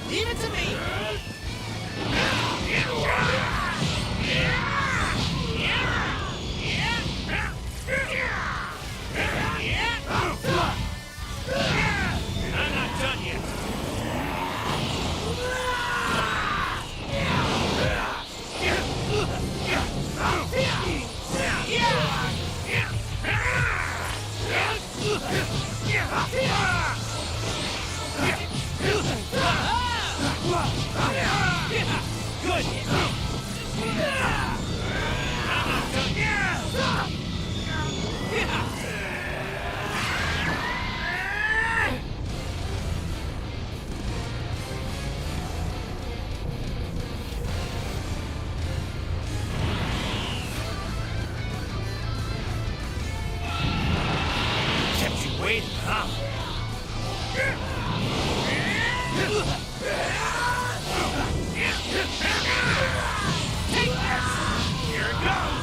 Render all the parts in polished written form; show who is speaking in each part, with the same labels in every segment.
Speaker 1: Leave it to me! I'm not done yet. Good. Kept you waiting, huh? Take this! Here it goes!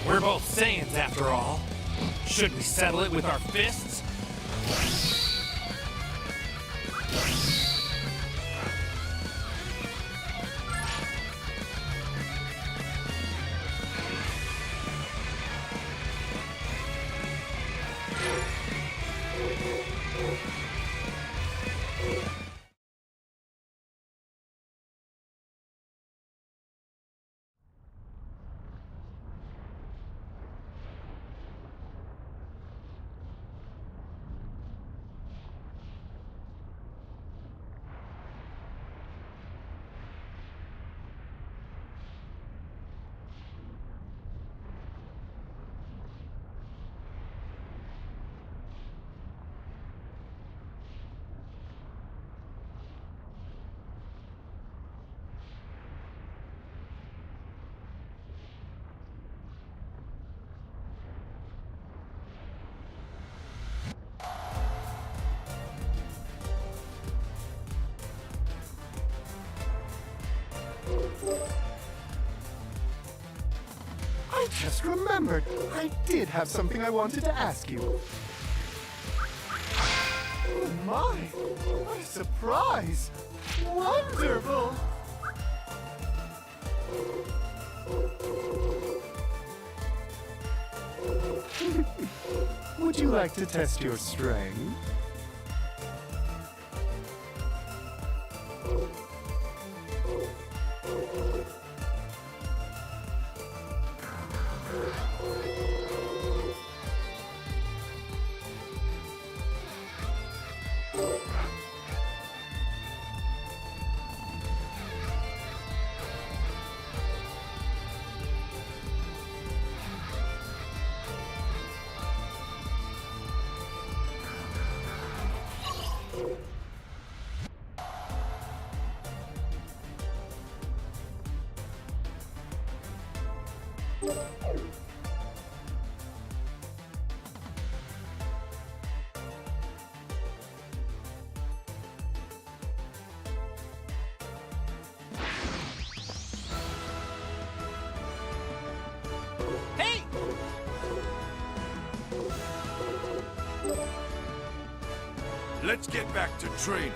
Speaker 1: We're both Saiyans after all. Should we settle it with our fists?
Speaker 2: I just remembered. I did have something I wanted to ask you. Oh my! What a surprise! Wonderful! Would you like to test your strength?
Speaker 1: Hey!
Speaker 3: Let's get back to training.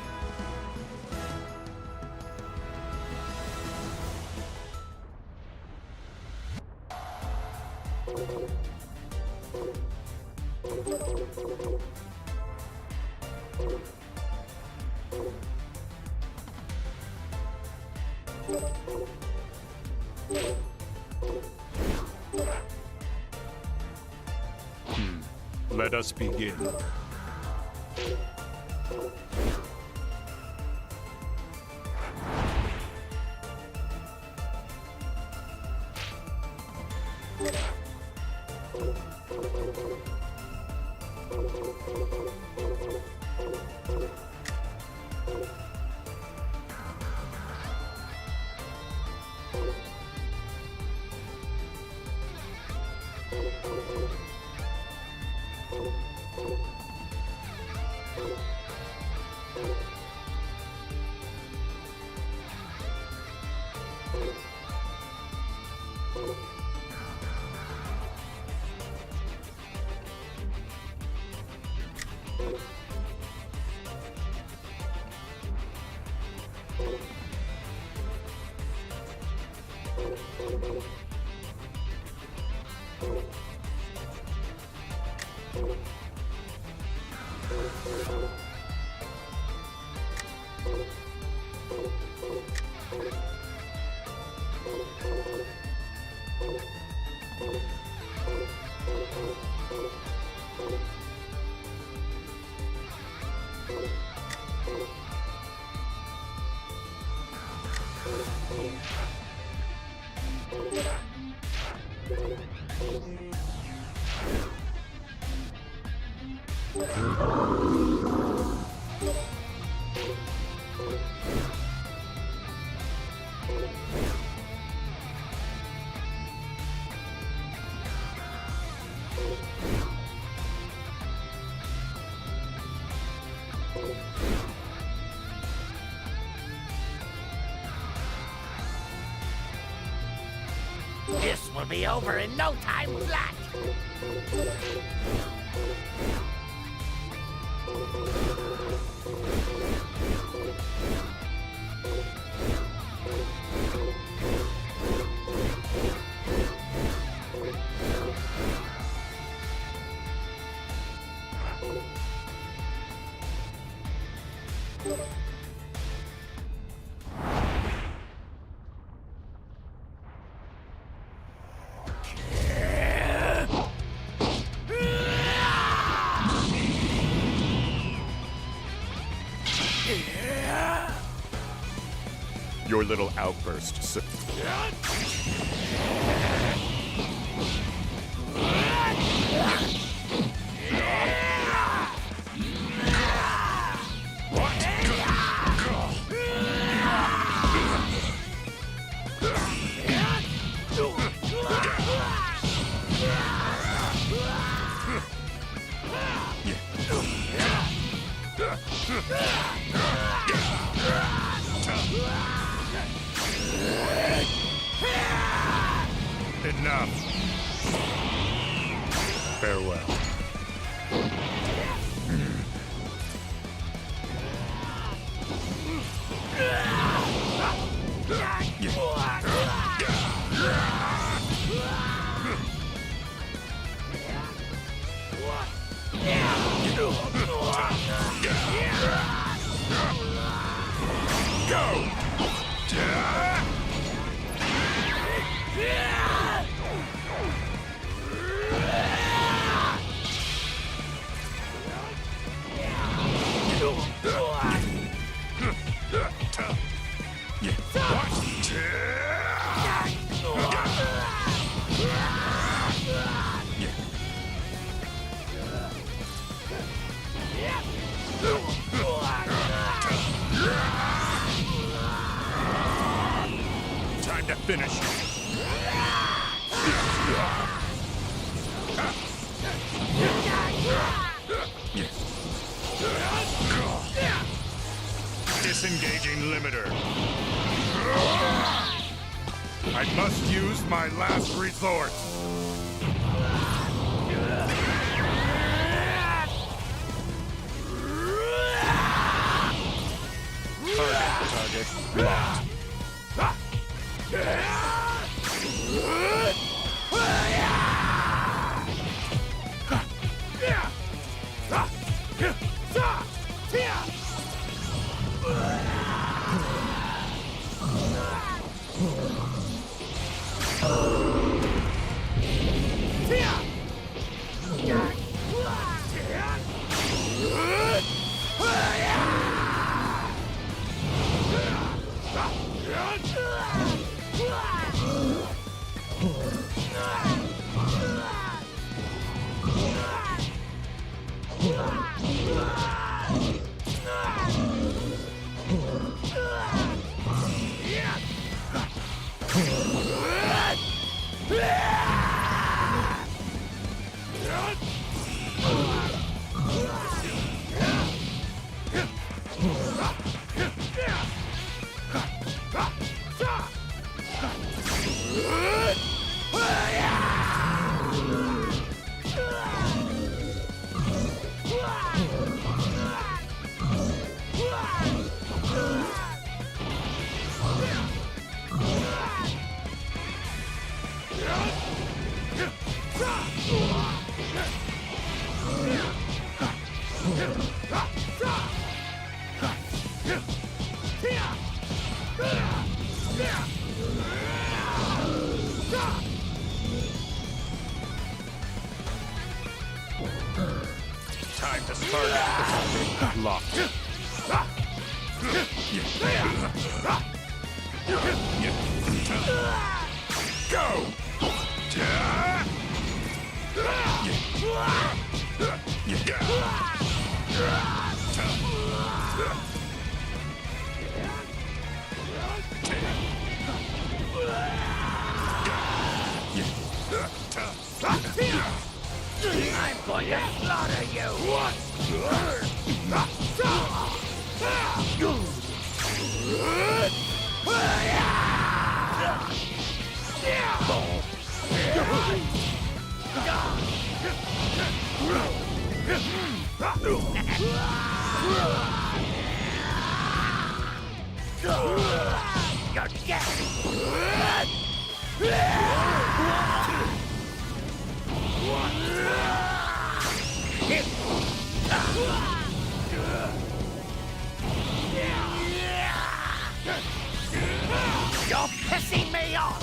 Speaker 3: Let us begin.
Speaker 4: This will be over in no time flat.
Speaker 3: Your little outburst. Enough. Farewell. Go! Time to finish. Disengaging limiter. I must use my last resort. Target locked. Time to start. Locked. Go!
Speaker 4: I'm going to slaughter you! You're dead! You're pissing me off!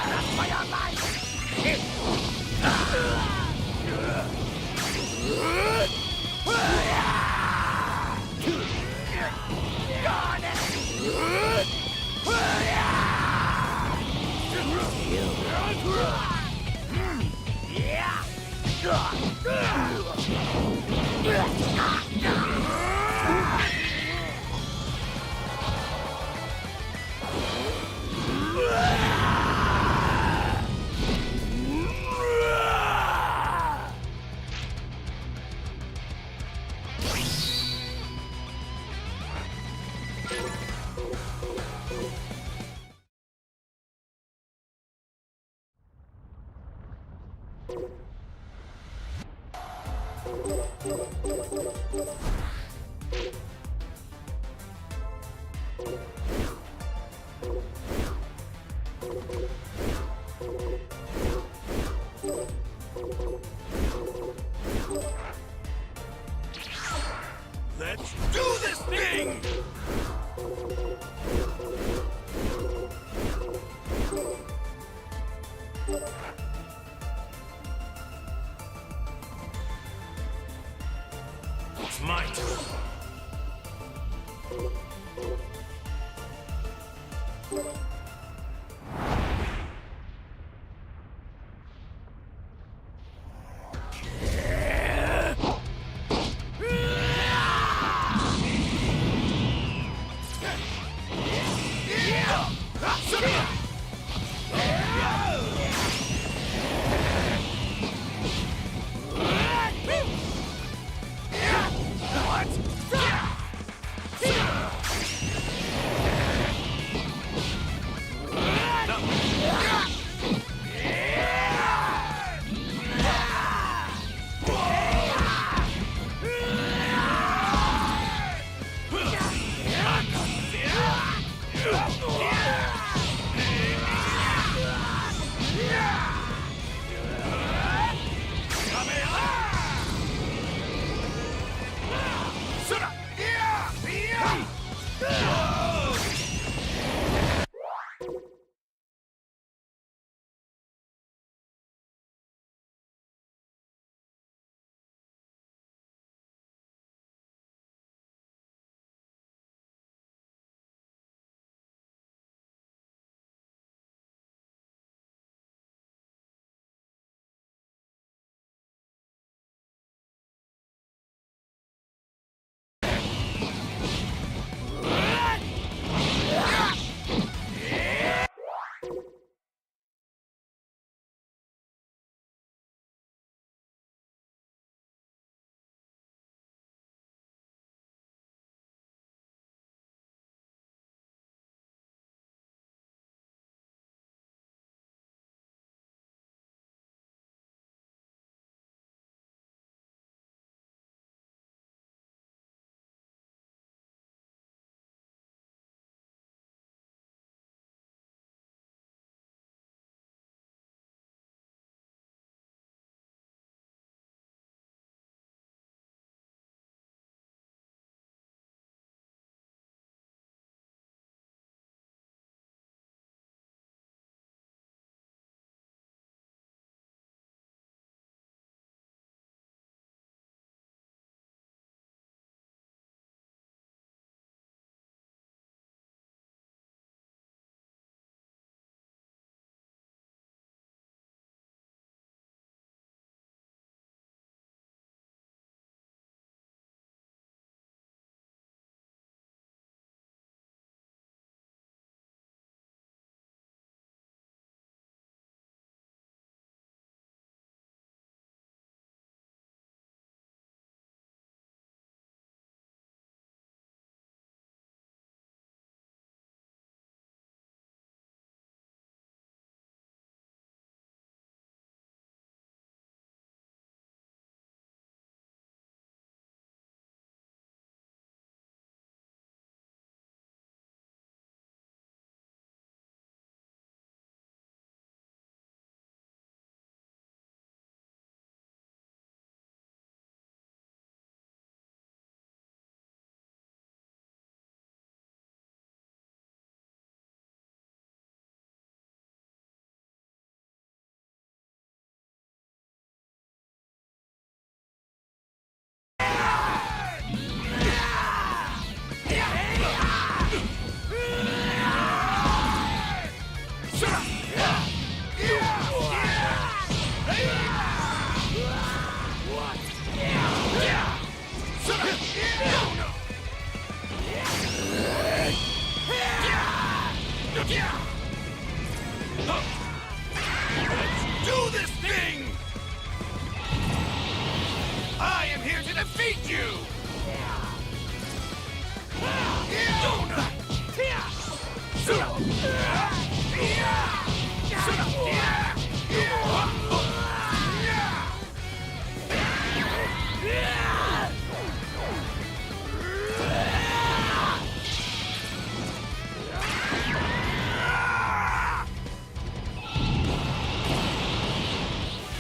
Speaker 4: That's for your
Speaker 1: Let's do this thing! It's my turn. What?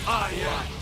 Speaker 1: I am.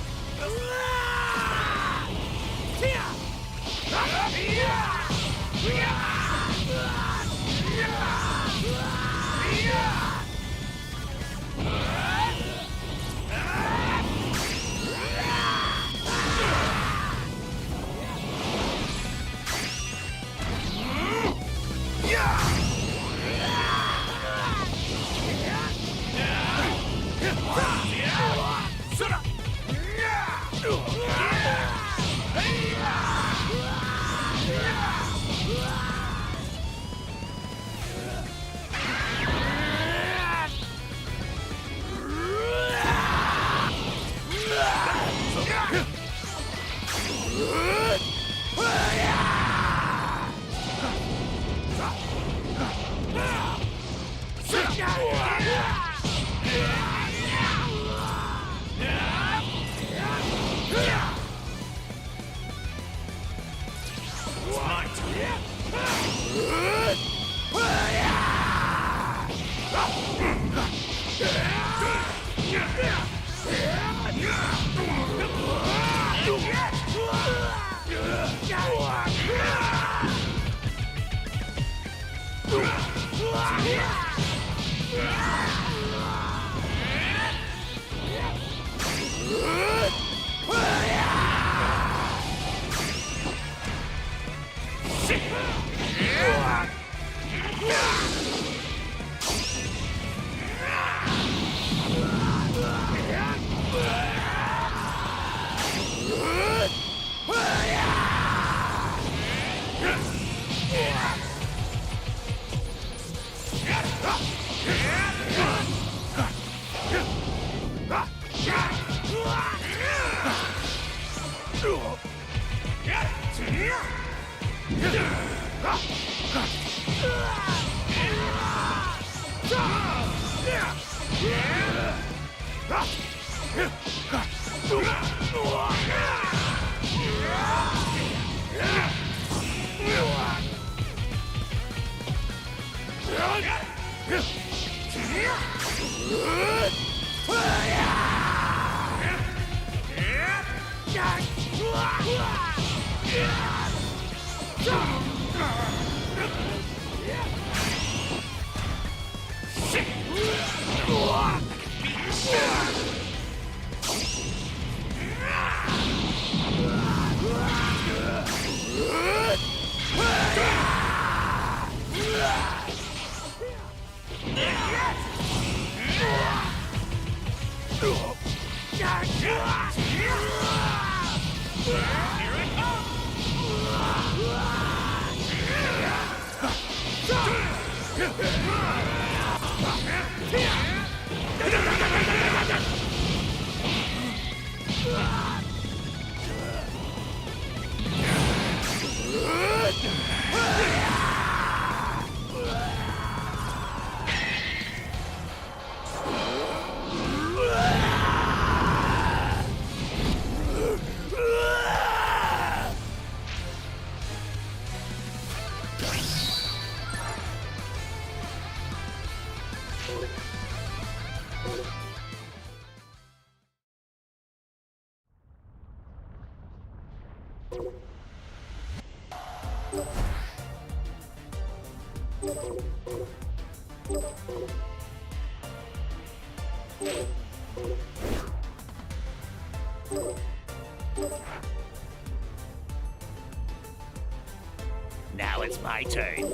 Speaker 4: Now it's my turn.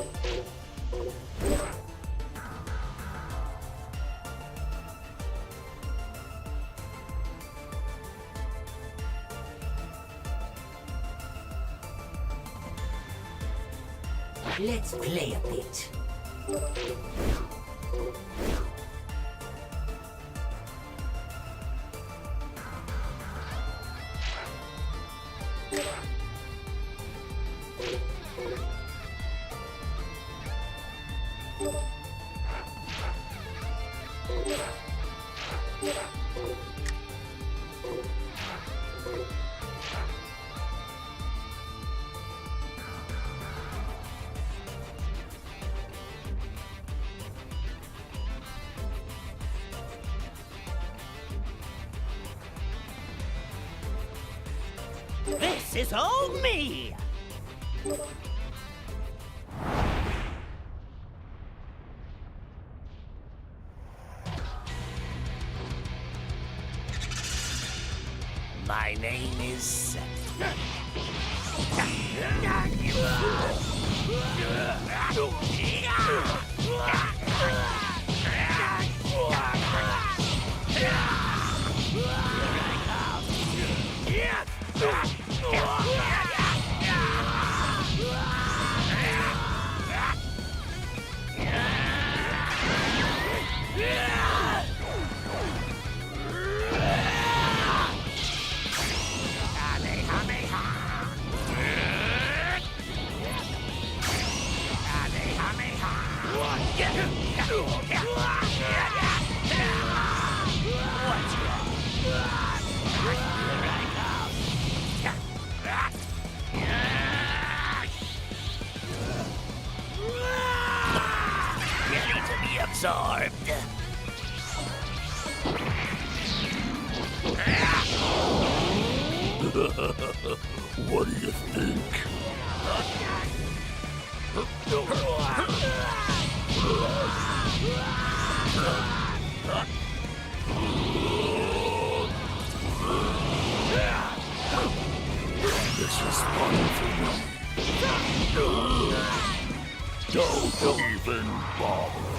Speaker 4: Let's play a bit. This is all me! My name is Seth. Ready to be absorbed.
Speaker 5: What do you think? This is fun for me. Don't even bother.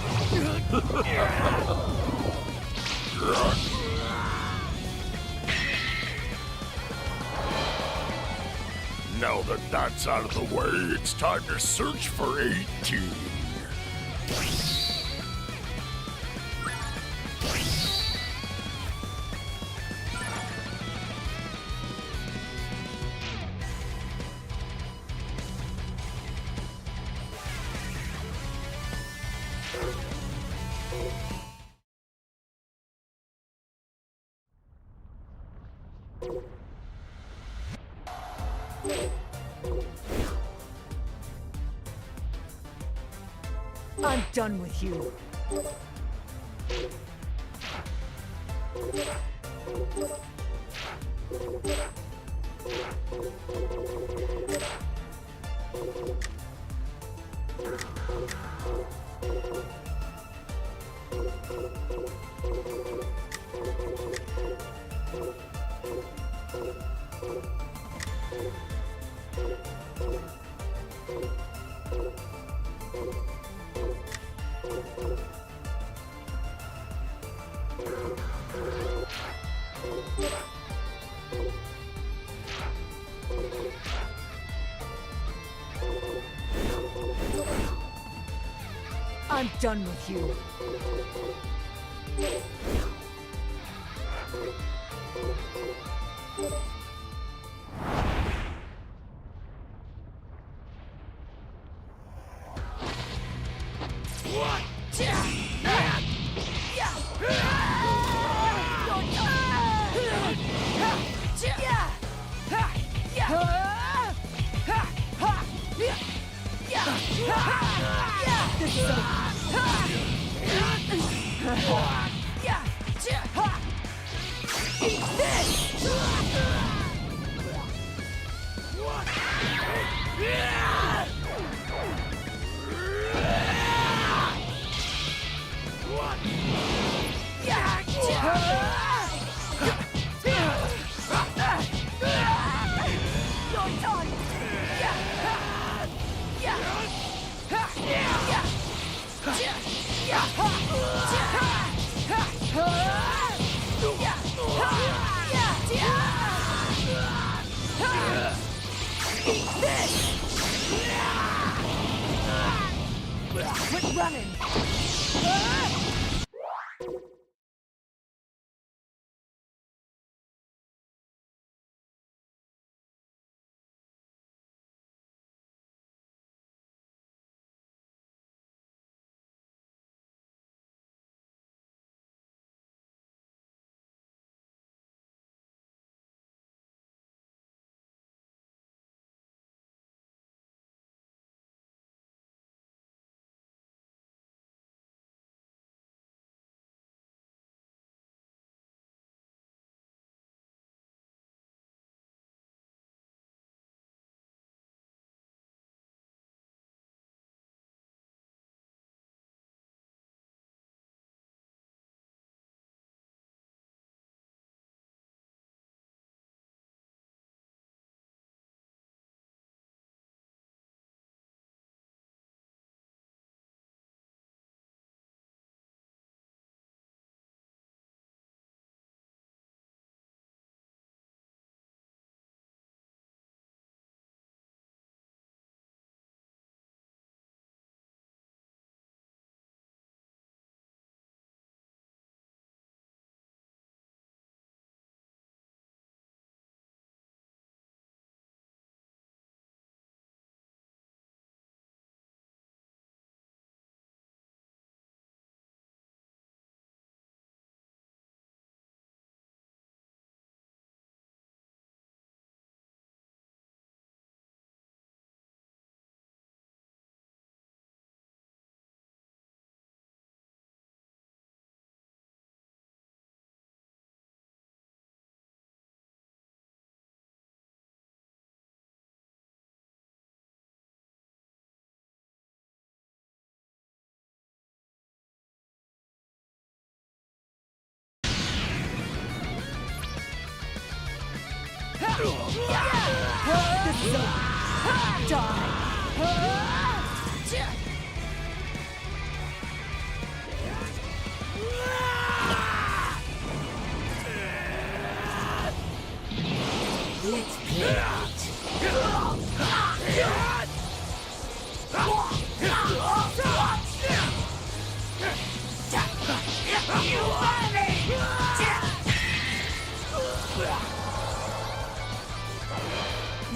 Speaker 5: Now that that's out of the way, it's time to search for 18.
Speaker 6: I'm done with you. I'm done with you. This is Quit running! This is over. Die. Let's play.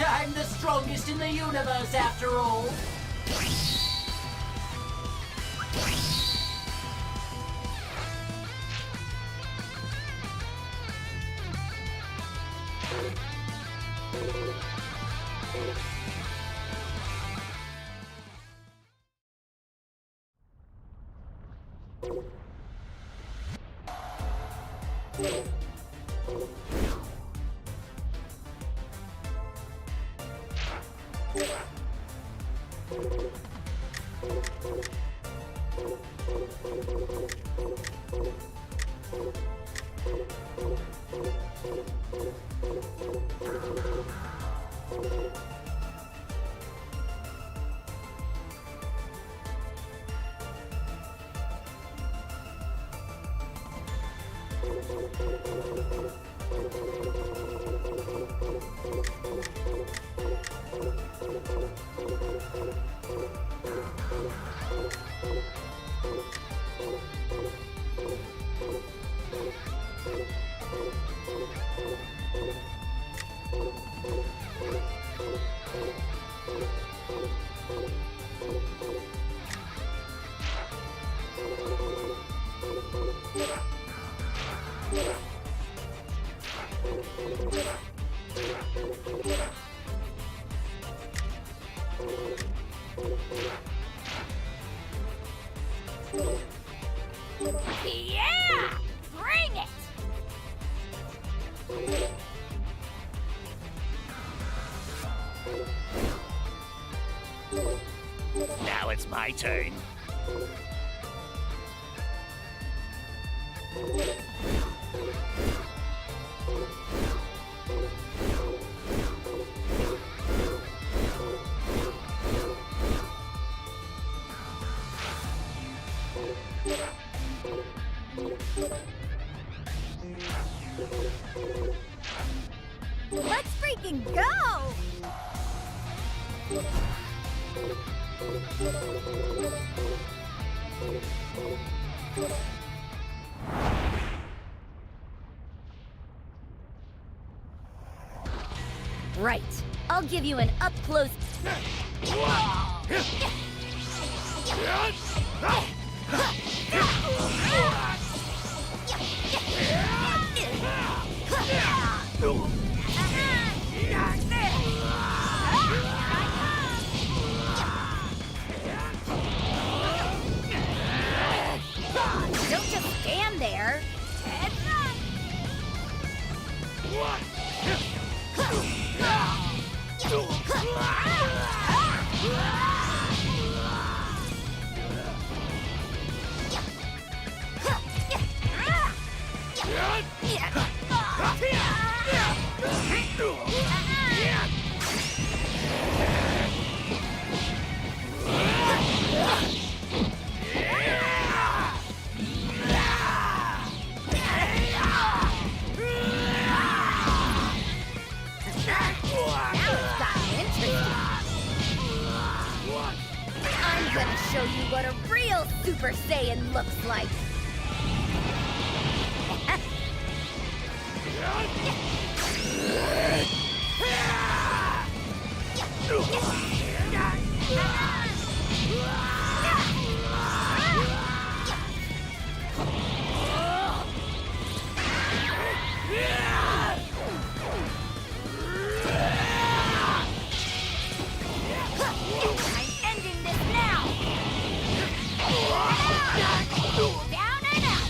Speaker 7: I'm the strongest in the universe, after all.
Speaker 8: Yeah! Bring it!
Speaker 4: Now it's my turn.
Speaker 8: Let's freaking go! Right. I'll give you an up-close... Don't just stand there. Heads up. I'm gonna show you what a real Super Saiyan looks like. I'm ending this now. Down and out.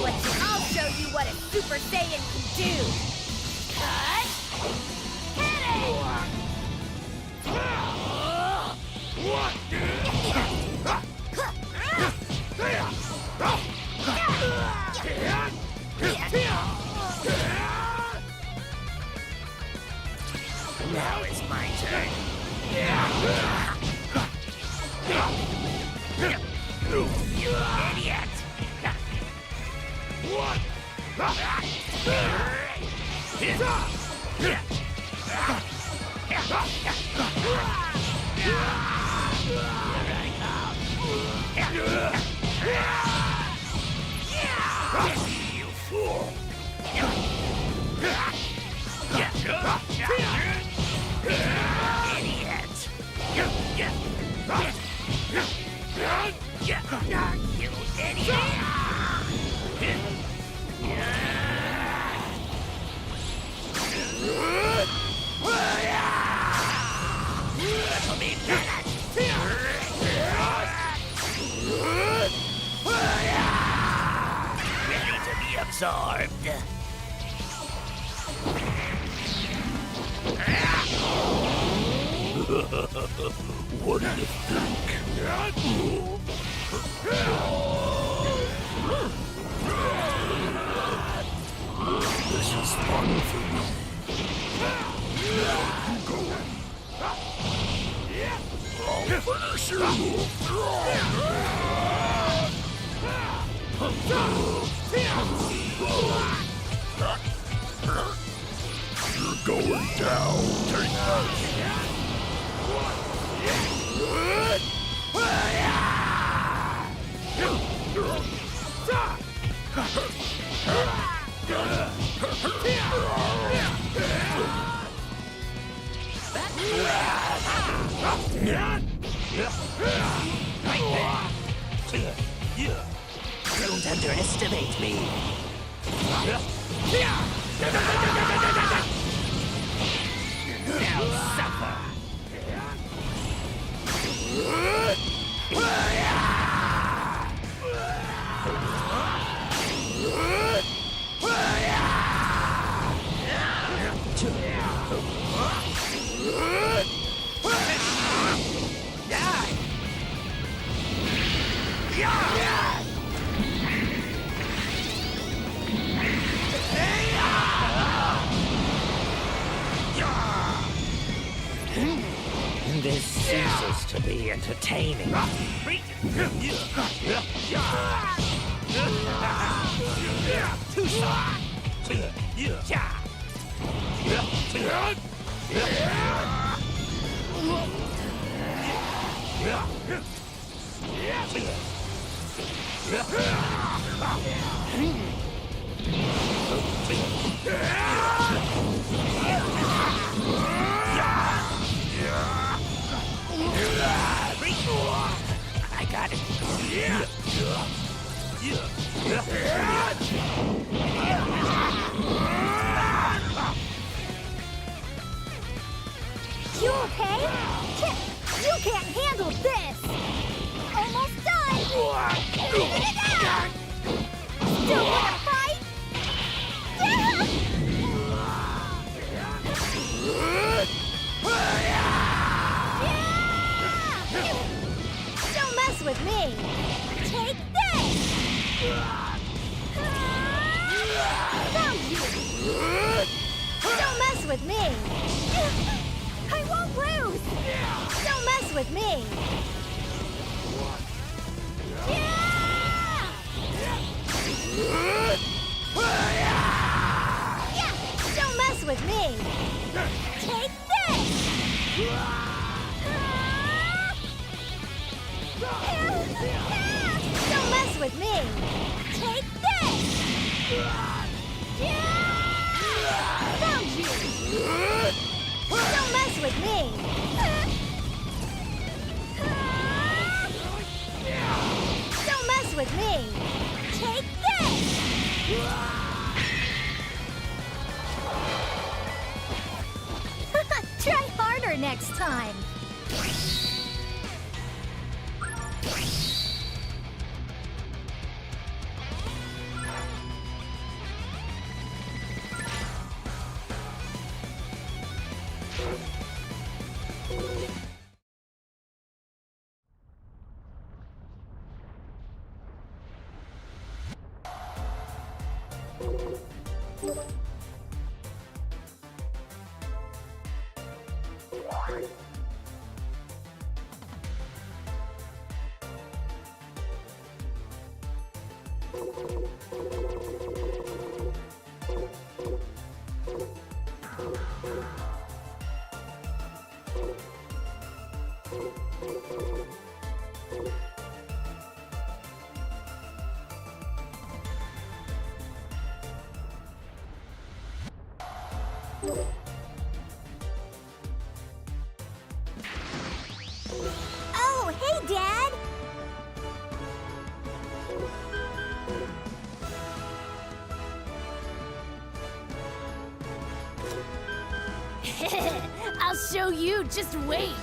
Speaker 8: I'll show you what a Super Saiyan can do. Cut! Hit
Speaker 4: Now it's my turn. You idiot! What? You fool! Idiot! You Little me minute! Ready to be absorbed.
Speaker 5: What do you think? This is fun for me. I'll finish your move. You're going down. Take that.
Speaker 4: Don't underestimate me. Now suffer. This ceases to be entertaining. I got it.
Speaker 8: You okay? You can't handle this! Almost done! Still wanna fight? Don't mess with me! Take this! Found you! Don't mess with me! I won't lose! Don't mess with me! Don't mess with me! Take this! Don't mess with me! Take this! Found you! Don't mess with me! Don't mess with me! Take this! Try harder next time! Oh, hey, Dad!
Speaker 6: I'll show you, just wait.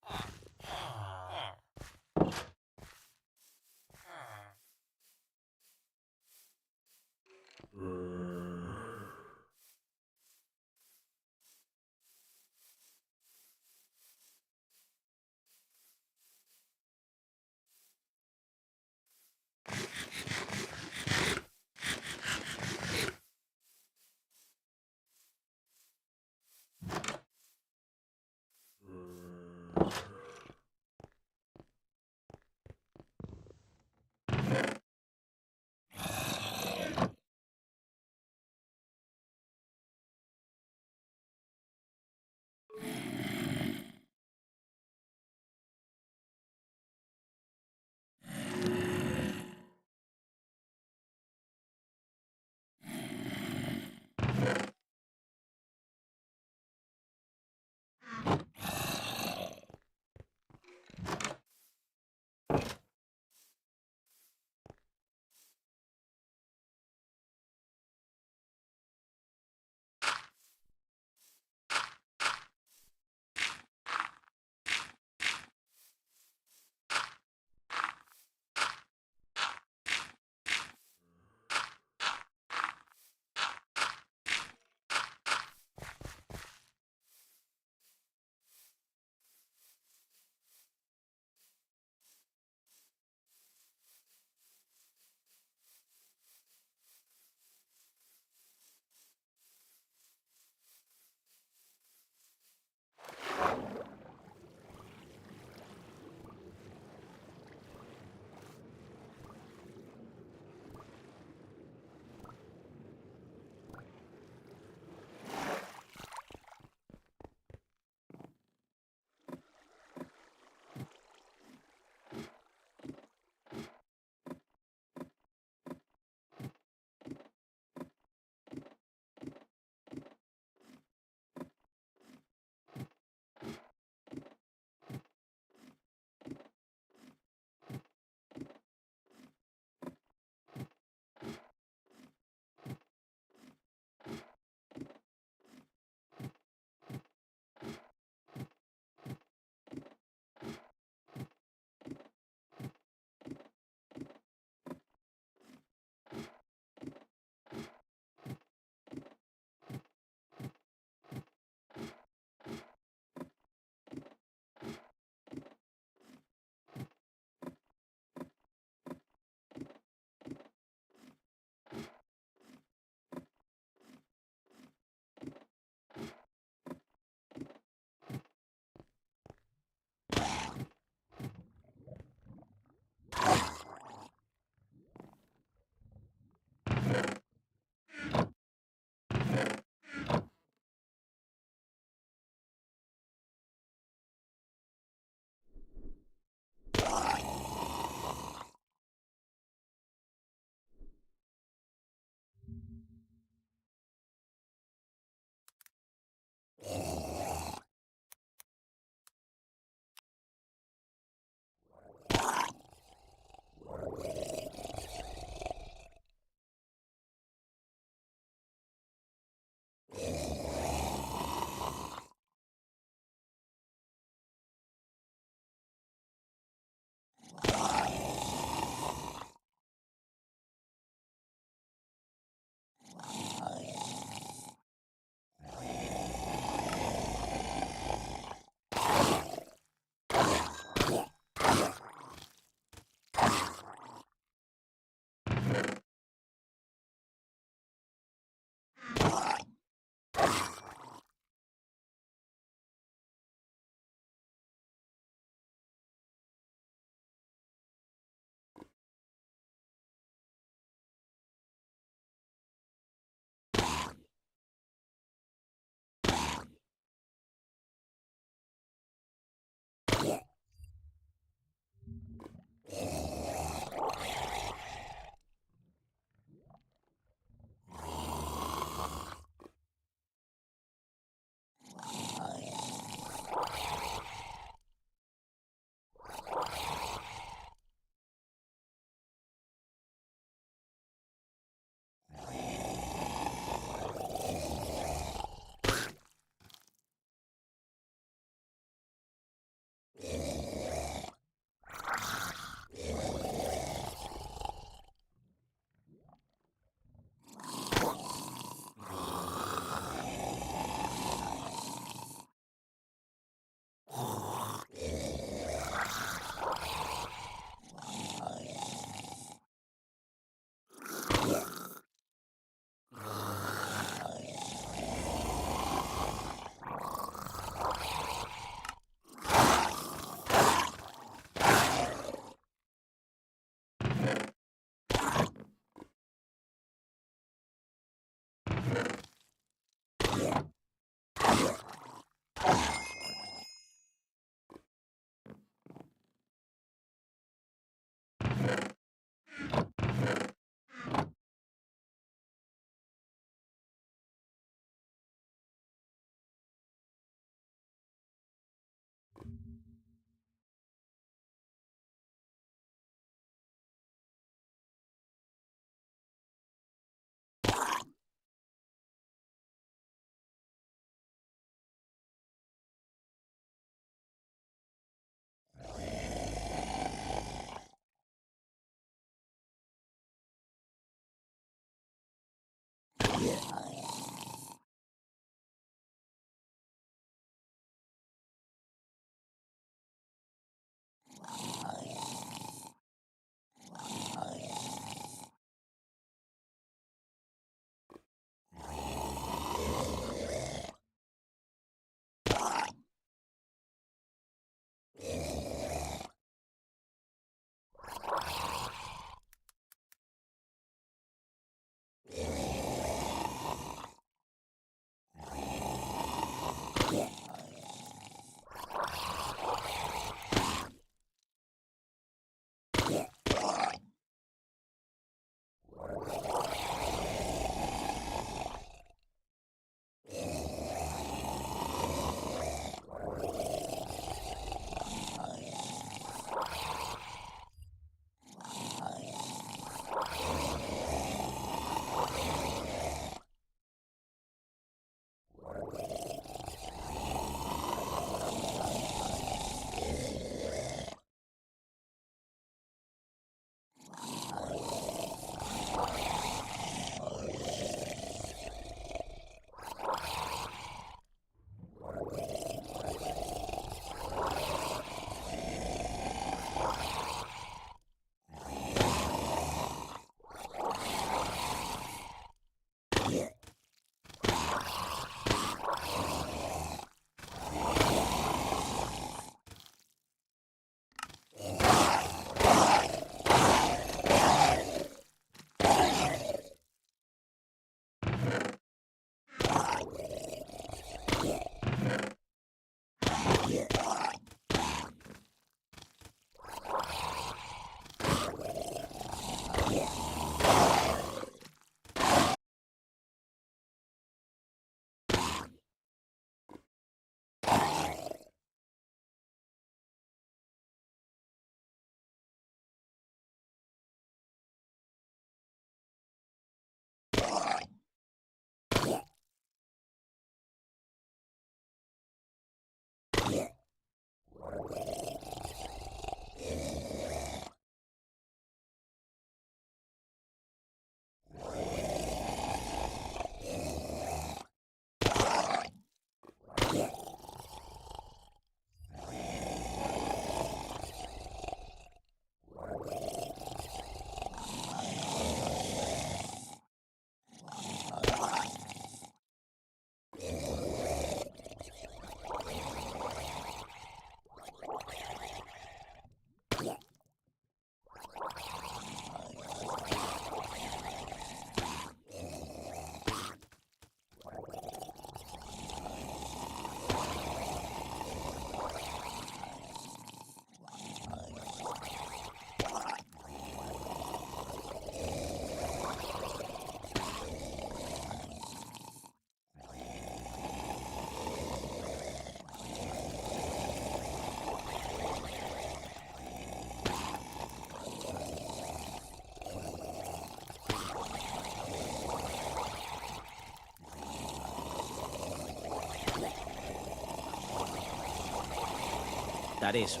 Speaker 9: Dar eso.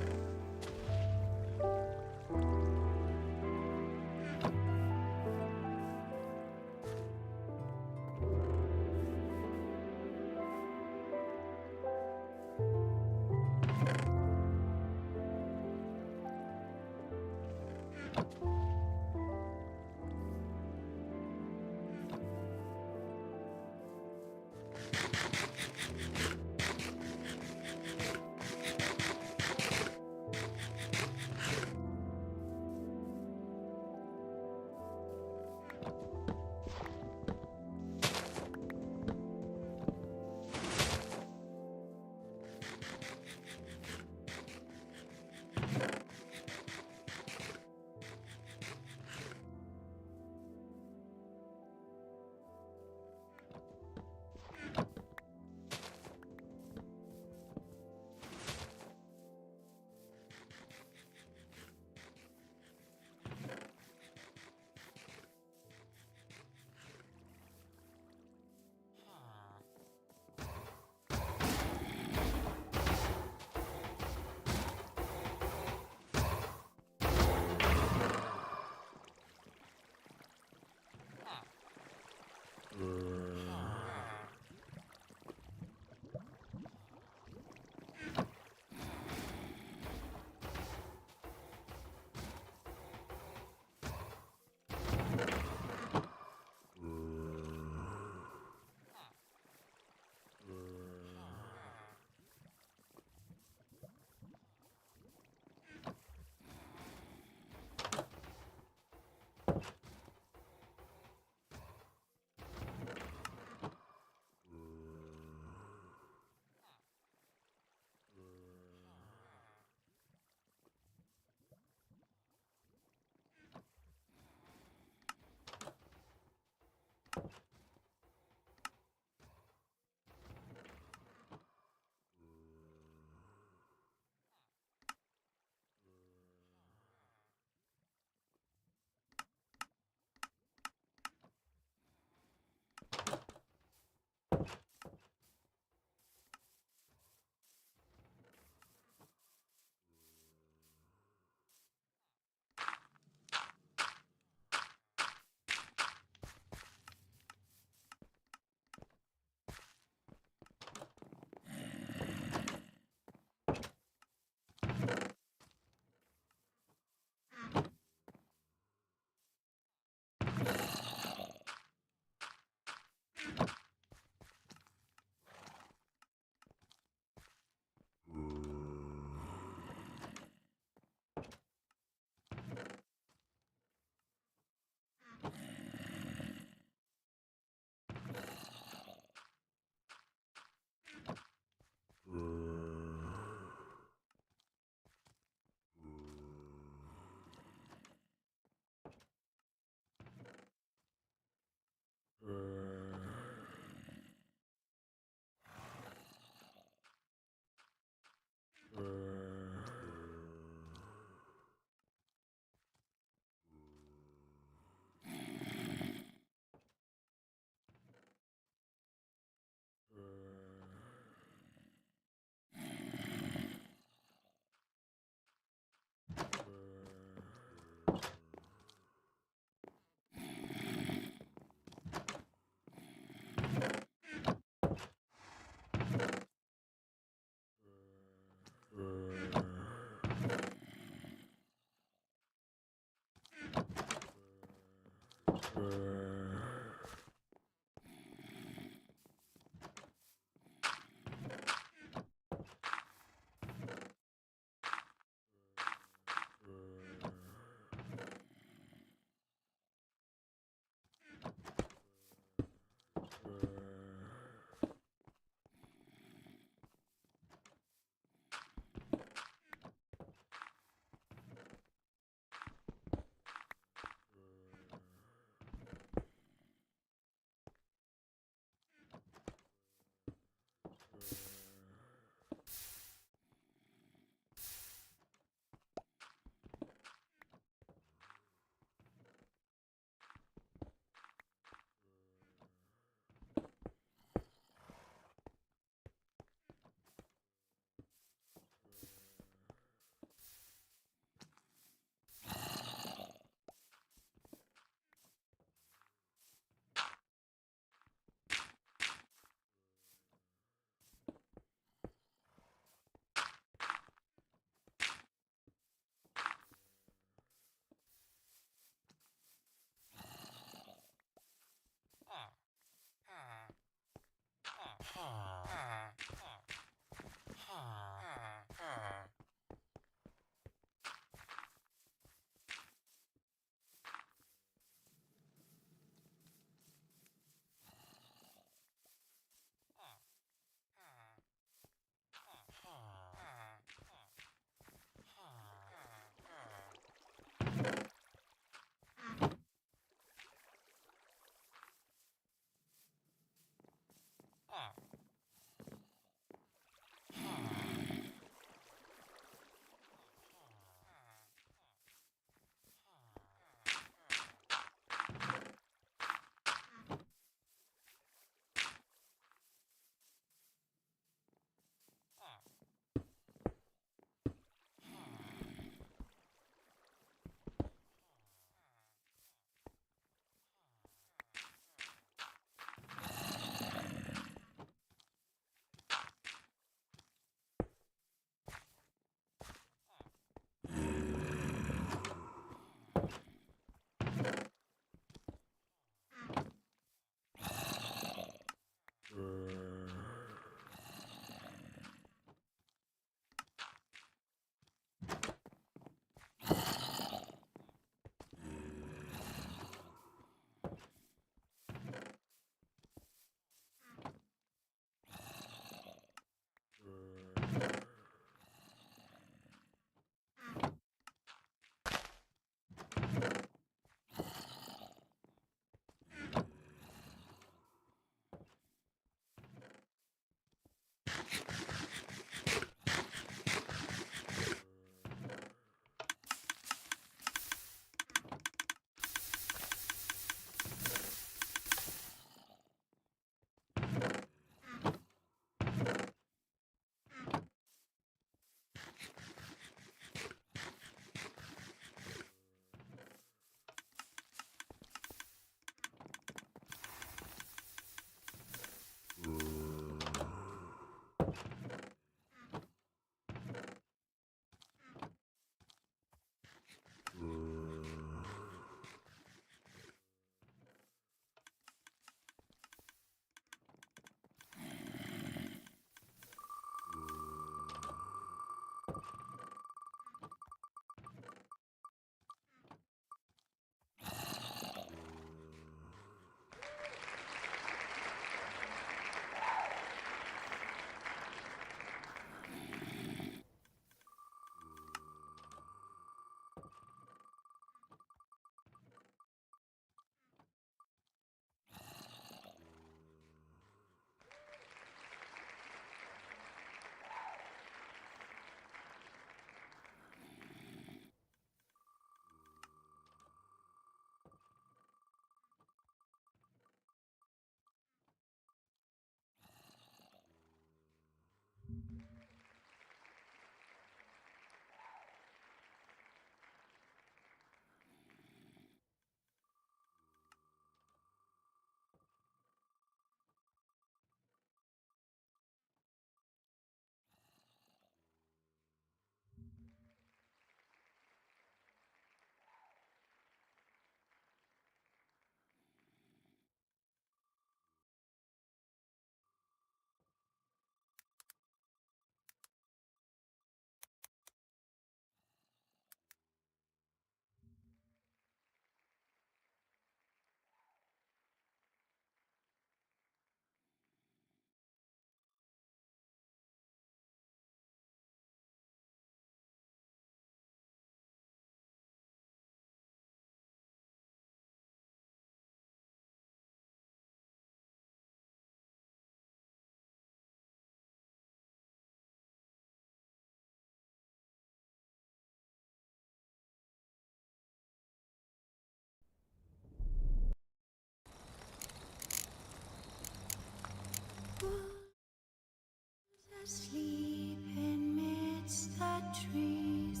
Speaker 9: Sleep amidst the trees.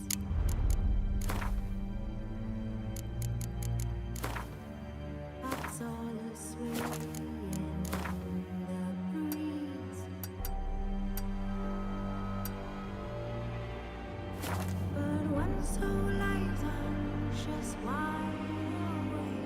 Speaker 9: Bats all asleep in the breeze. But one so light, anxious, wide awake.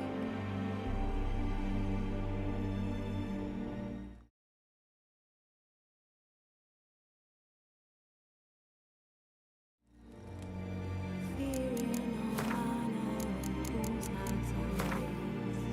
Speaker 9: Fearing all manner whose hearts are raised.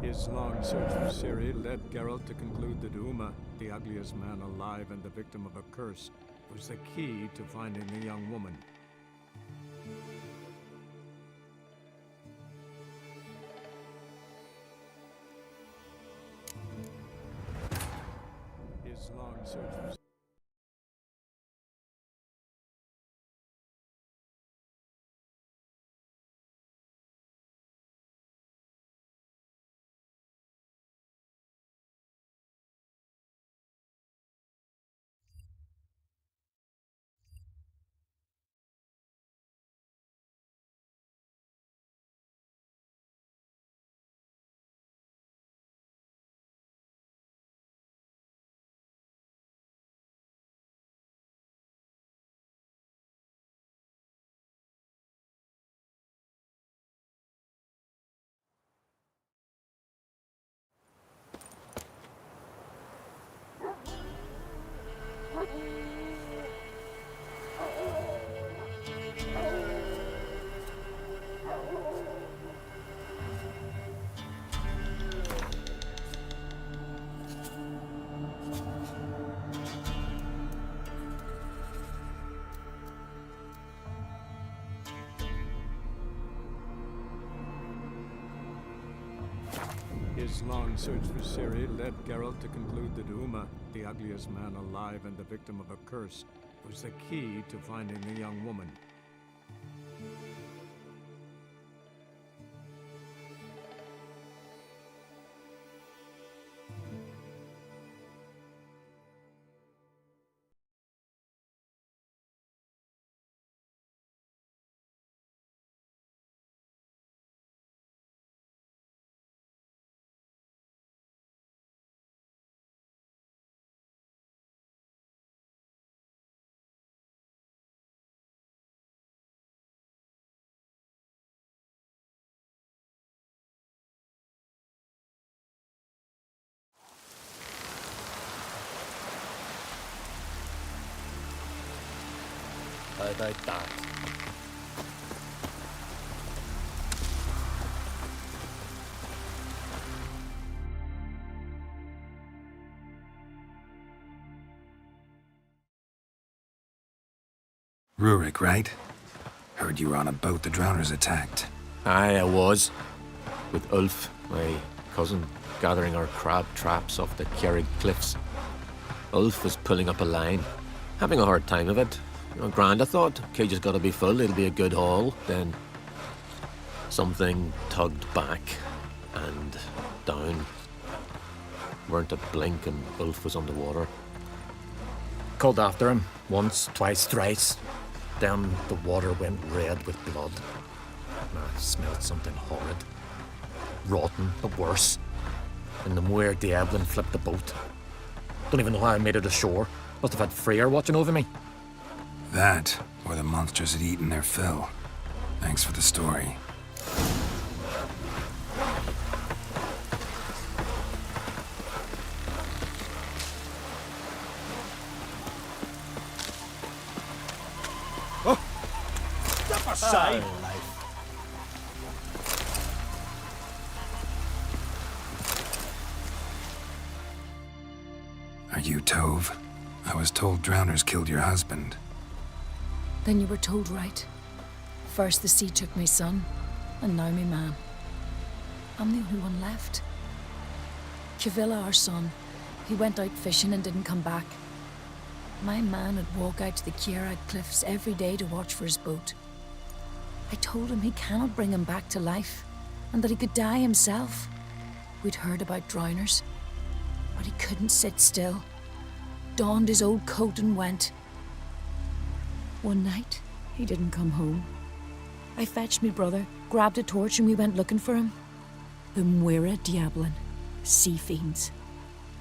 Speaker 10: His long search for Ciri led Geralt to conclude that Uma, the ugliest man alive and the victim of a curse, was the key to finding the young woman. His long search for His long search for Ciri led Geralt to conclude that Uma, the ugliest man alive and the victim of a curse, was the key to finding the young woman.
Speaker 4: How about that?
Speaker 11: Rurik, right? Heard you were on a boat the drowners attacked.
Speaker 4: Aye, I was. With Ulf, my cousin, gathering our crab traps off the Kerrig cliffs. Ulf was pulling up a line, having a hard time of it. Grand, I thought. Cage has got to be full, it'll be a good haul. Then something tugged back and down. Weren't a blink and Ulf was underwater. Called after him once, twice, thrice. Then the water went red with blood. I smelled something horrid. Rotten, but worse. And the Muir Diablin flipped the boat. Don't even know how I made it ashore. Must have had Freyr watching over me.
Speaker 11: That, or the monsters had eaten their fill. Thanks for the story.
Speaker 5: Step aside!
Speaker 11: Are you Tove? I was told drowners killed your husband.
Speaker 12: Then you were told right. First the sea took my son, and now my man. I'm the only one left. Kavilla, our son, he went out fishing and didn't come back. My man would walk out to the Kierag cliffs every day to watch for his boat. I told him he cannot bring him back to life, and that he could die himself. We'd heard about drowners, but he couldn't sit still. Donned his old coat and went. One night, he didn't come home. I fetched me brother, grabbed a torch, and we went looking for him. The Muira Diablin, sea fiends.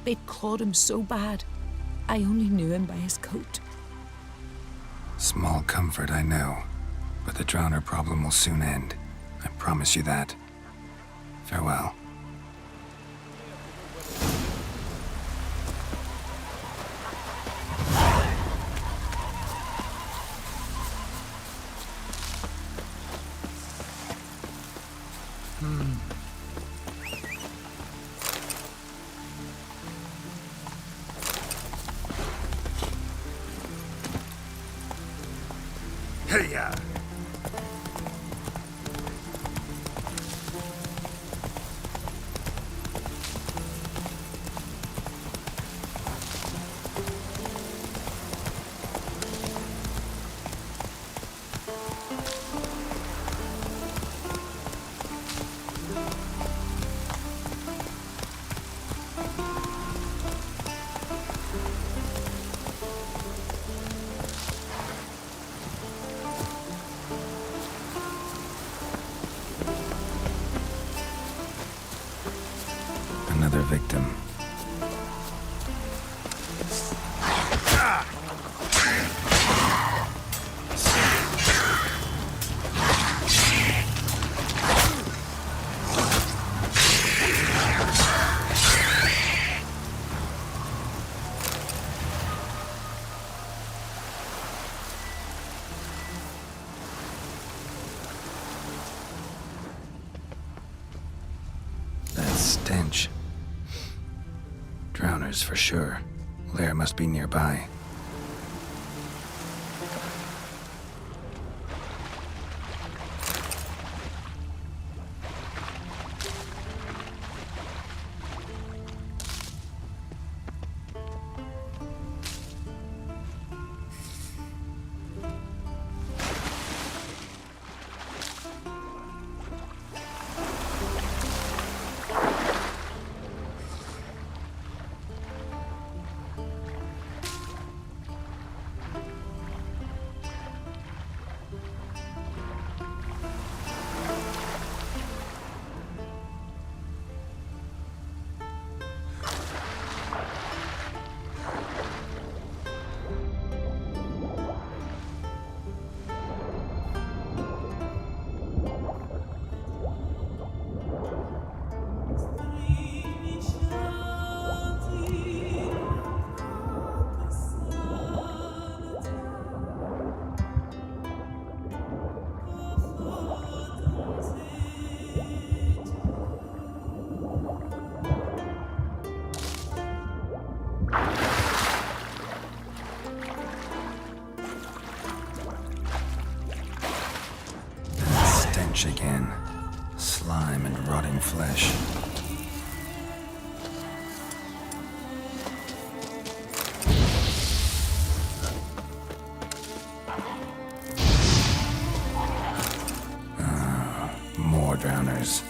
Speaker 12: They'd clawed him so bad, I only knew him by his coat.
Speaker 11: Small comfort, I know. But the drowner problem will soon end. I promise you that. Farewell.
Speaker 5: Hey-ya!
Speaker 11: Another victim. That stench. Drowners for sure. Lair must be nearby. Again. Slime and rotting flesh. More drowners.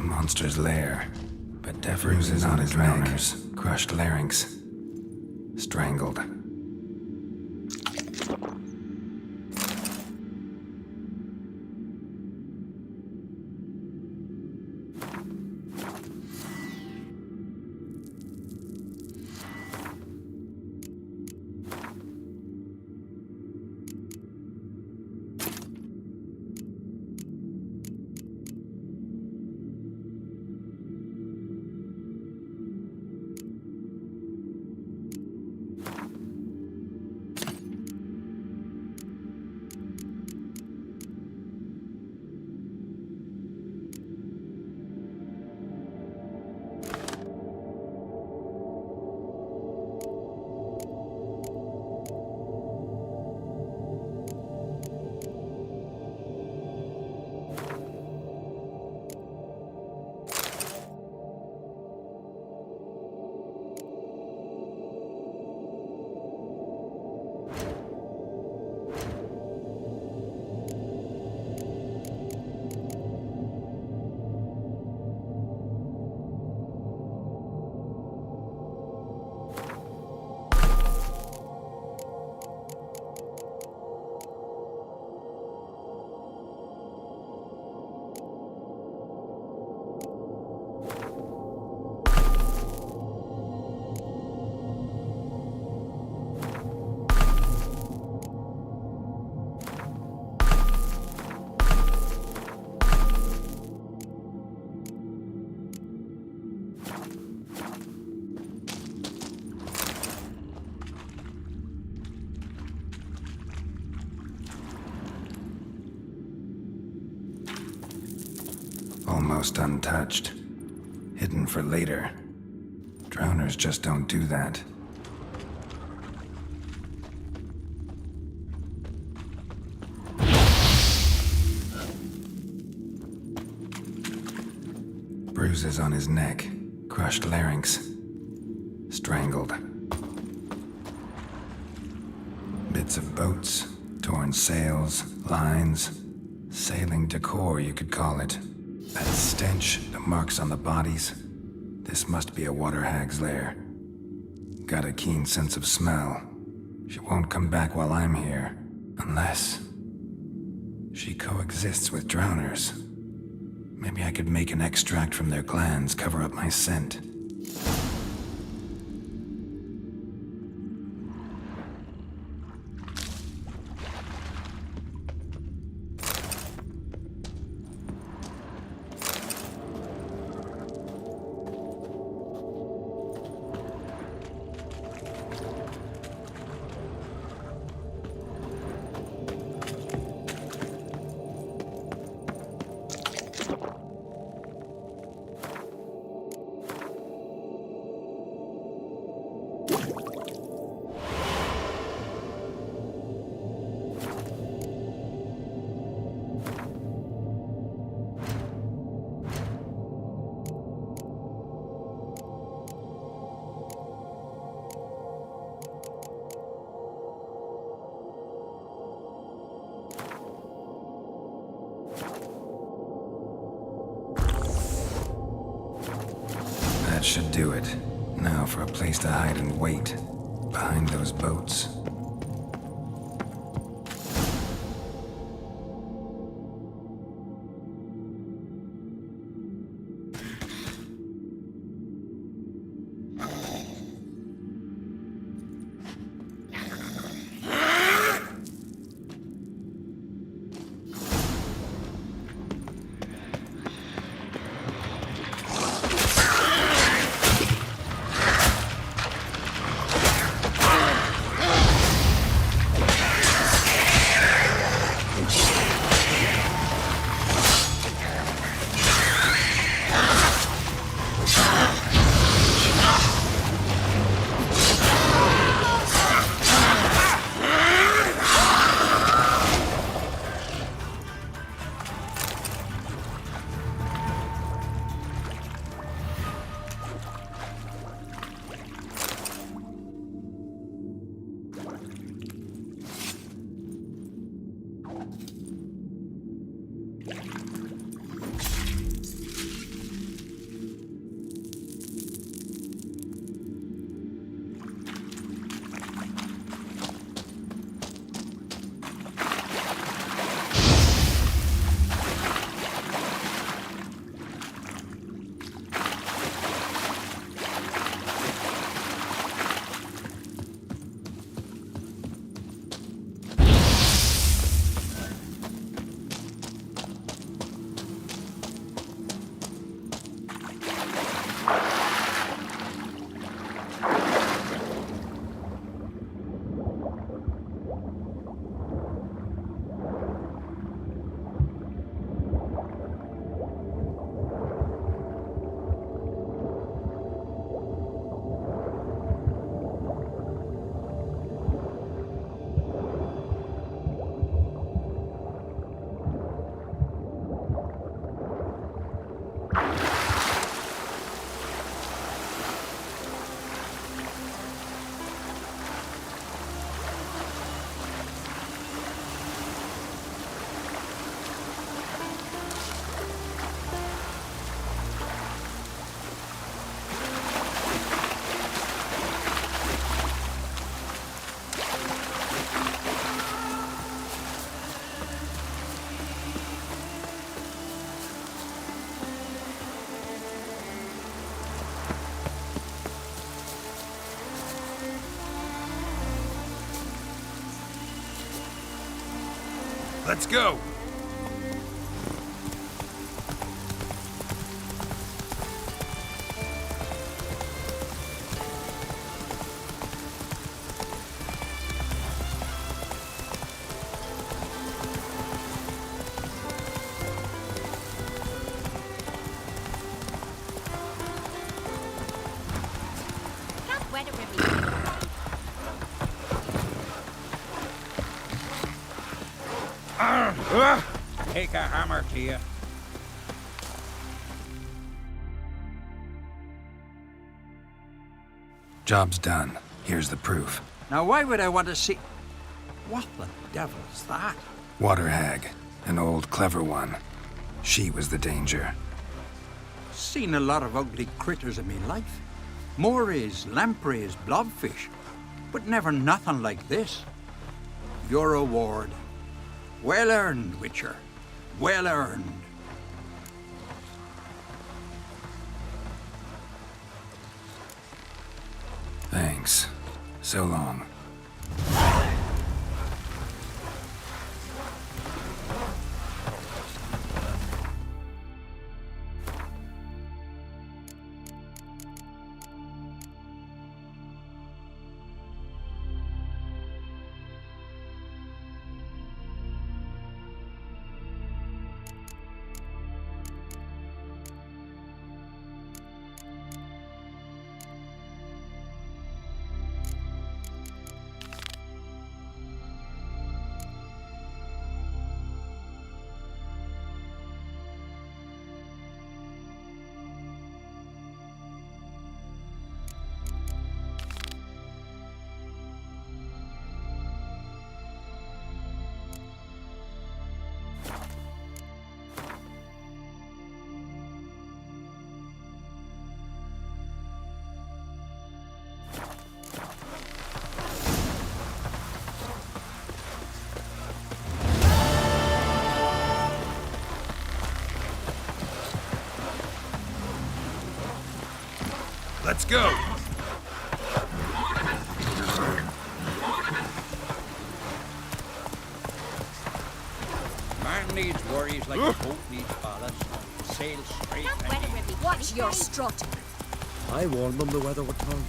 Speaker 11: monster's lair, but bruises on his neck, crushed larynx, strangled. Almost untouched. Hidden for later. Drowners just don't do that. Bruises on his neck, crushed larynx, strangled. Bits of boats, torn sails, lines, sailing decor, you could call it. That stench, the marks on the bodies. This must be a water hag's lair. Got a keen sense of smell. She won't come back while I'm here. Unless she coexists with drowners. Maybe I could make an extract from their glands cover up my scent. That should do it. Now for a place to hide and wait. Behind those boats.
Speaker 5: Let's go!
Speaker 13: Take a hammer to you.
Speaker 11: Job's done. Here's the proof.
Speaker 13: Now why would I want to see... What the devil's that?
Speaker 11: Water hag. An old, clever one. She was the danger.
Speaker 13: Seen a lot of ugly critters in me life. Morays, lampreys, blobfish. But never nothing like this. Your reward. Well earned, Witcher. Well earned.
Speaker 11: Thanks. So long.
Speaker 5: Let's go!
Speaker 13: Man needs worries like a boat needs ballast. Sail straight.
Speaker 12: Watch your strut.
Speaker 4: I warned them the weather would turn.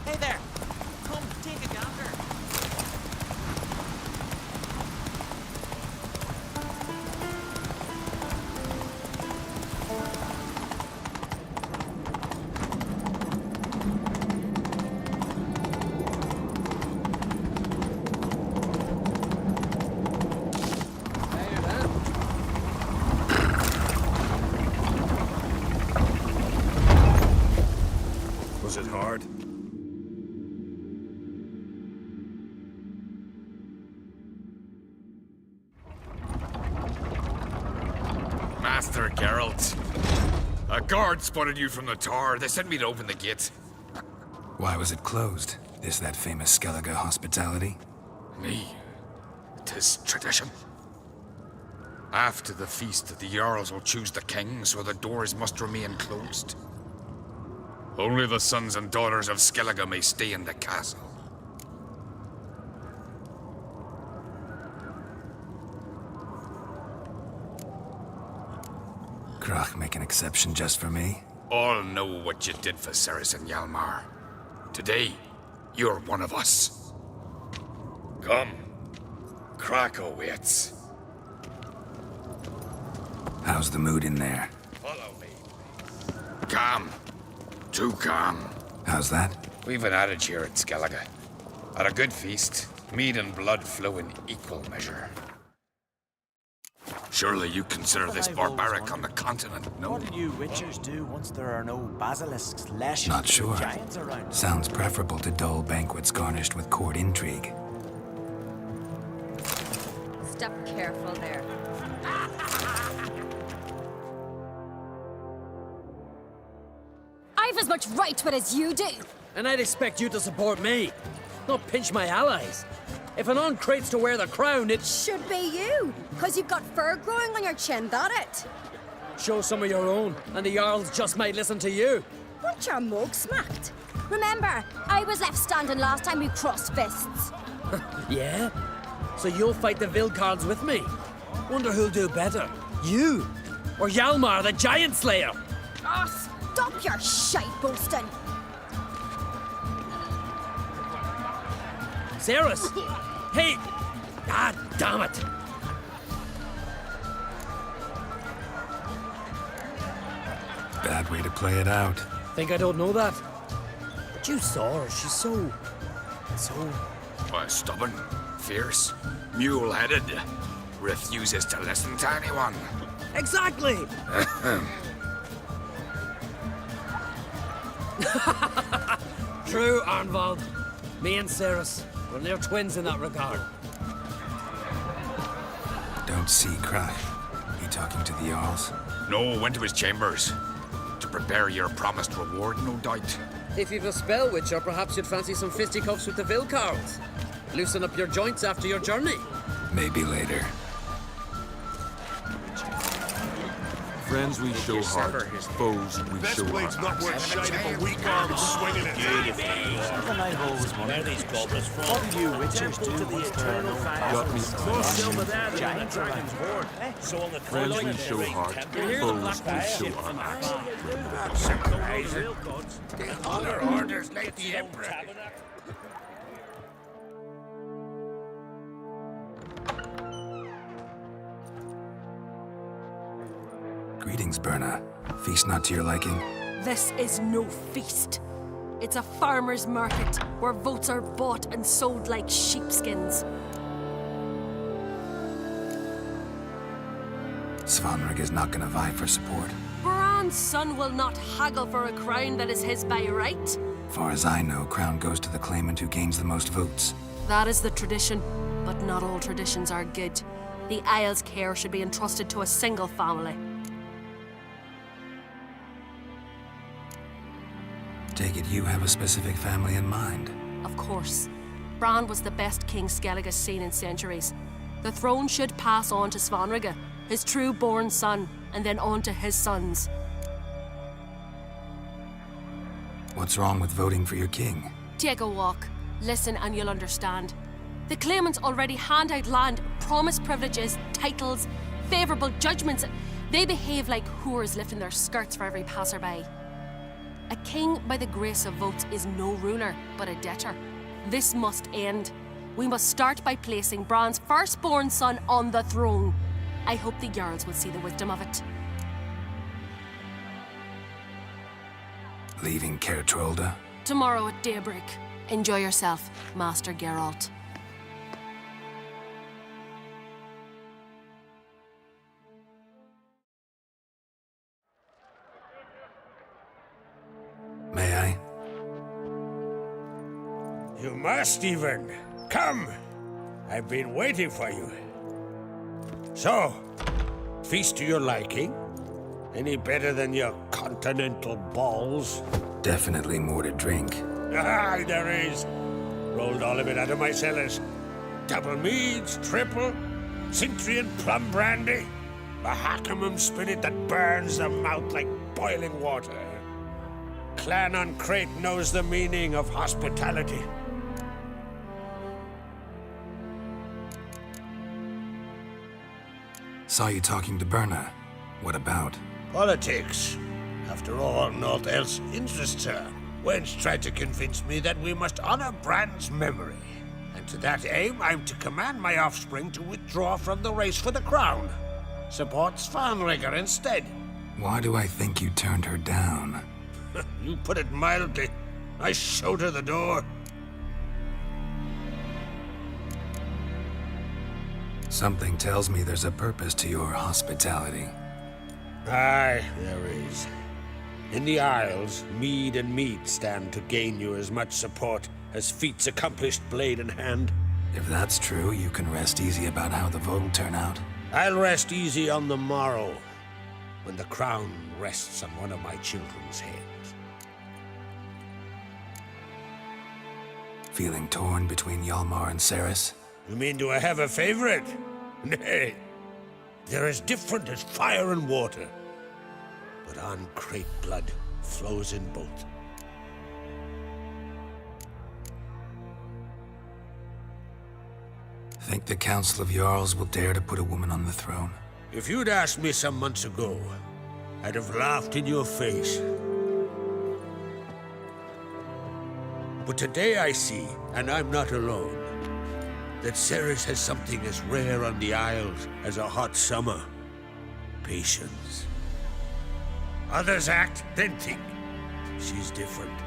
Speaker 1: Hey there! Come, take a gander.
Speaker 5: Was it hard? Master Geralt. A guard spotted you from the tower. They sent me to open the gate.
Speaker 11: Why was it closed? Is that famous Skellige hospitality?
Speaker 5: Me? 'Tis tradition. After the feast, the Jarls will choose the king, so the doors must remain closed. Only the sons and daughters of Skellige may stay in the castle.
Speaker 11: Krach make an exception just for me?
Speaker 5: All know what you did for Ceres and Hjalmar. Today, you're one of us. Come. Krakow waits.
Speaker 11: How's the mood in there?
Speaker 5: Follow me. Calm. Too calm.
Speaker 11: How's that?
Speaker 5: We've an adage here at Skellige. At a good feast, mead and blood flow in equal measure. Surely you consider this barbaric on the continent, no?
Speaker 1: What do you witchers do once there are no basilisks, lashing
Speaker 11: Not sure.
Speaker 1: giants around?
Speaker 11: Sounds preferable to dull banquets garnished with court intrigue.
Speaker 8: Step careful there.
Speaker 12: I've as much right to it as you do.
Speaker 14: And I'd expect you to support me. not pinch my allies. If an uncrate's to wear the crown, it
Speaker 8: should be you, because you've got fur growing on your chin, that it?
Speaker 14: Show some of your own, and the Jarls just might listen to you.
Speaker 8: Want your mug smacked? Remember, I was left standing last time we crossed fists.
Speaker 14: Yeah? So you'll fight the Vilcards with me? Wonder who'll do better, you or Hjalmar the Giant Slayer?
Speaker 8: Oh, stop your shite boasting.
Speaker 14: Cerys! Hey! Ah, damn it!
Speaker 11: Bad way to play it out.
Speaker 14: Think I don't know that? But you saw her. She's so...
Speaker 5: Well, stubborn, fierce, mule-headed. Refuses to listen to anyone.
Speaker 14: Exactly! True, Arnvald. Me and Cerys, we're near twins in that regard.
Speaker 11: Don't see Crash. He talking to the Jarls?
Speaker 5: No, went to his chambers. To prepare your promised reward, no doubt.
Speaker 14: If you've a spell witcher, perhaps you'd fancy some fisticuffs with the Vilcards. Loosen up your joints after your journey.
Speaker 11: Maybe later.
Speaker 3: Friends we show heart, foes we show
Speaker 15: blade's not worth shite if a weak arm's swinging it.
Speaker 1: The night holes, where these goblins from?
Speaker 15: What do you witchers do with eternal fire?
Speaker 3: Got me.
Speaker 1: More silver there than the dragon's hoard. So on the
Speaker 3: Friends we show heart, foes we show honor.
Speaker 15: Not surprising. The other orders like the Emperor.
Speaker 11: Greetings, Berna. Feast not to your liking?
Speaker 16: This is no feast. It's a farmer's market where votes are bought and sold like sheepskins.
Speaker 11: Svanrig is not gonna vie for support.
Speaker 16: Bran's son will not haggle for a crown that is his by right.
Speaker 11: Far as I know, crown goes to the claimant who gains the most votes.
Speaker 16: That is the tradition, but not all traditions are good. The Isle's care should be entrusted to a single family.
Speaker 11: Take it you have a specific family in mind.
Speaker 16: Of course. Bran was the best king Skellig has seen in centuries. The throne should pass on to Svanrige, his true-born son, and then on to his sons.
Speaker 11: What's wrong with voting for your king?
Speaker 16: Take a walk. Listen and you'll understand. The claimants already hand out land, promise privileges, titles, favourable judgments. They behave like whores lifting their skirts for every passerby. A king by the grace of votes is no ruler, but a debtor. This must end. We must start by placing Bran's firstborn son on the throne. I hope the Jarls will see the wisdom of it.
Speaker 11: Leaving Caer Trolda?
Speaker 16: Tomorrow at daybreak. Enjoy yourself, Master Geralt.
Speaker 11: May I?
Speaker 15: You must even. Come! I've been waiting for you. So, feast to your liking? Any better than your continental balls?
Speaker 11: Definitely more to drink.
Speaker 15: Ah, there is. Rolled all of it out of my cellars. Double meads, triple, Cintrian plum brandy, a Hackamum spirit that burns the mouth like boiling water. Clan on Crate knows the meaning of hospitality.
Speaker 11: Saw you talking to Berna. What about?
Speaker 15: Politics. After all, naught else interests her. Wench tried to convince me that we must honor Bran's memory. And to that aim, I'm to command my offspring to withdraw from the race for the crown. Support Svanrige instead.
Speaker 11: Why do I think you turned her down?
Speaker 15: You put it mildly. I showed her the door.
Speaker 11: Something tells me there's a purpose to your hospitality.
Speaker 15: Aye, there is. In the Isles, mead and meat stand to gain you as much support as feats accomplished blade in hand.
Speaker 11: If that's true, you can rest easy about how the vote will turn out.
Speaker 15: I'll rest easy on the morrow, when the crown rests on one of my children's heads.
Speaker 11: Feeling torn between Hjalmar and Ceres?
Speaker 15: You mean, do I have a favorite? Nay. They're as different as fire and water. But uncrate blood flows in both.
Speaker 11: Think the Council of Jarls will dare to put a woman on the throne?
Speaker 15: If you'd asked me some months ago, I'd have laughed in your face. But today I see, and I'm not alone, that Ceres has something as rare on the Isles as a hot summer. Patience. Others act, then think. She's different.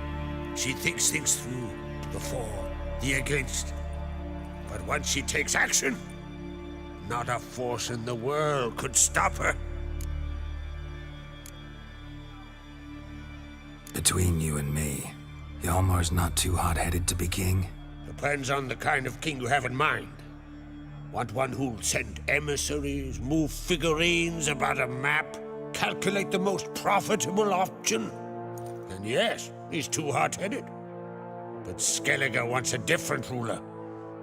Speaker 15: She thinks things through, the for, the against. But once she takes action, not a force in the world could stop her.
Speaker 11: Between you and me, Hjalmar's not too hot-headed to be king?
Speaker 15: Depends on the kind of king you have in mind. Want one who'll send emissaries, move figurines about a map, calculate the most profitable option? Then yes, he's too hot-headed. But Skellige wants a different ruler.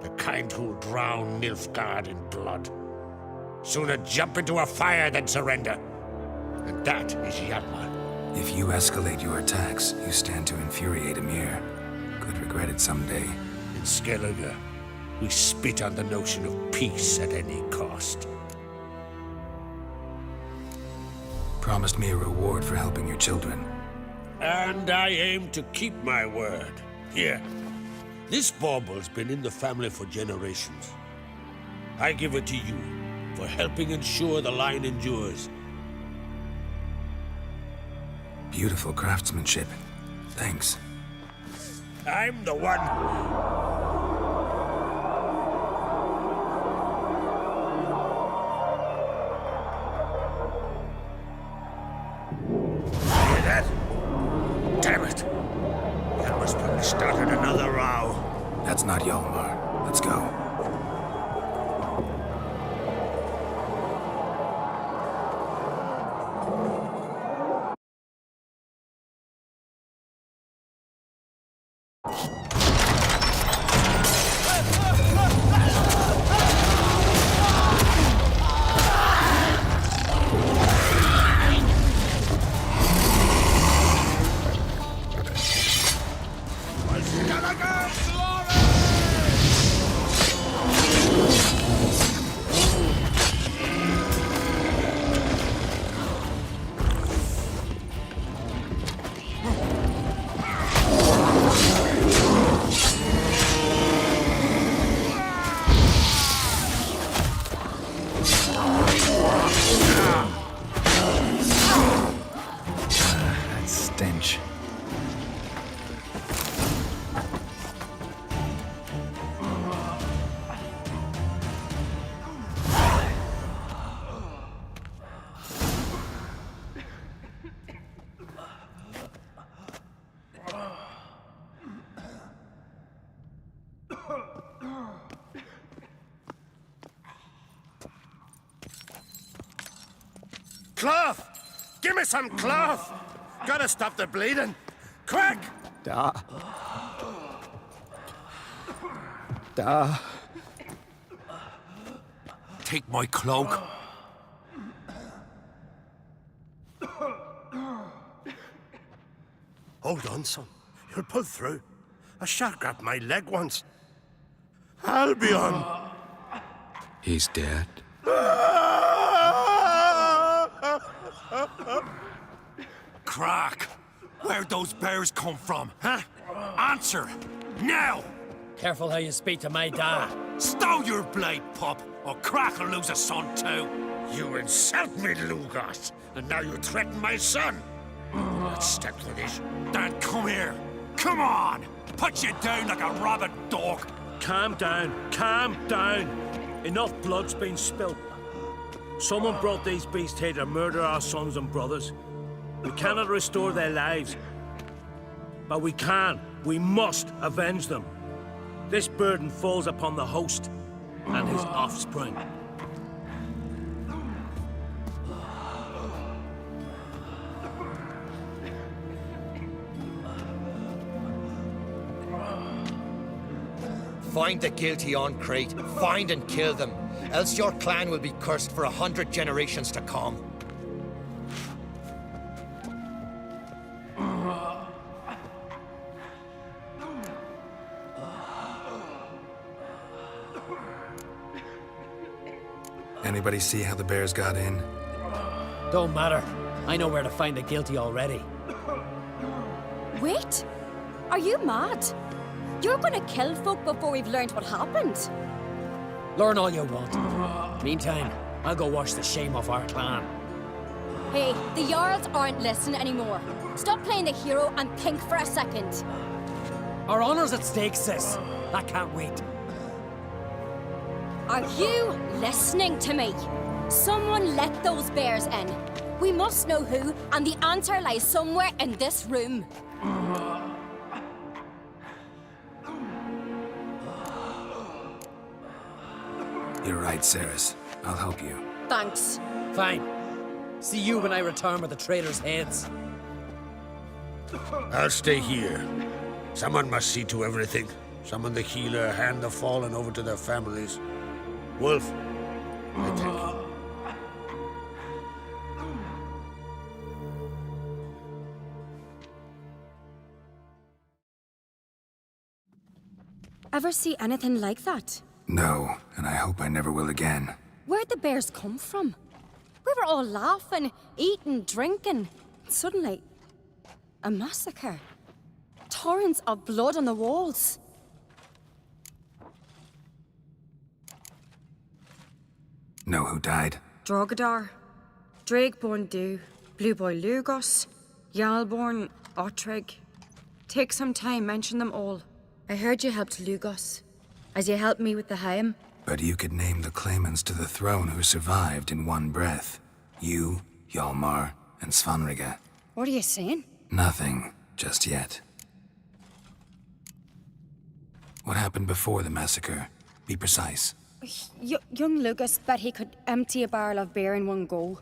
Speaker 15: The kind who'll drown Nilfgaard in blood. Sooner jump into a fire than surrender. And that is Hjalmar.
Speaker 11: If you escalate your attacks, you stand to infuriate Emir. Could regret it someday.
Speaker 15: In Skellige, we spit on the notion of peace at any cost.
Speaker 11: Promised me a reward for helping your children.
Speaker 15: And I aim to keep my word. Here. This bauble's been in the family for generations. I give it to you for helping ensure the line endures.
Speaker 11: Beautiful craftsmanship. Thanks.
Speaker 15: I'm the one. Hear that? Damn it. That must probably started another row.
Speaker 11: That's not Hjalmar. Let's go. Stench.
Speaker 15: Cloth! Give me some cloth! Gotta stop the bleeding! Quick!
Speaker 10: Da.
Speaker 3: Take my cloak.
Speaker 15: Hold on, son. You'll pull through. A shark grabbed my leg once. Albion!
Speaker 3: He's dead.
Speaker 1: Croc! Where'd those bears come from, huh? Answer! Now!
Speaker 14: Careful how you speak to my dad.
Speaker 1: Stow your blade, pup, or Croc will lose a son too.
Speaker 15: You insult me, Lugos, and now you threaten my son. Let's step for this.
Speaker 1: Dad, come here. Come on! Put you down like a rabid dog.
Speaker 14: Calm down. Calm down. Enough blood's been spilt. Someone brought these beasts here to murder our sons and brothers. We cannot restore their lives. But we can. We must avenge them. This burden falls upon the host and his offspring.
Speaker 17: Find the guilty on Crete. Find and kill them. Else your clan will be cursed for 100 generations to come.
Speaker 11: Anybody see how the bears got in?
Speaker 18: Don't matter. I know where to find the guilty already.
Speaker 8: Wait! Are you mad? You're gonna kill folk before we've learned what happened.
Speaker 18: Learn all you want. Meantime, I'll go wash the shame off our clan.
Speaker 8: Hey, the Jarls aren't listening anymore. Stop playing the hero and think for a second.
Speaker 18: Our honor's at stake, sis. That can't wait.
Speaker 8: Are you listening to me? Someone let those bears in. We must know who, and the answer lies somewhere in this room.
Speaker 11: You're right, Ceres. I'll help you.
Speaker 8: Thanks.
Speaker 18: Fine. See you when I return with the traitors' heads.
Speaker 15: I'll stay here. Someone must see to everything. Summon the healer, hand the fallen over to their families. Wolf, I thank you.
Speaker 8: Ever see anything like that?
Speaker 11: No, and I hope I never will again.
Speaker 8: Where'd the bears come from? We were all laughing, eating, drinking. Suddenly, a massacre. Torrents of blood on the walls.
Speaker 11: Know who died?
Speaker 19: Drogadar, Drakeborn Du, Blue Boy Lugos, Jarlborn, Ottrig. Take some time, mention them all. I heard you helped Lugos, as you helped me with the Haim.
Speaker 11: But you could name the claimants to the throne who survived in one breath. You, Hjalmar, and Svanrige.
Speaker 8: What are you saying?
Speaker 11: Nothing, just yet. What happened before the massacre? Be precise.
Speaker 8: Young Lucas bet he could empty a barrel of beer in one go.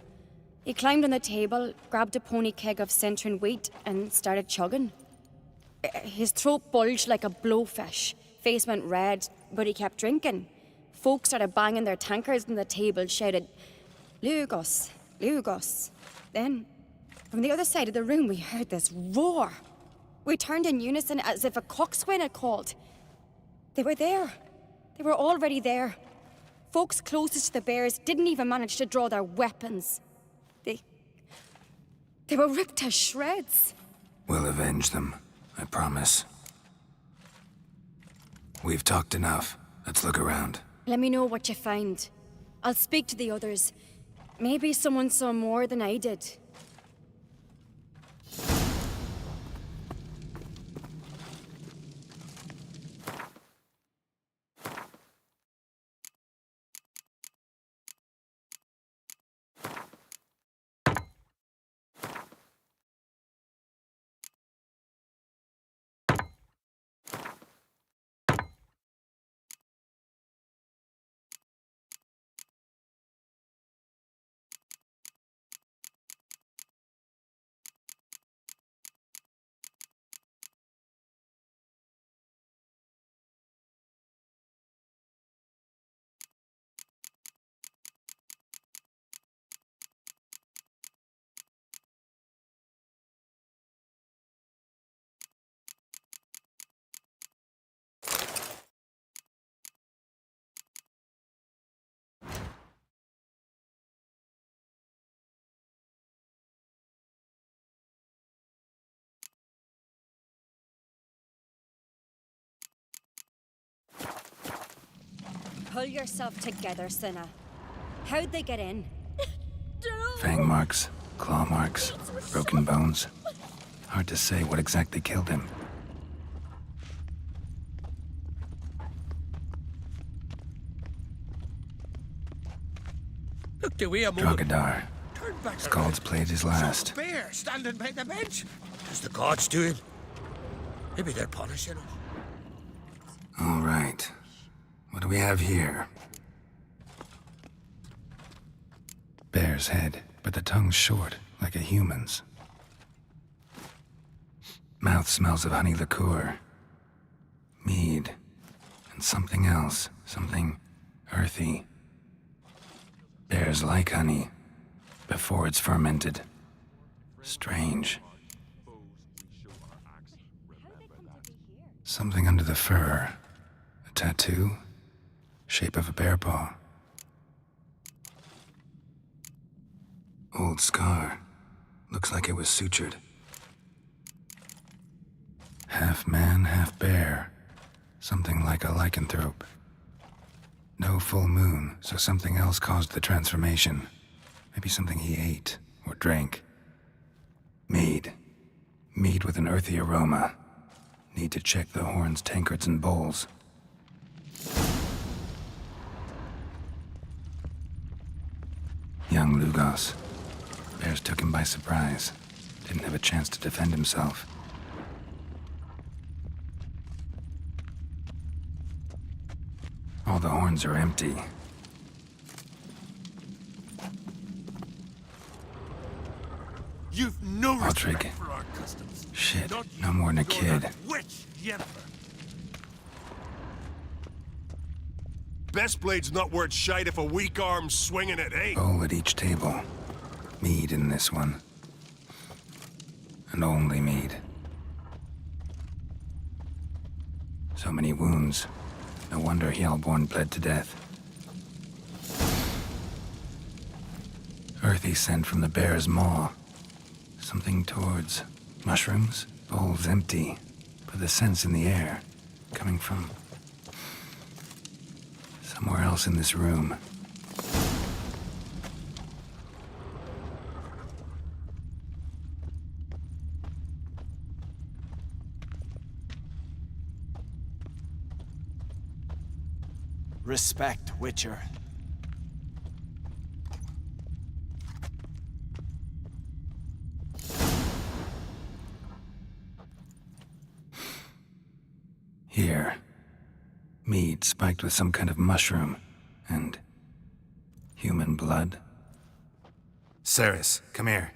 Speaker 8: He climbed on the table, grabbed a pony keg of Centron wheat, and started chugging. His throat bulged like a blowfish, face went red, but he kept drinking. Folks started banging their tankards on the table, shouted, "Lugos, Lugos." Then, from the other side of the room, we heard this roar. We turned in unison as if a coxswain had called. They were there. They were already there. Folks closest to the bears didn't even manage to draw their weapons. They were ripped to shreds.
Speaker 11: We'll avenge them, I promise. We've talked enough. Let's look around.
Speaker 8: Let me know what you find. I'll speak to the others. Maybe someone saw more than I did. Pull yourself together, Cinna. How'd they get in?
Speaker 11: Fang marks, claw marks, broken bones. Hard to say what exactly killed him.
Speaker 15: Look, do we a moment.
Speaker 11: Drogadar.
Speaker 15: Turn back.
Speaker 11: Scald's played his last.
Speaker 15: Bear standing by the bench. Does the gods do it? Maybe they're punishing us.
Speaker 11: All right. What do we have here? Bear's head, but the tongue's short, like a human's. Mouth smells of honey liqueur. Mead. and something else, something earthy. Bears like honey before it's fermented. Strange. Something under the fur. A tattoo? Shape of a bear paw. Old scar. Looks like it was sutured. Half man, half bear. Something like a lycanthrope. No full moon, so something else caused the transformation. Maybe something he ate or drank. Mead. Mead with an earthy aroma. Need to check the horns, tankards, and bowls. Young Lugos. Bears took him by surprise. Didn't have a chance to defend himself. All the horns are empty.
Speaker 15: You've no respect
Speaker 11: Aldrich.
Speaker 15: for our customs.
Speaker 11: Shit,
Speaker 15: Not
Speaker 11: no more than a
Speaker 15: nor
Speaker 11: kid.
Speaker 15: that witch, Yennefer. Best blade's not worth shite if a weak arm's swinging it, eh?
Speaker 11: Bowl at each table. Mead in this one. And only mead. So many wounds. No wonder Hellborn bled to death. Earthy scent from the bear's maw. Something towards mushrooms. Bowl's empty, but the scent's in the air. Coming from somewhere else in this room.
Speaker 20: Respect, Witcher.
Speaker 11: Here. Mead spiked with some kind of mushroom. And human blood. Ceres, come here.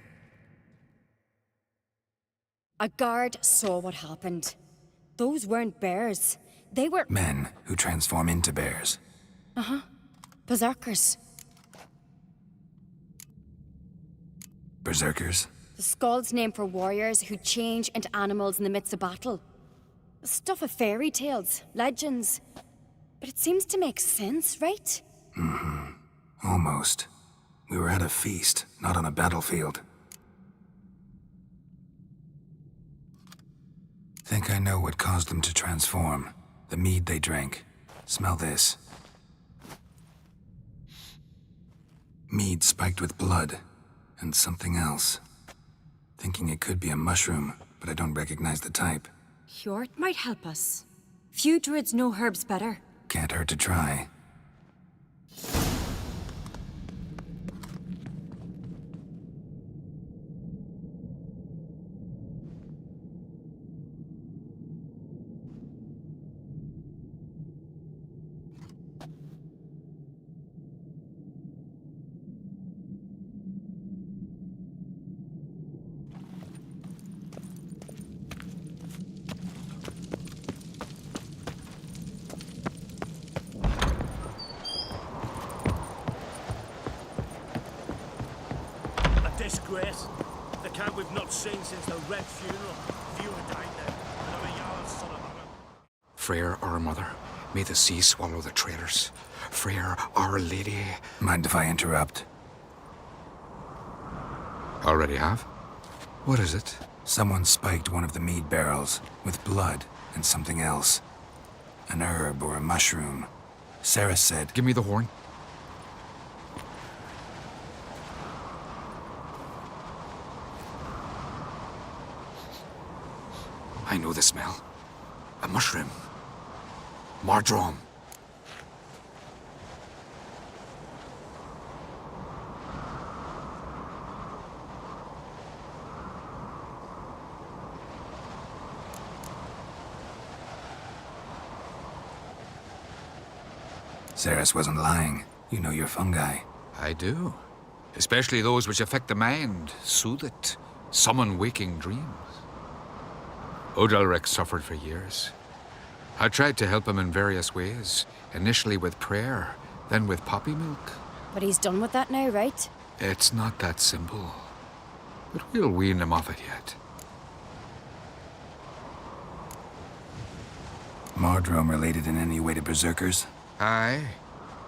Speaker 8: A guard saw what happened. Those weren't bears. They were...
Speaker 11: Men who transform into bears.
Speaker 8: Uh-huh. Berserkers.
Speaker 11: Berserkers?
Speaker 8: The Skald's name for warriors who change into animals in the midst of battle. Stuff of fairy tales, legends. But it seems to make sense, right?
Speaker 11: Mm-hmm. Almost. We were at a feast, not on a battlefield. Think I know what caused them to transform. The mead they drank. Smell this. Mead spiked with blood. And something else. Thinking it could be a mushroom, but I don't recognize the type.
Speaker 19: Hjort might help us. Few druids know herbs better.
Speaker 11: Can't hurt to try.
Speaker 14: Disgrace. The camp we've not seen since the Red Funeral. Few are died there, and I'm a Jarl's son of a...
Speaker 5: Freyr, our mother, may the sea swallow the traitors. Freyr, our lady...
Speaker 11: Mind if I interrupt?
Speaker 5: Already have? What is it?
Speaker 11: Someone spiked one of the mead barrels with blood and something else. An herb or a mushroom. Sarah said...
Speaker 5: Give me the horn. I know the smell. A mushroom. Mardrome.
Speaker 11: Ceres wasn't lying. You know your fungi.
Speaker 5: I do. Especially those which affect the mind, soothe it, summon waking dreams. Odalric suffered for years. I tried to help him in various ways. Initially with prayer, then with poppy milk.
Speaker 8: But he's done with that now, right?
Speaker 5: It's not that simple. But we'll wean him off it yet.
Speaker 11: Mardrome related in any way to berserkers?
Speaker 5: Aye.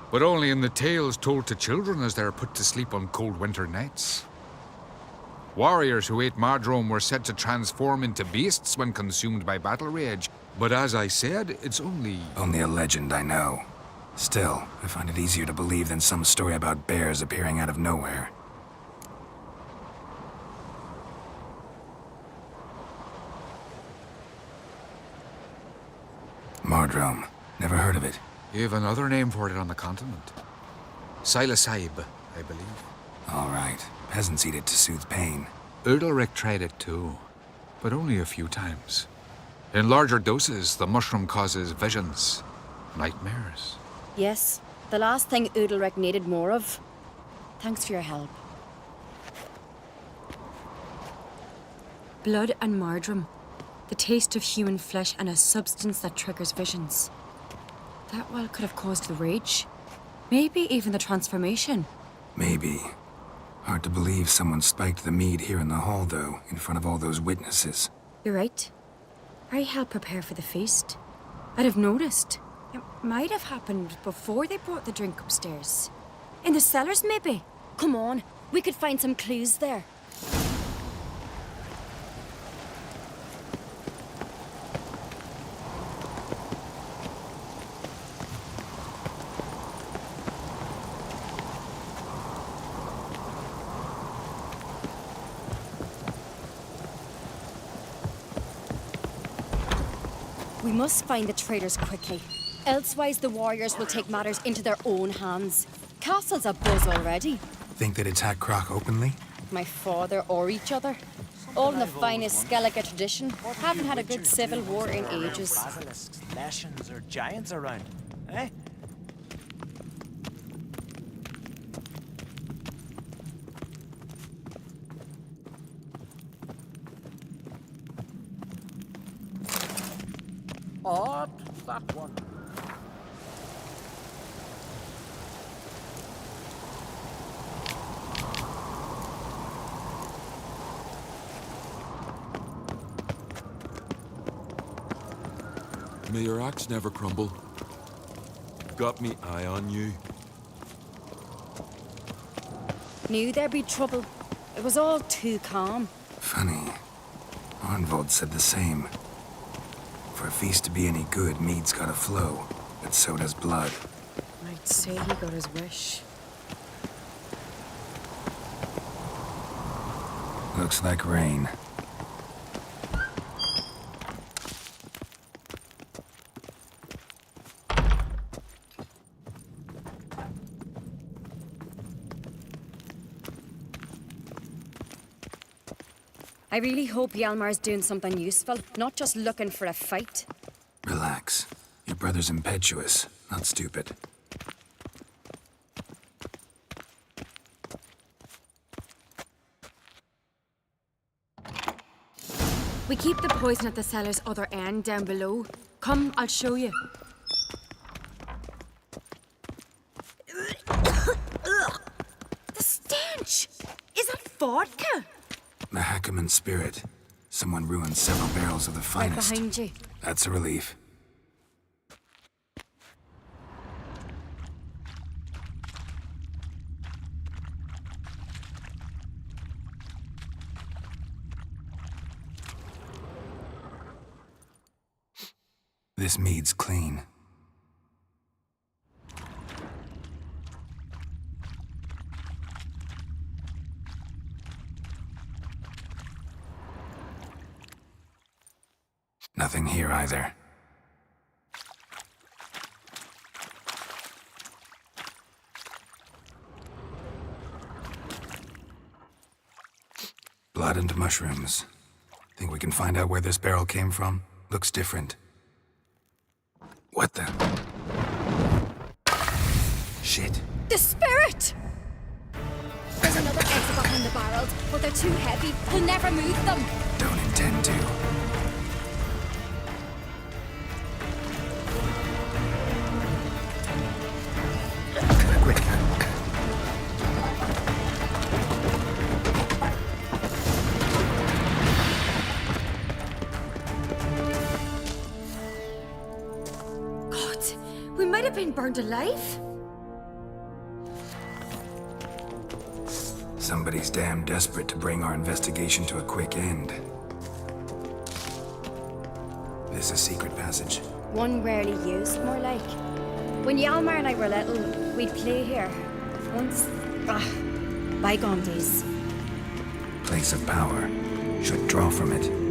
Speaker 5: But only in the tales told to children as they're put to sleep on cold winter nights. Warriors who ate Mardrome were said to transform into beasts when consumed by battle rage. But as I said, it's only...
Speaker 11: Only a legend, I know. Still, I find it easier to believe than some story about bears appearing out of nowhere. Mardrome. Never heard of it.
Speaker 5: You have another name for it on the continent. Silasaib, I believe.
Speaker 11: All right. Peasants eat it to soothe pain.
Speaker 5: Udalric tried it too, but only a few times. In larger doses, the mushroom causes visions, nightmares.
Speaker 8: Yes, the last thing Udalric needed more of. Thanks for your help.
Speaker 19: Blood and Mardrome. The taste of human flesh and a substance that triggers visions. That well could have caused the rage. Maybe even the transformation.
Speaker 11: Maybe. Hard to believe someone spiked the mead here in the hall, though, in front of all those witnesses.
Speaker 19: You're right. I helped prepare for the feast. I'd have noticed. It might have happened before they brought the drink upstairs. In the cellars, maybe.
Speaker 8: Come on, we could find some clues there. We must find the traitors quickly. Elsewise, the warriors will take matters into their own hands. Castle's abuzz already.
Speaker 11: Think they'd attack Croc openly?
Speaker 8: My father or each other. All in the finest Skellige tradition. Haven't had a good civil war in ages.
Speaker 1: Basilisks, lashings, or giants around, eh? Oh, that one.
Speaker 3: May your axe never crumble. Got me eye on you.
Speaker 8: Knew there'd be trouble. It was all too calm.
Speaker 11: Funny. Arnvold said the same. For a feast to be any good, mead's gotta flow, but so does blood.
Speaker 19: I'd say he got his wish.
Speaker 11: Looks like rain.
Speaker 8: I really hope Hjalmar's doing something useful, not just looking for a fight.
Speaker 11: Relax. Your brother's impetuous, not stupid.
Speaker 19: We keep the poison at the cellar's other end, down below. Come, I'll show you. The stench! Is that vodka?
Speaker 11: The Hackerman spirit. Someone ruined several barrels of the finest.
Speaker 8: Right behind you.
Speaker 11: That's a relief. This mead's clean. Nothing here either. Blood and mushrooms. Think we can find out where this barrel came from? Looks different. What the? Shit.
Speaker 8: The spirit! There's another exit behind the barrels, but they're too heavy. We'll never move them.
Speaker 11: Don't intend to.
Speaker 19: have been burned alive?
Speaker 11: Somebody's damn desperate to bring our investigation to a quick end. This a secret passage?
Speaker 8: One rarely used, more like. When Yalmar and I were little, we'd play here. Once, bygone days.
Speaker 11: Place of power. Should draw from it.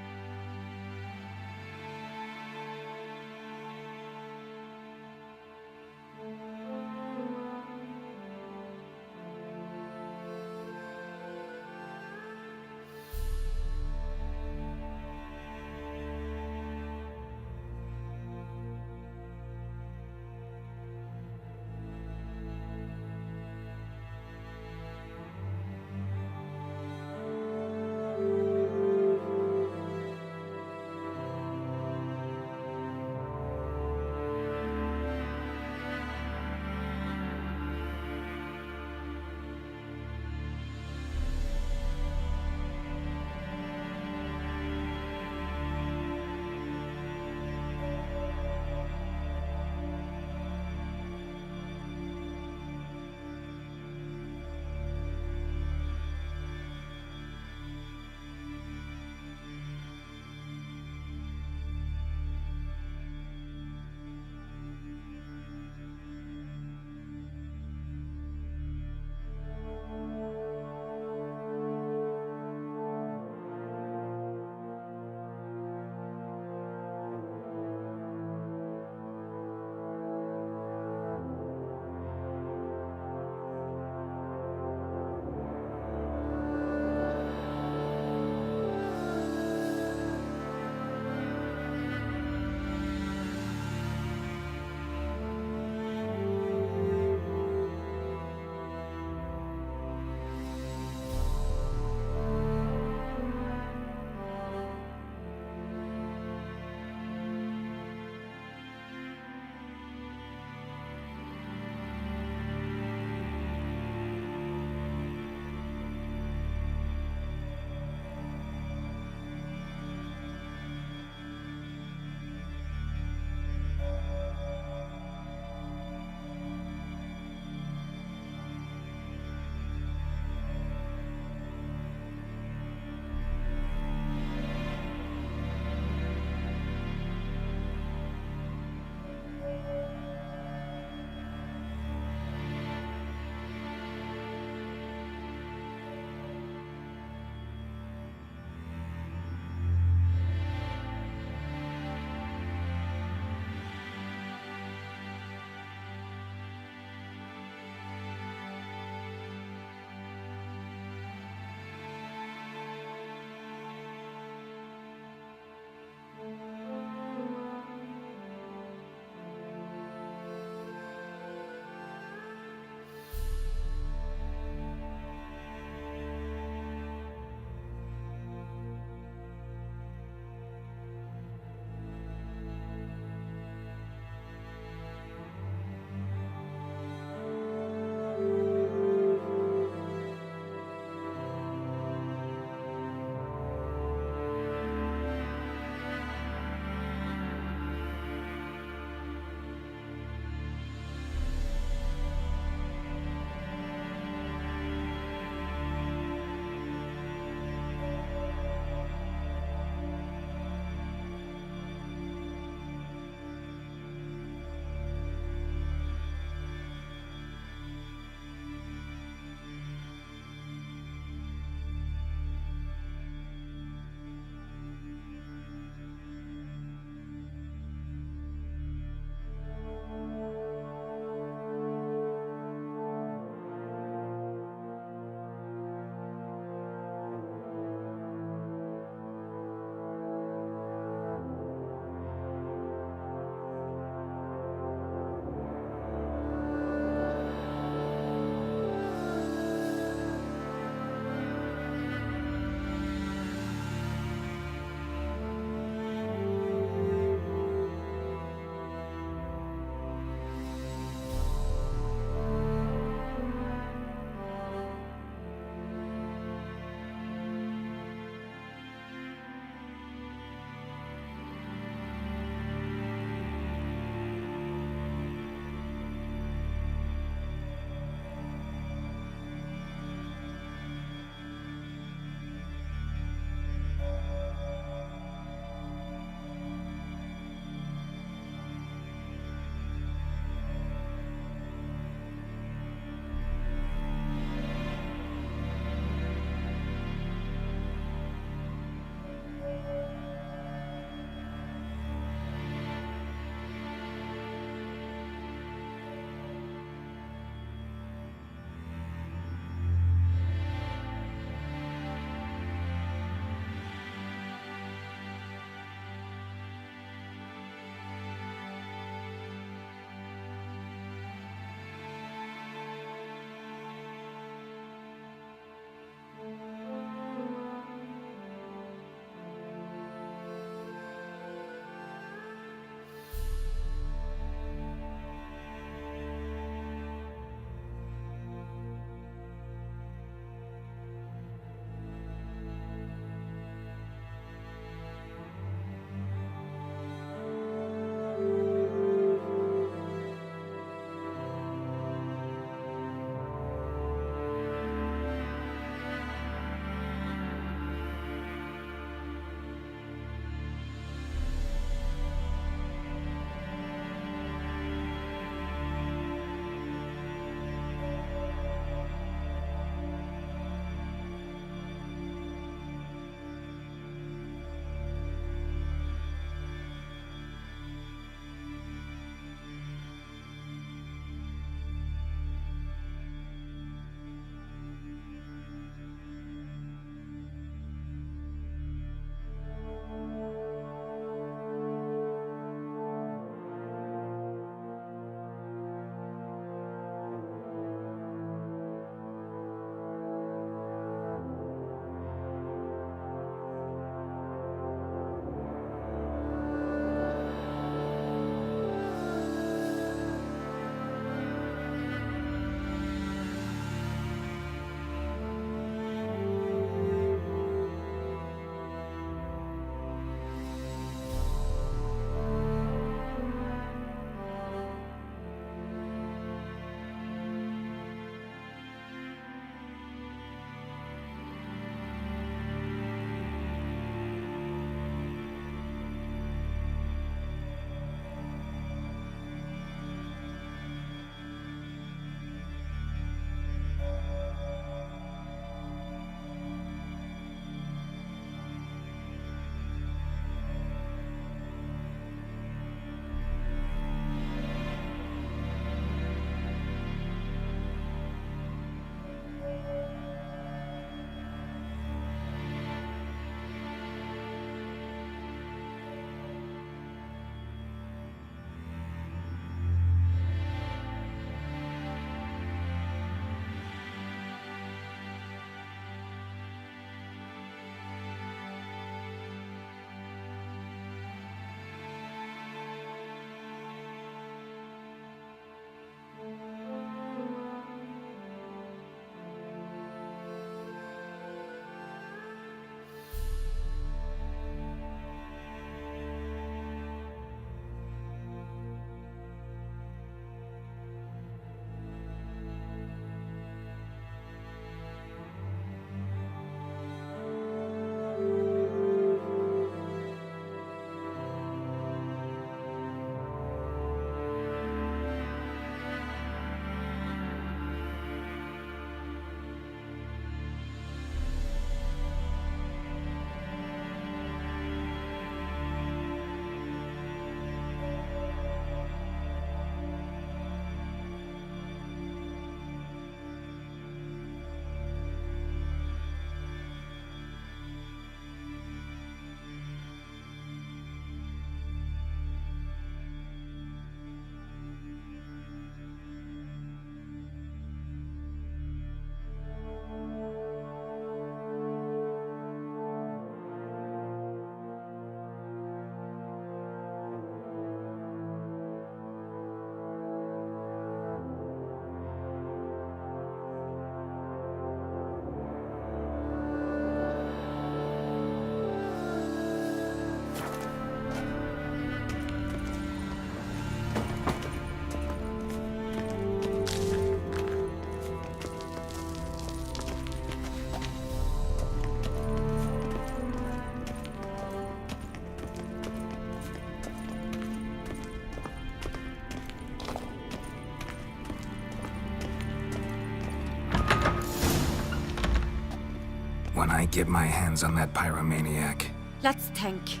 Speaker 11: I get my hands on that pyromaniac?
Speaker 19: Let's think.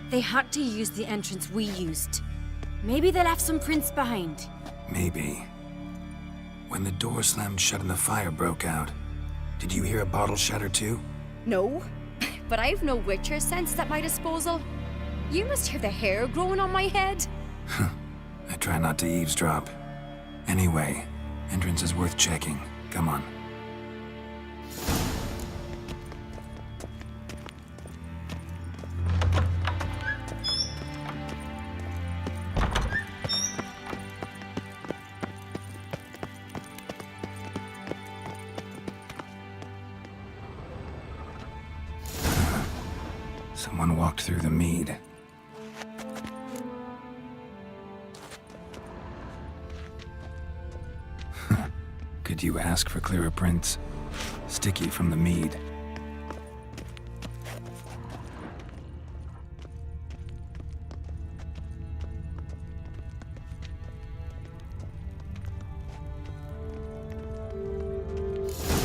Speaker 19: They had to use the entrance we used. Maybe they left some prints behind.
Speaker 11: Maybe. When the door slammed shut and the fire broke out, did you hear a bottle shatter too?
Speaker 8: No, but I've no Witcher sense at my disposal. You must hear the hair growing on my head.
Speaker 11: I try not to eavesdrop. Anyway, entrance is worth checking. Come on. Someone walked through the mead. Could you ask for clearer prints? Sticky from the mead.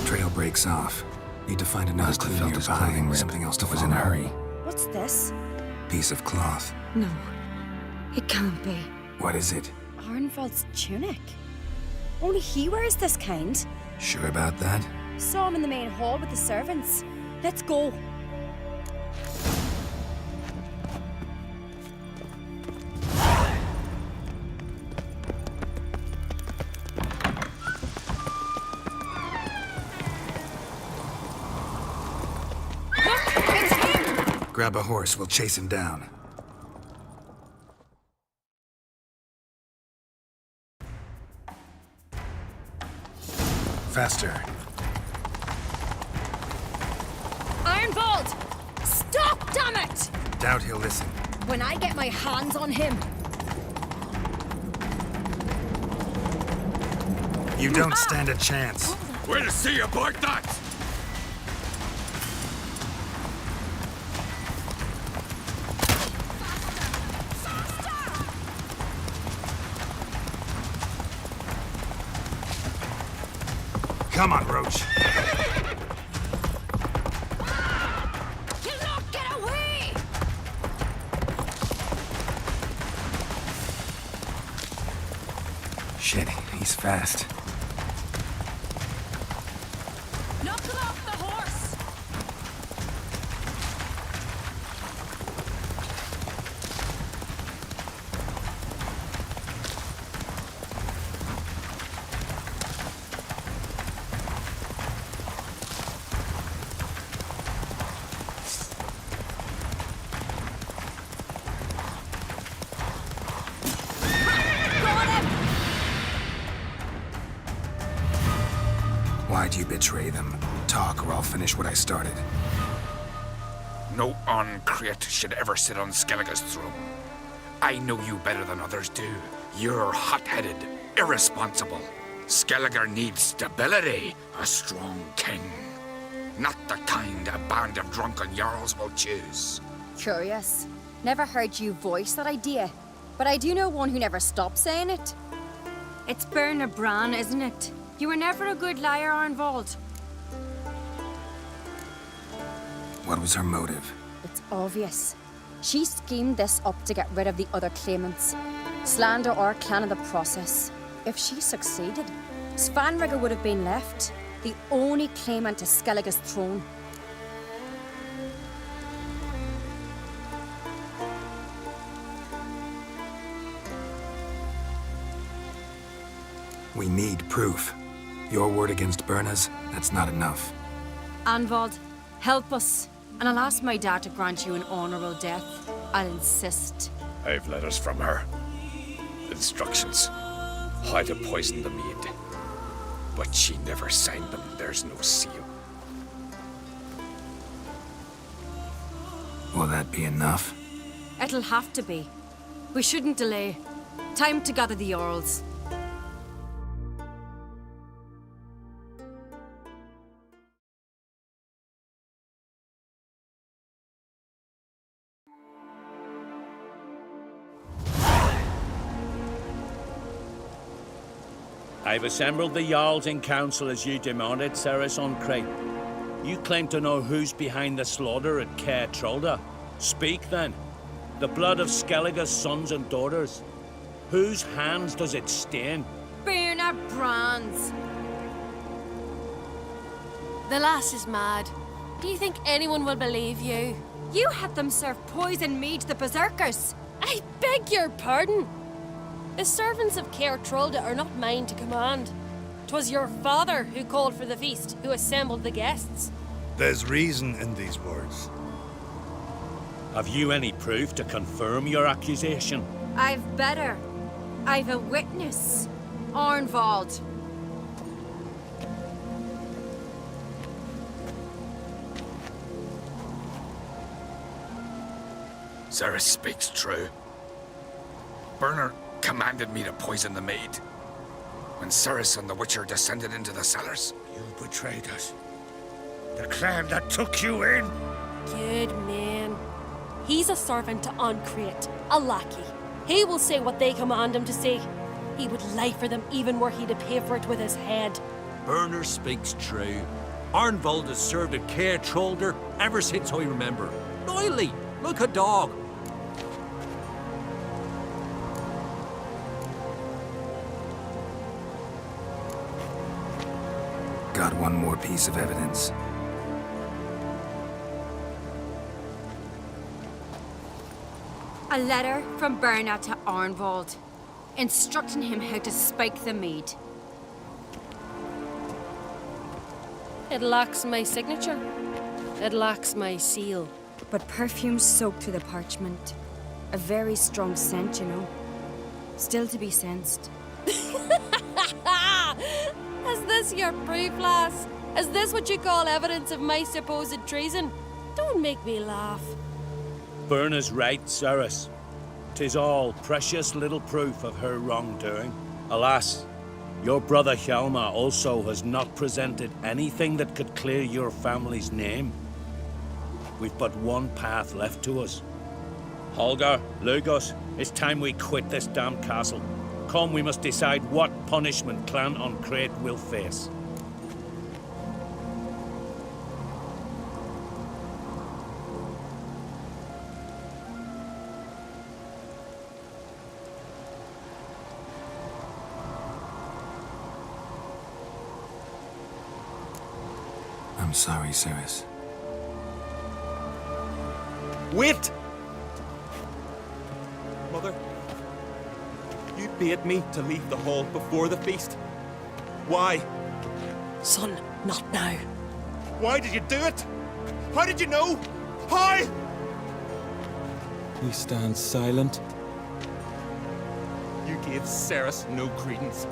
Speaker 11: Trail breaks off. Need to find another clue nearby. Something else to was in a hurry.
Speaker 8: What's this?
Speaker 11: Piece of cloth.
Speaker 19: No, it can't be.
Speaker 11: What is it?
Speaker 8: Arnvald's tunic. Only he wears this kind.
Speaker 11: Sure about that?
Speaker 8: Saw him in the main hall with the servants. Let's go.
Speaker 11: Grab a horse, we'll chase him down. Faster.
Speaker 8: Arnvald! Stop, damn it!
Speaker 11: Doubt he'll listen.
Speaker 8: When I get my hands on him.
Speaker 11: You don't stand a chance.
Speaker 5: Way to see about that!
Speaker 11: Come on, Roach.
Speaker 8: Cannot get away!
Speaker 11: Shit, he's fast.
Speaker 8: Knock him off the horse!
Speaker 11: Why'd you betray them? Talk or I'll finish what I started.
Speaker 5: No on-crate should ever sit on Skellige's throne. I know you better than others do. You're hot-headed, irresponsible. Skellige needs stability, a strong king. Not the kind a band of drunken jarls will choose.
Speaker 8: Curious. Never heard you voice that idea. But I do know one who never stopped saying it.
Speaker 19: It's Berna Bran, isn't it? You were never a good liar, Arnvald.
Speaker 11: What was her motive?
Speaker 8: It's obvious. She schemed this up to get rid of the other claimants. Slander our clan in the process. If she succeeded, Svanrigger would have been left, the only claimant to Skellige's throne.
Speaker 11: We need proof. Your word against Berna's, that's not enough.
Speaker 19: Arnvald, help us. And I'll ask my dad to grant you an honorable death. I'll insist.
Speaker 5: I've letters from her. Instructions. How to poison the mead. But she never signed them. There's no seal.
Speaker 11: Will that be enough?
Speaker 19: It'll have to be. We shouldn't delay. Time to gather the Jarls.
Speaker 14: I've assembled the Jarls in council as you demanded, Ceres on Crate. You claim to know who's behind the slaughter at Caer Trolda. Speak then. The blood of Skellige's sons and daughters. Whose hands does it stain?
Speaker 19: Bernard Brand's.
Speaker 16: The lass is mad. Do you think anyone will believe you?
Speaker 19: You had them serve poison mead to the berserkers.
Speaker 16: I beg your pardon. The servants of Caer Trolda are not mine to command. 'Twas your father who called for the feast, who assembled the guests.
Speaker 15: There's reason in these words.
Speaker 14: Have you any proof to confirm your accusation?
Speaker 19: I've better. I've a witness. Arnvald.
Speaker 5: Cerys speaks true. Bernard commanded me to poison the maid. When Cerys and the Witcher descended into the cellars.
Speaker 15: You betrayed us. The clan that took you in.
Speaker 16: Good man. He's a servant to Ancreate, a lackey. He will say what they command him to say. He would lie for them even were he to pay for it with his head.
Speaker 4: Bernard speaks true. Arnvald has served at Caer Trolda ever since I remember. Noily, look a dog.
Speaker 11: Got one more piece of evidence.
Speaker 19: A letter from Bernard to Arnvald, instructing him how to spike the mead.
Speaker 16: It lacks my signature. It lacks my seal.
Speaker 19: But perfume soaked through the parchment. A very strong scent, you know. Still to be sensed.
Speaker 16: Is this your proof, lass? Is this what you call evidence of my supposed treason? Don't make me laugh.
Speaker 14: Bernard's right, Cerys. 'Tis all precious little proof of her wrongdoing. Alas, your brother Hjalmar also has not presented anything that could clear your family's name. We've but one path left to us. Holger, Lugos, it's time we quit this damn castle. Come, we must decide what punishment Clan Ancreate will face.
Speaker 11: I'm sorry, Cerys.
Speaker 20: Wait! Mother, you bade me to leave the hall before the feast. Why?
Speaker 12: Son, not now.
Speaker 20: Why did you do it? How did you know? How?
Speaker 3: He stands silent.
Speaker 20: You gave Cerys no credence.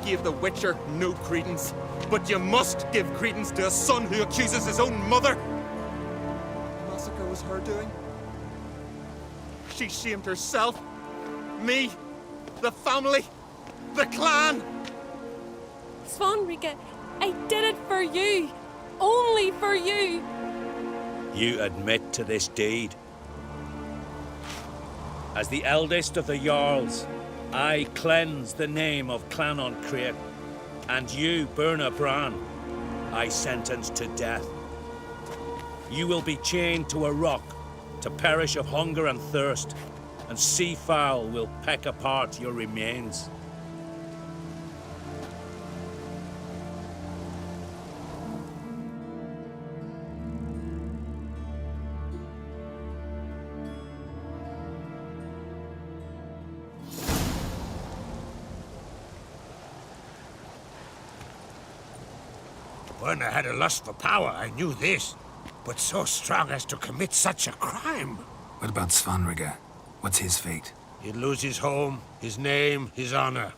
Speaker 20: Gave the Witcher no credence. But you must give credence to a son who accuses his own mother. The massacre was her doing. She shamed herself, me, the family, the clan.
Speaker 16: Svanrika, I did it for you. Only for you.
Speaker 14: You admit to this deed. As the eldest of the Jarls, I cleanse the name of Clan Ancreate, and you, Bernard Bran, I sentence to death. You will be chained to a rock to perish of hunger and thirst, and sea fowl will peck apart your remains.
Speaker 15: When I had a lust for power, I knew this. But so strong as to commit such a crime.
Speaker 11: What about Svanrika? What's his fate?
Speaker 15: He'll lose his home, his name, his honor.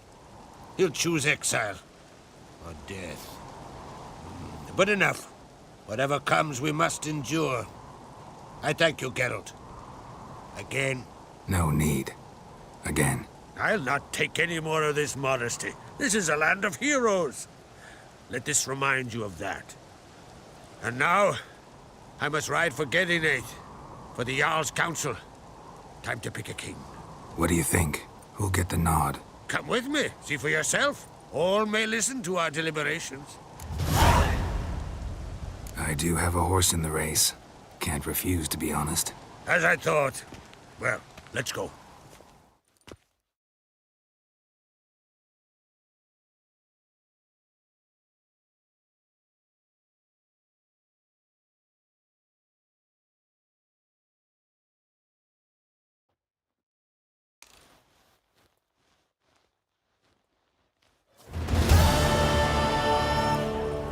Speaker 15: He'll choose exile. Or death. But enough. Whatever comes, we must endure. I thank you, Geralt. Again.
Speaker 11: No need. Again.
Speaker 15: I'll not take any more of this modesty. This is a land of heroes. Let this remind you of that. And now, I must ride for Gedinate, for the Jarl's Council. Time to pick a king.
Speaker 11: What do you think? Who'll get the nod?
Speaker 15: Come with me, see for yourself. All may listen to our deliberations.
Speaker 11: A I do have a horse in the race. Can't refuse, to be honest.
Speaker 15: As I thought. Well, let's go.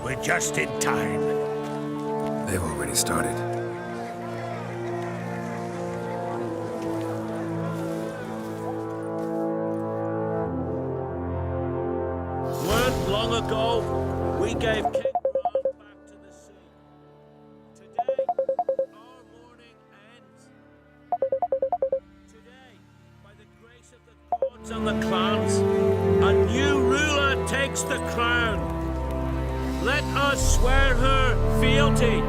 Speaker 15: We're just in time.
Speaker 11: They've already started.
Speaker 14: Weren't long ago, we gave King Ron back to the sea. Today, our mourning ends. Today, by the grace of the gods and the clans, a new ruler takes the crown. Let us swear her fealty.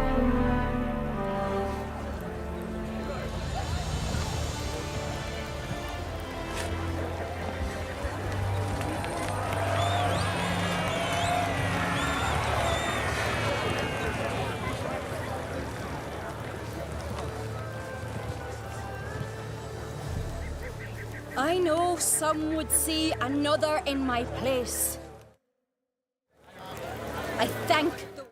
Speaker 8: I know some would see another in my place. I thank those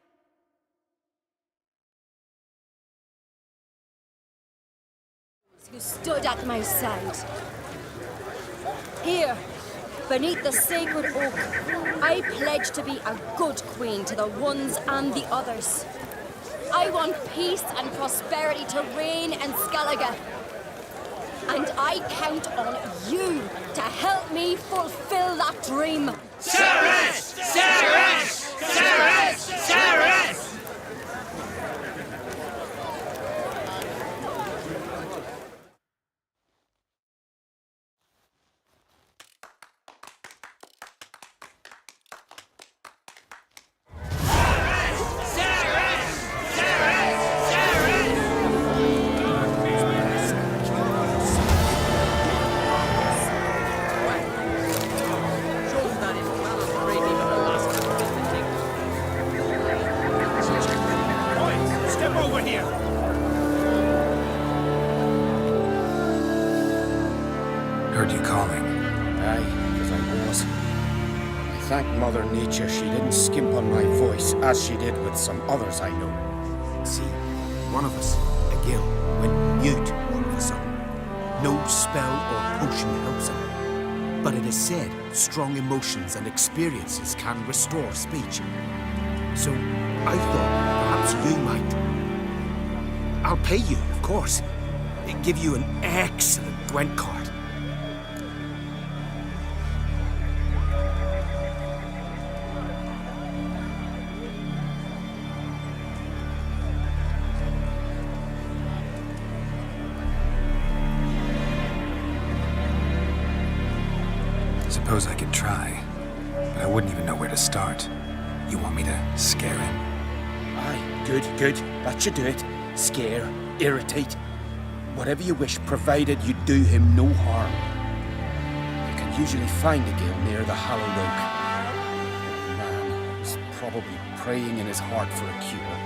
Speaker 8: who stood at my side. Here, beneath the sacred oak, I pledge to be a good queen to the ones and the others. I want peace and prosperity to reign in Skellige. And I count on you to help me fulfill that dream.
Speaker 7: Ceres! Ceres! Ceres! Ceres!
Speaker 11: Heard you calling.
Speaker 21: Aye, because I was. I thank Mother Nature she didn't skimp on my voice, as she did with some others I know.
Speaker 22: See, one of us, a girl, went mute all of a sudden. No spell or potion helps him. But it is said strong emotions and experiences can restore speech. So I thought perhaps you might. I'll pay you, of course. Give you an excellent Gwent card.
Speaker 11: Suppose I could try, but I wouldn't even know where to start. You want me to scare him?
Speaker 21: Aye, good, good. That should do it. Scare, irritate. Whatever you wish, provided you do him no harm. You can usually find a girl near the Hallowed Oak. The man is probably praying in his heart for a cure.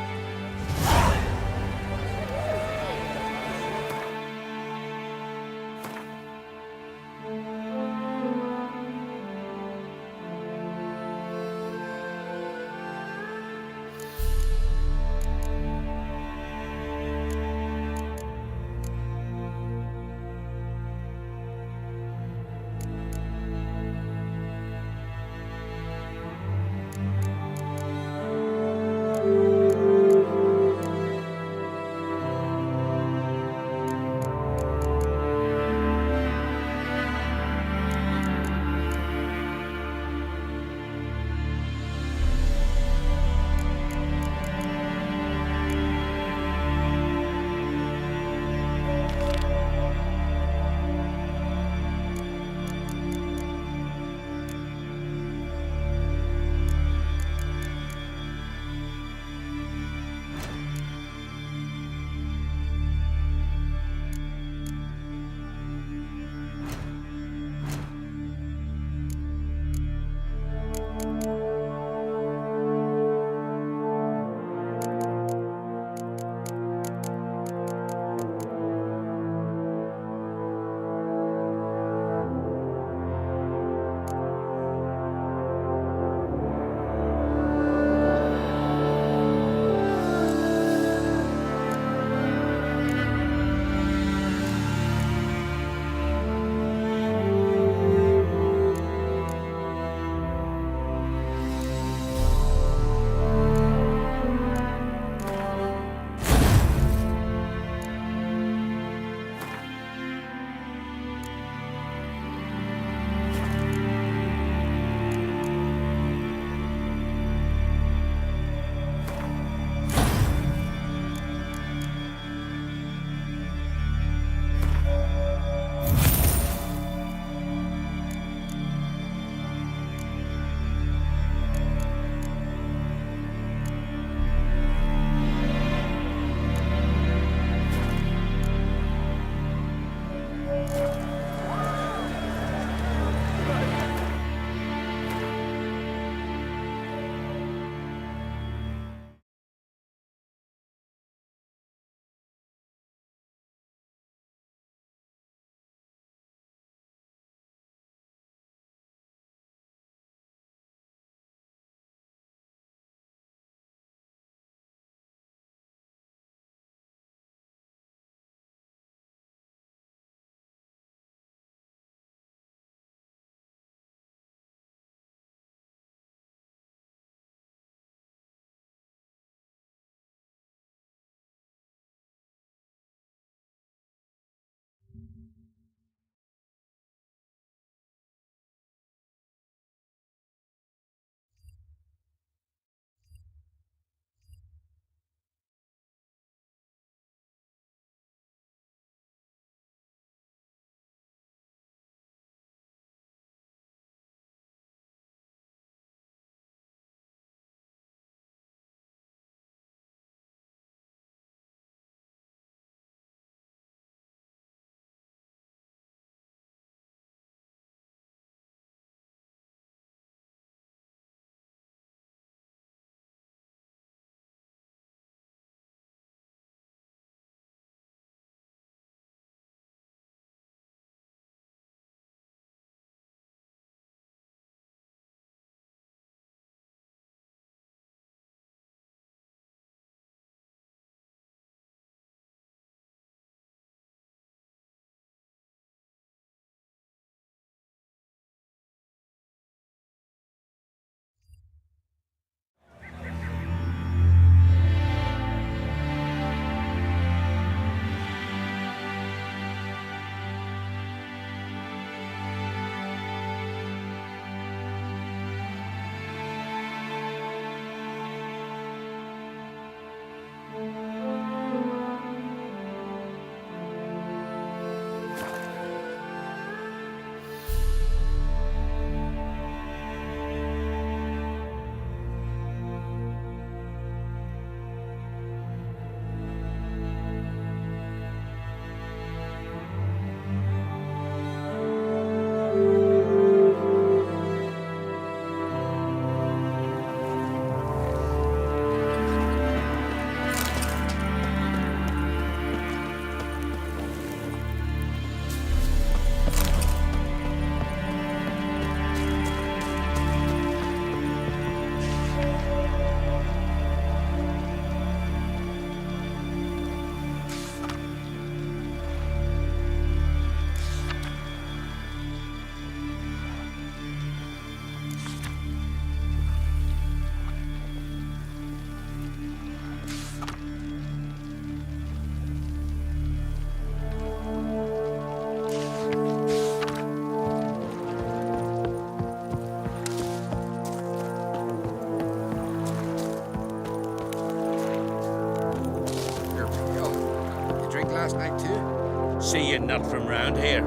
Speaker 15: Last night too. See you're not from round here.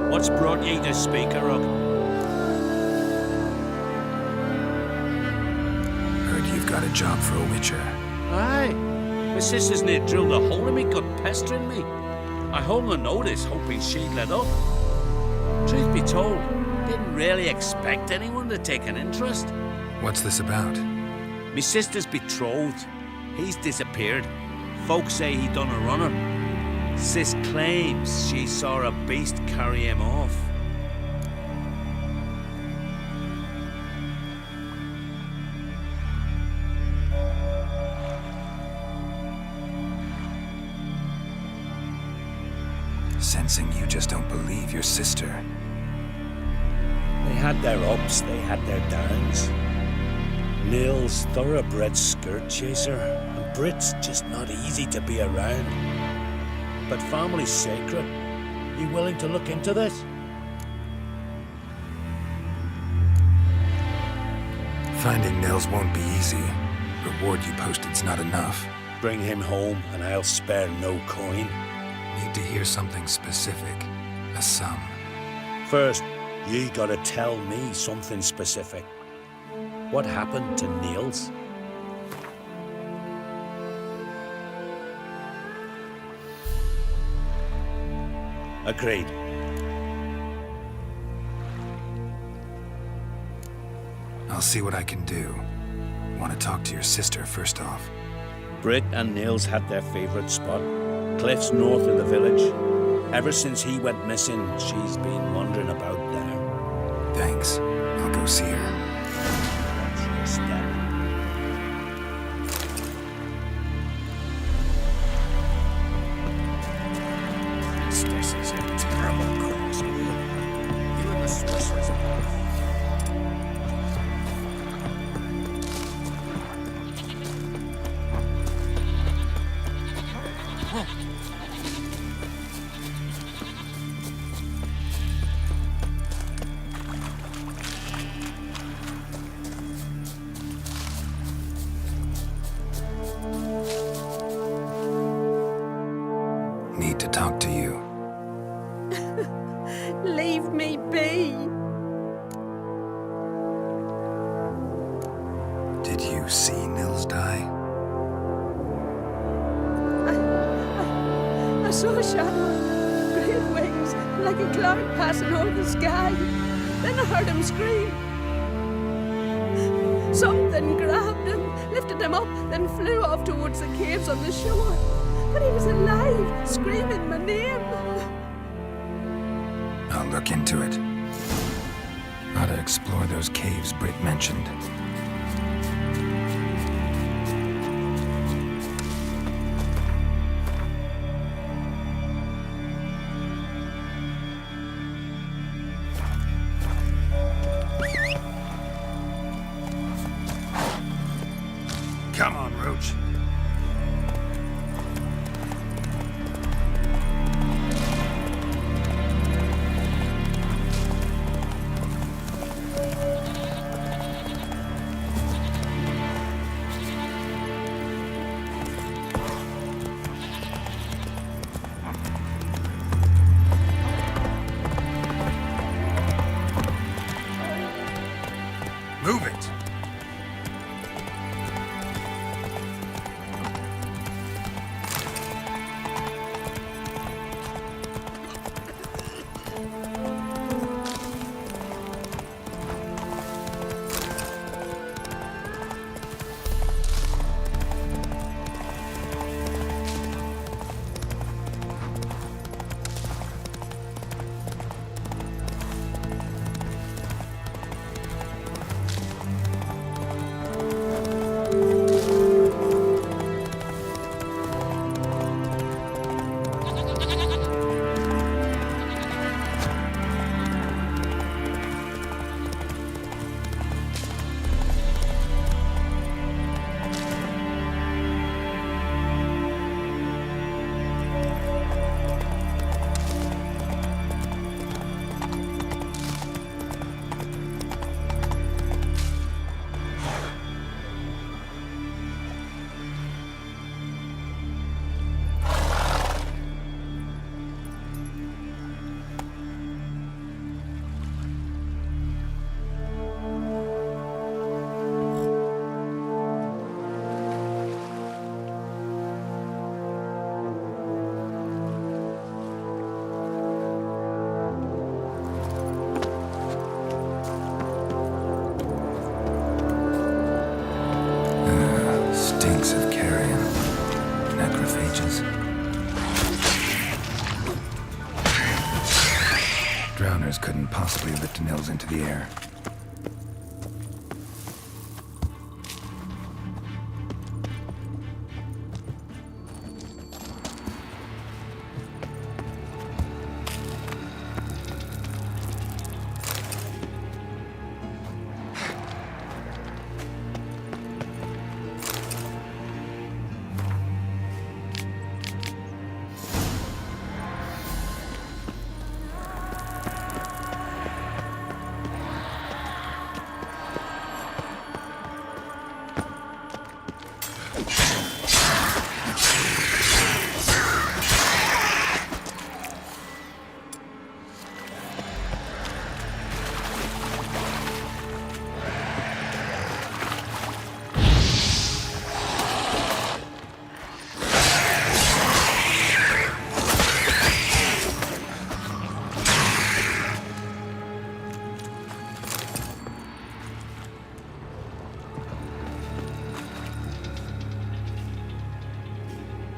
Speaker 15: What's brought ye to Speakerrock?
Speaker 11: Heard you've got a job for a witcher.
Speaker 15: Aye. My sister's near drilled a hole in me, got pestering me. I hung a notice, hoping she'd let up. Truth be told, didn't really expect anyone to take an interest.
Speaker 11: What's this about?
Speaker 15: Me sister's betrothed. He's disappeared. Folks say he done a runner. Sis claims she saw a beast carry him off.
Speaker 11: Sensing you just don't believe your sister.
Speaker 14: They had their ups, they had their downs. Neil's thoroughbred skirt chaser, and Brit's just not easy to be around. But family's sacred. You willing to look into this?
Speaker 11: Finding Nils won't be easy. Reward you posted's not enough.
Speaker 14: Bring him home and I'll spare no coin.
Speaker 11: Need to hear something specific. A sum.
Speaker 14: First, you gotta tell me something specific. What happened to Niels? Agreed.
Speaker 11: I'll see what I can do. Want to talk to your sister first off.
Speaker 14: Brit and Niels had their favourite spot. Cliffs north of the village. Ever since he went missing, she's been wandering about there.
Speaker 11: Thanks. I'll go see her.
Speaker 15: This is a terrible cross. You and the sorcerers
Speaker 11: Need to talk to you.
Speaker 12: Leave me be.
Speaker 11: Did you see Nils die?
Speaker 12: I saw a shadow, great wings, like a cloud passing over the sky. Then I heard him scream. Something grabbed him, lifted him up, then flew off towards the caves on the shore. But he was alive, screaming my name.
Speaker 11: I'll look into it. Ought to explore those caves Britt mentioned.
Speaker 10: Come on, Roach.
Speaker 11: Stinks of carrion. Necrophages. Drowners couldn't possibly lift Nils into the air.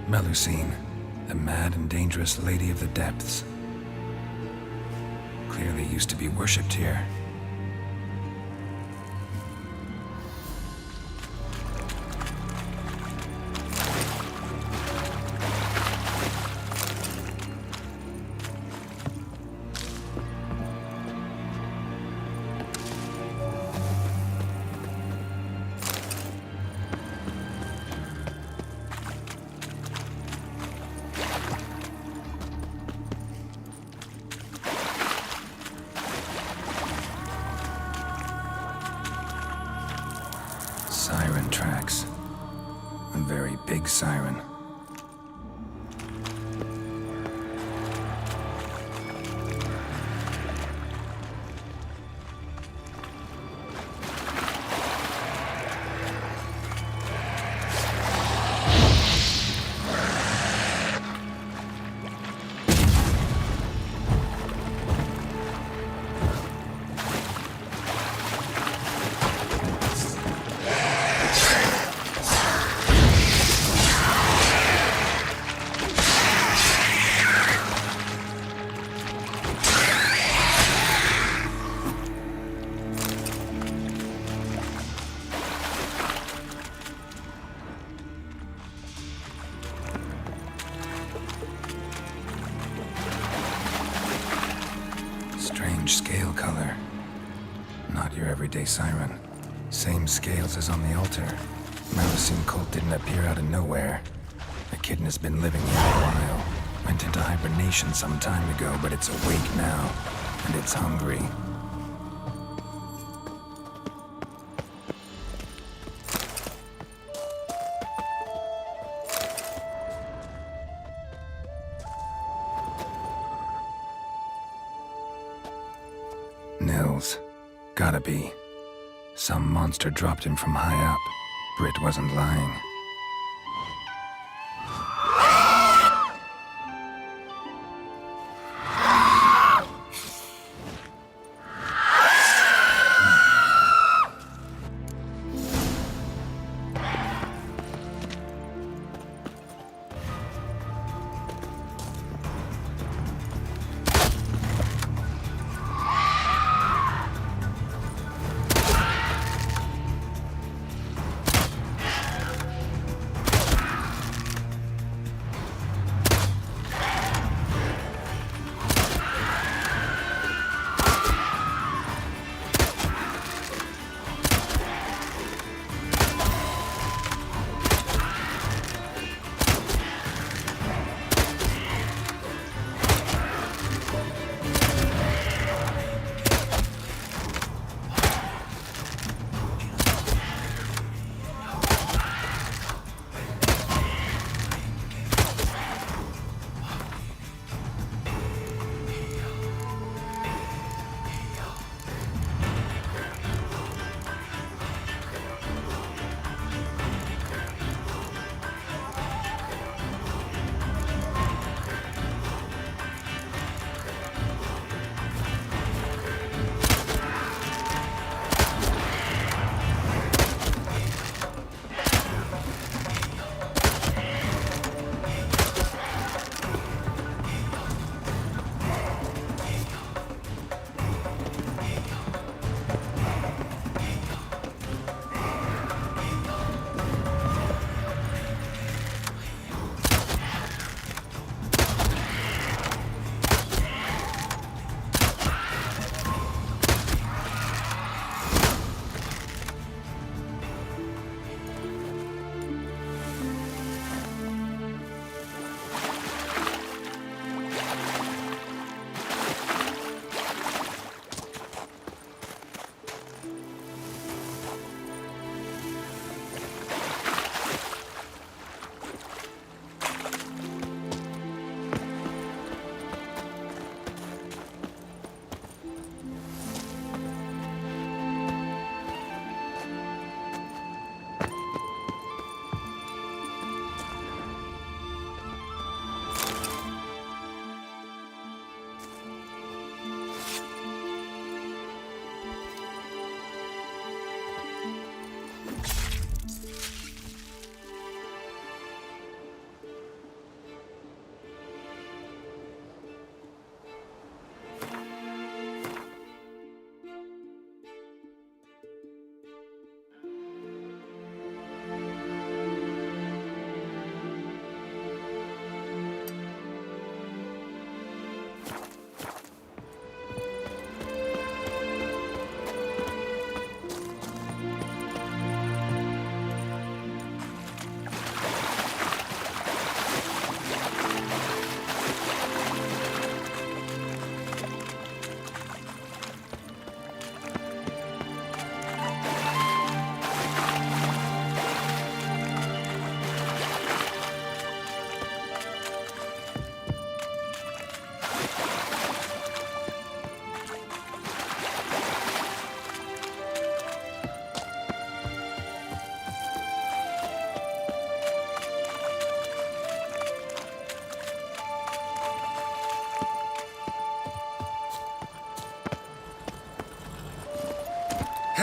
Speaker 11: Melusine, the mad and dangerous lady of the depths. Clearly used to be worshipped here. Siren tracks. A very big siren. Strange scale color. Not your everyday siren. Same scales as on the altar. Melusine cult didn't appear out of nowhere. The kitten has been living here a while. Went into hibernation some time ago, but it's awake now. And it's hungry. Nils. Gotta be. Some monster dropped him from high up. Britt wasn't lying.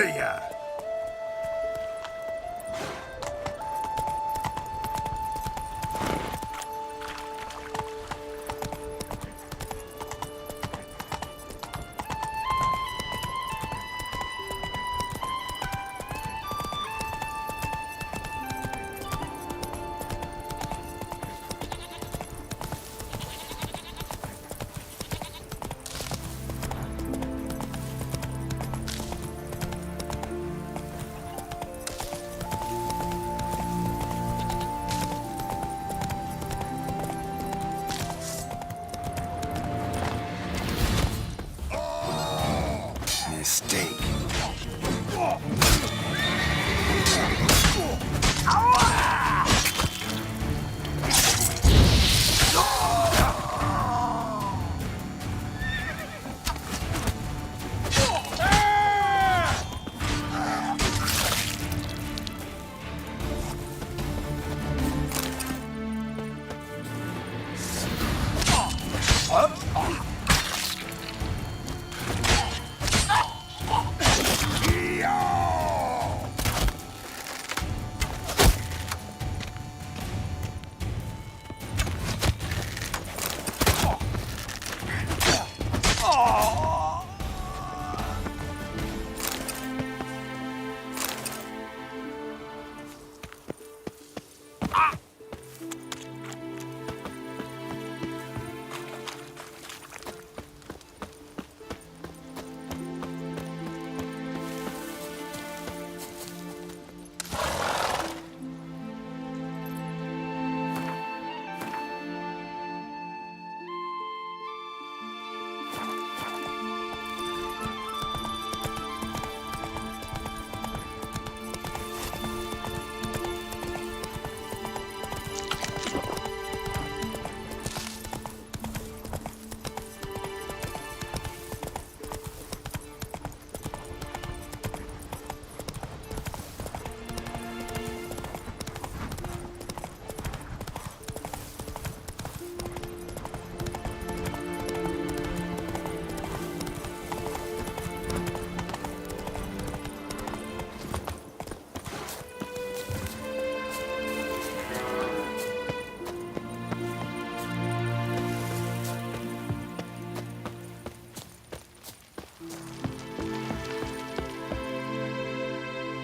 Speaker 15: ya!
Speaker 11: Mistake.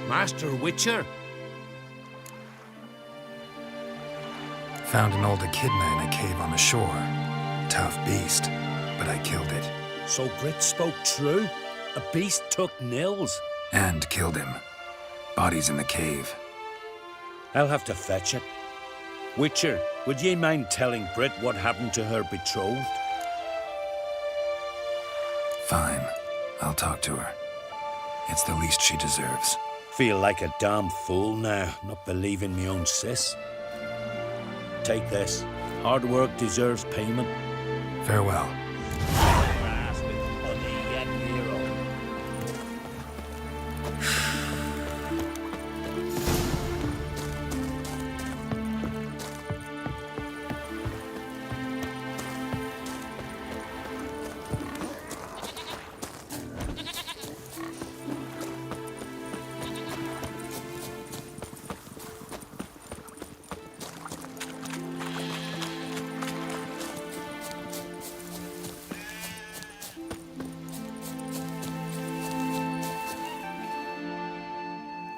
Speaker 14: Master Witcher?
Speaker 11: Found an old echidna in a cave on the shore. Tough beast, but I killed it.
Speaker 14: So Brit spoke true? A beast took Nils?
Speaker 11: And killed him. Body's in the cave.
Speaker 14: I'll have to fetch it. Witcher, would ye mind telling Brit what happened to her betrothed?
Speaker 11: Fine. I'll talk to her. It's the least she deserves.
Speaker 14: Feel like a damn fool now, not believing me own sis. Take this. Hard work deserves payment.
Speaker 11: Farewell.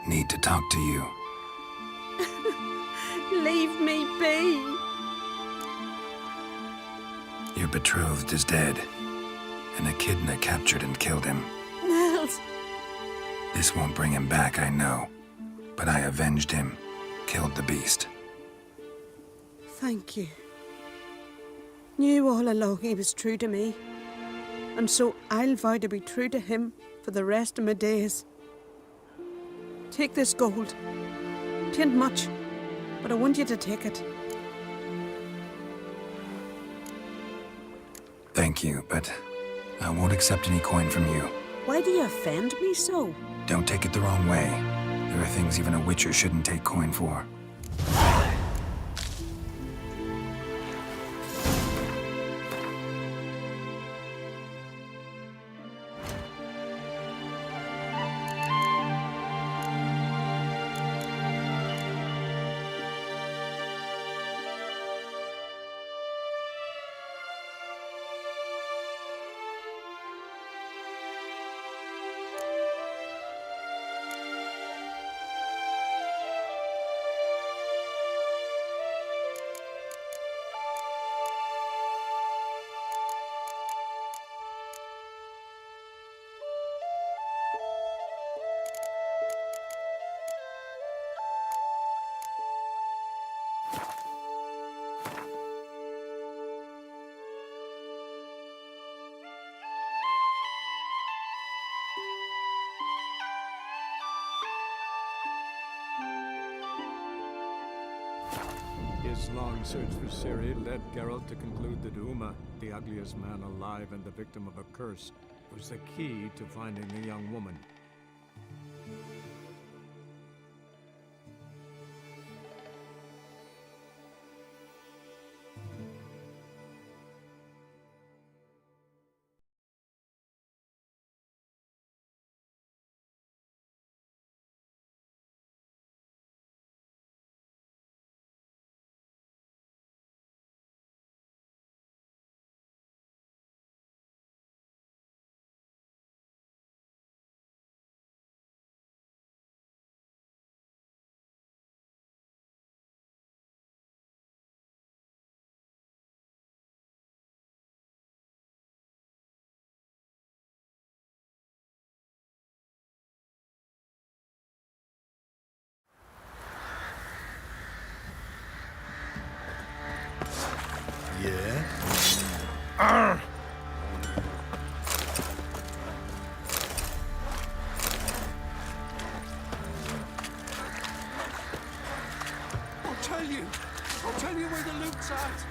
Speaker 11: Need to talk to you.
Speaker 19: Leave me be.
Speaker 11: Your betrothed is dead. An echidna captured and killed him.
Speaker 19: Nils.
Speaker 11: This won't bring him back, I know. But I avenged him. Killed the beast.
Speaker 19: Thank you. Knew all along he was true to me. And so I'll vow to be true to him for the rest of my days. Take this gold. 'Tain't much, but I want you to take it.
Speaker 11: Thank you, but I won't accept any coin from you.
Speaker 19: Why do you offend me so?
Speaker 11: Don't take it the wrong way. There are things even a witcher shouldn't take coin for.
Speaker 10: His long search for Ciri led Geralt to conclude that Uma, the ugliest man alive and the victim of a curse, was the key to finding the young woman.
Speaker 2: Yeah? Arr!
Speaker 15: I'll tell you where the loot's at.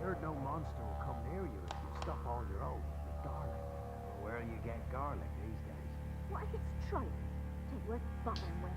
Speaker 6: Heard no monster will come near you if you stop all your own with garlic. But where you get garlic these days?
Speaker 23: Why, it's tripe. Take worth bothering with.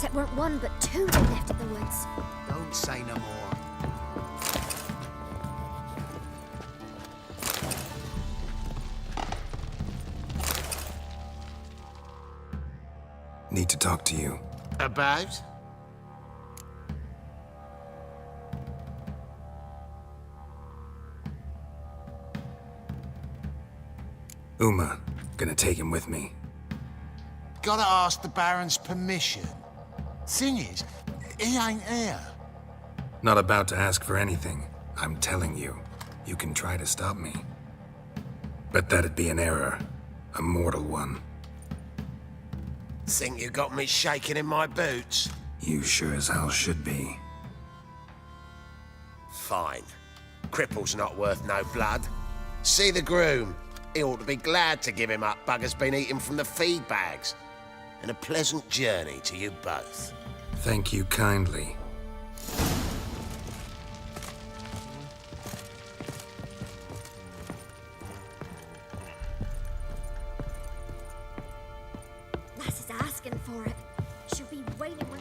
Speaker 23: It weren't one, but two they left at the woods.
Speaker 6: Don't say no more.
Speaker 11: Need to talk to you.
Speaker 6: About?
Speaker 11: Uma, gonna take him with me.
Speaker 6: Gotta ask the Baron's permission. Thing is, he ain't here.
Speaker 11: Not about to ask for anything. I'm telling you. You can try to stop me. But that'd be an error. A mortal one.
Speaker 6: Think you got me shaking in my boots?
Speaker 11: You sure as hell should be.
Speaker 6: Fine. Cripple's not worth no blood. See the groom. He ought to be glad to give him up. Bugger's been eating from the feed bags. And a pleasant journey to you both.
Speaker 11: Thank you kindly.
Speaker 23: Lass is asking for it. She'll be waiting when...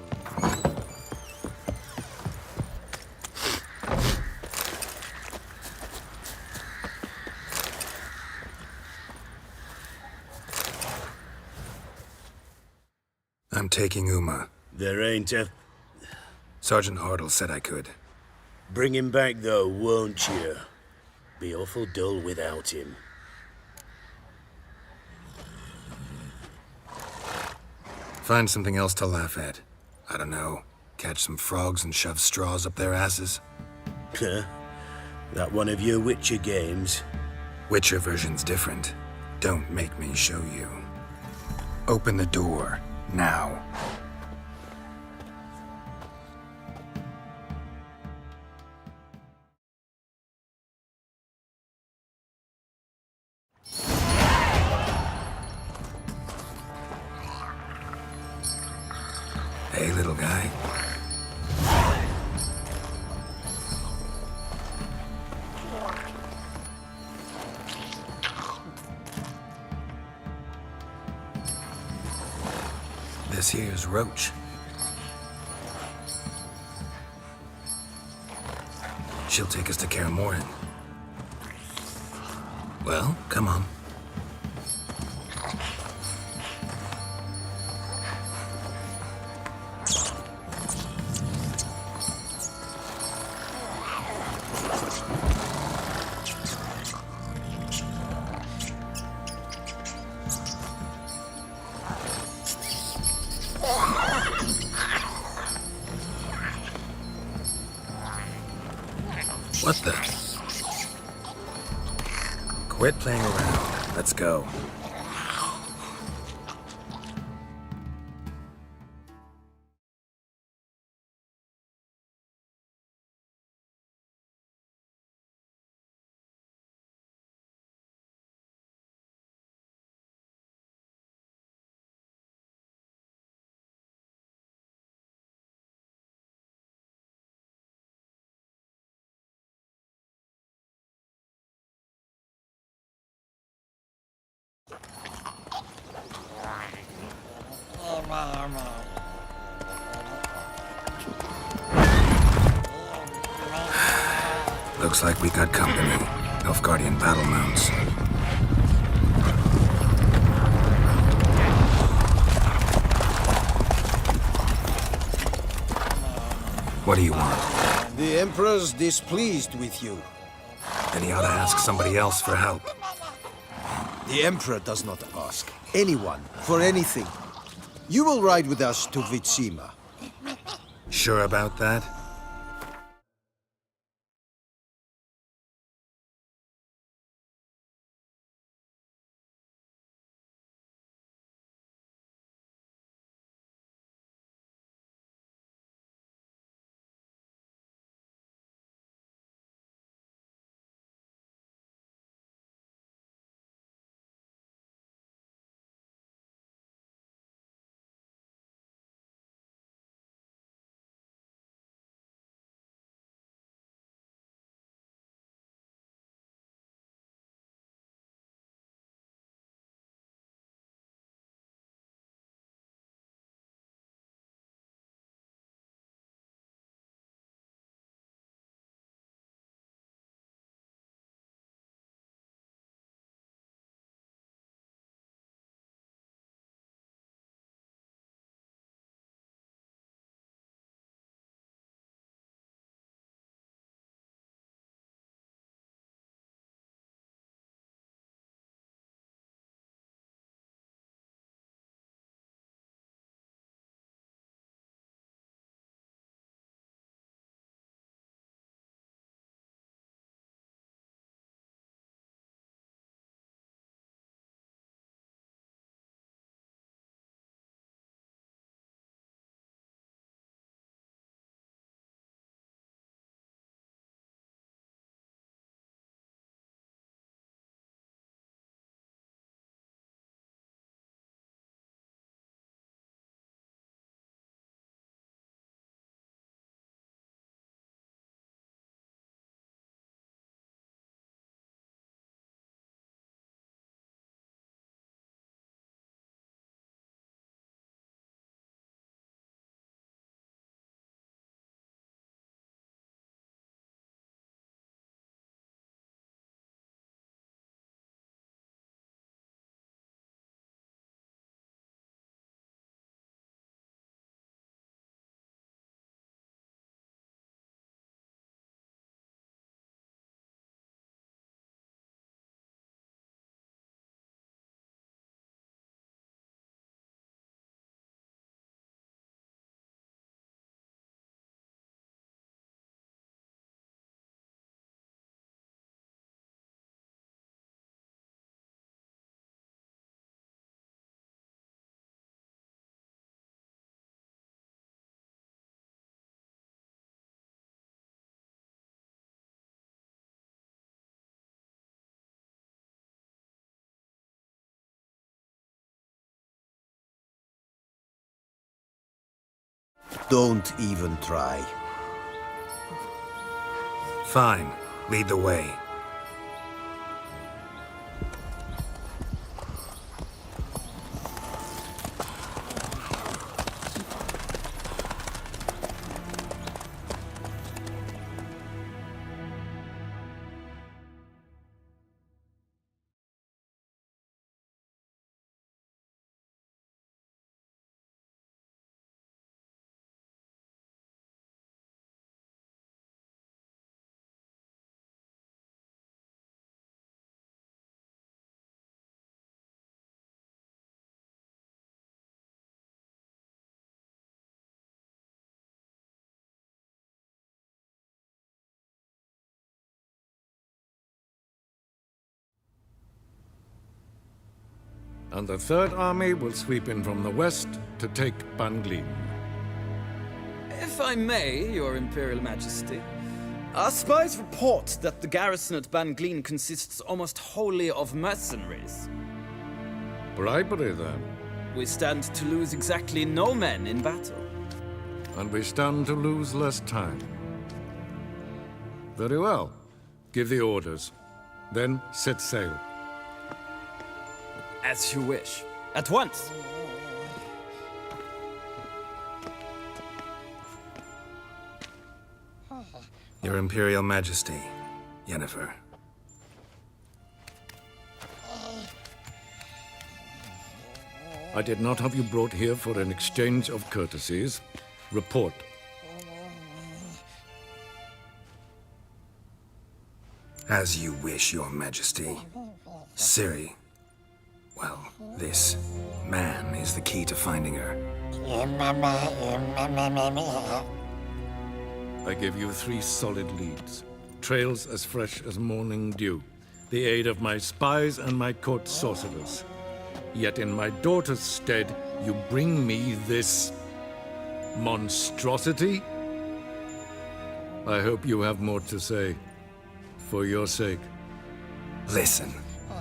Speaker 11: I'm taking Uma.
Speaker 15: There ain't a...
Speaker 11: Sergeant Hartle said I could.
Speaker 15: Bring him back, though, won't you? Be awful dull without him.
Speaker 11: Find something else to laugh at. I don't know. Catch some frogs and shove straws up their asses.
Speaker 15: Huh? That one of your Witcher games?
Speaker 11: Witcher version's different. Don't make me show you. Open the door. Now. Hey, little guy. This here's Roach. She'll take us to Kaer Morhen. Well, come on. What the? Quit playing around. Let's go. Looks like we got company. Nilfgaardian battle mounts. What do you want?
Speaker 22: The Emperor's displeased with you.
Speaker 11: Then he ought to ask somebody else for help.
Speaker 22: The Emperor does not ask anyone for anything. You will ride with us to Vitsima.
Speaker 11: Sure about that?
Speaker 9: Don't even try.
Speaker 11: Fine. Lead the way.
Speaker 10: And the Third Army will sweep in from the west to take Banglin.
Speaker 13: If I may, Your Imperial Majesty, our spies report that the garrison at Banglin consists almost wholly of mercenaries.
Speaker 10: Bribery, then.
Speaker 13: We stand to lose exactly no men in battle.
Speaker 10: And we stand to lose less time. Very well. Give the orders. Then set sail.
Speaker 13: As you wish. At once!
Speaker 11: Your Imperial Majesty, Yennefer.
Speaker 10: I did not have you brought here for an exchange of courtesies. Report.
Speaker 11: As you wish, Your Majesty. Ciri. Well, this man is the key to finding her.
Speaker 10: I give you 3 solid leads. Trails as fresh as morning dew. The aid of my spies and my court sorcerers. Yet in my daughter's stead, you bring me this monstrosity? I hope you have more to say. For your sake.
Speaker 11: Listen,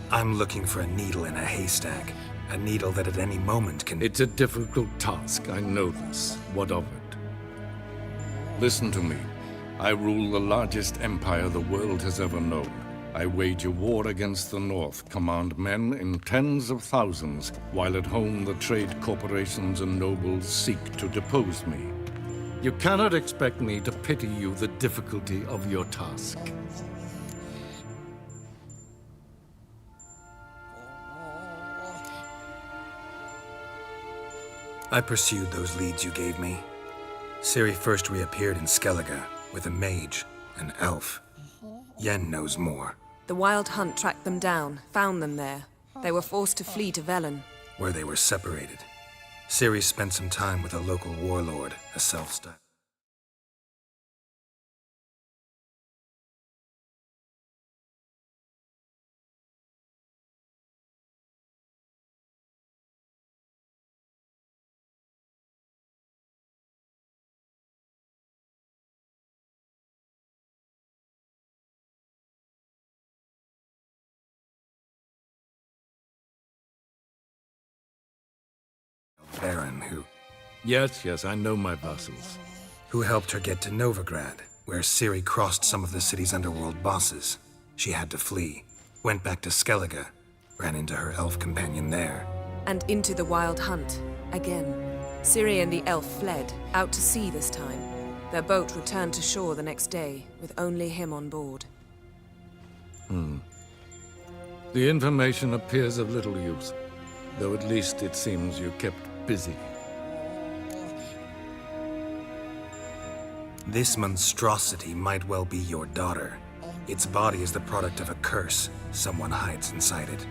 Speaker 11: I'm looking for a needle in a haystack. A needle that at any moment can...
Speaker 10: It's a difficult task, I know this. What of it? Listen to me. I rule the largest empire the world has ever known. I wage a war against the North, command men in tens of thousands, while at home the trade corporations and nobles seek to depose me. You cannot expect me to pity you the difficulty of your task.
Speaker 11: I pursued those leads you gave me. Ciri first reappeared in Skellige with a mage, an elf. Yen knows more.
Speaker 17: The Wild Hunt tracked them down, found them there. They were forced to flee to Velen,
Speaker 11: Where they were separated. Ciri spent some time with a local warlord, a self-styled. Baron who...
Speaker 10: Yes, I know my vassals.
Speaker 11: Who helped her get to Novigrad, where Ciri crossed some of the city's underworld bosses. She had to flee, went back to Skellige, ran into her elf companion there.
Speaker 17: and into the Wild Hunt, again. Ciri and the elf fled, out to sea this time. Their boat returned to shore the next day, with only him on board.
Speaker 10: The information appears of little use, though at least it seems you kept busy.
Speaker 11: This monstrosity might well be your daughter. Its body is the product of a curse someone hides inside it.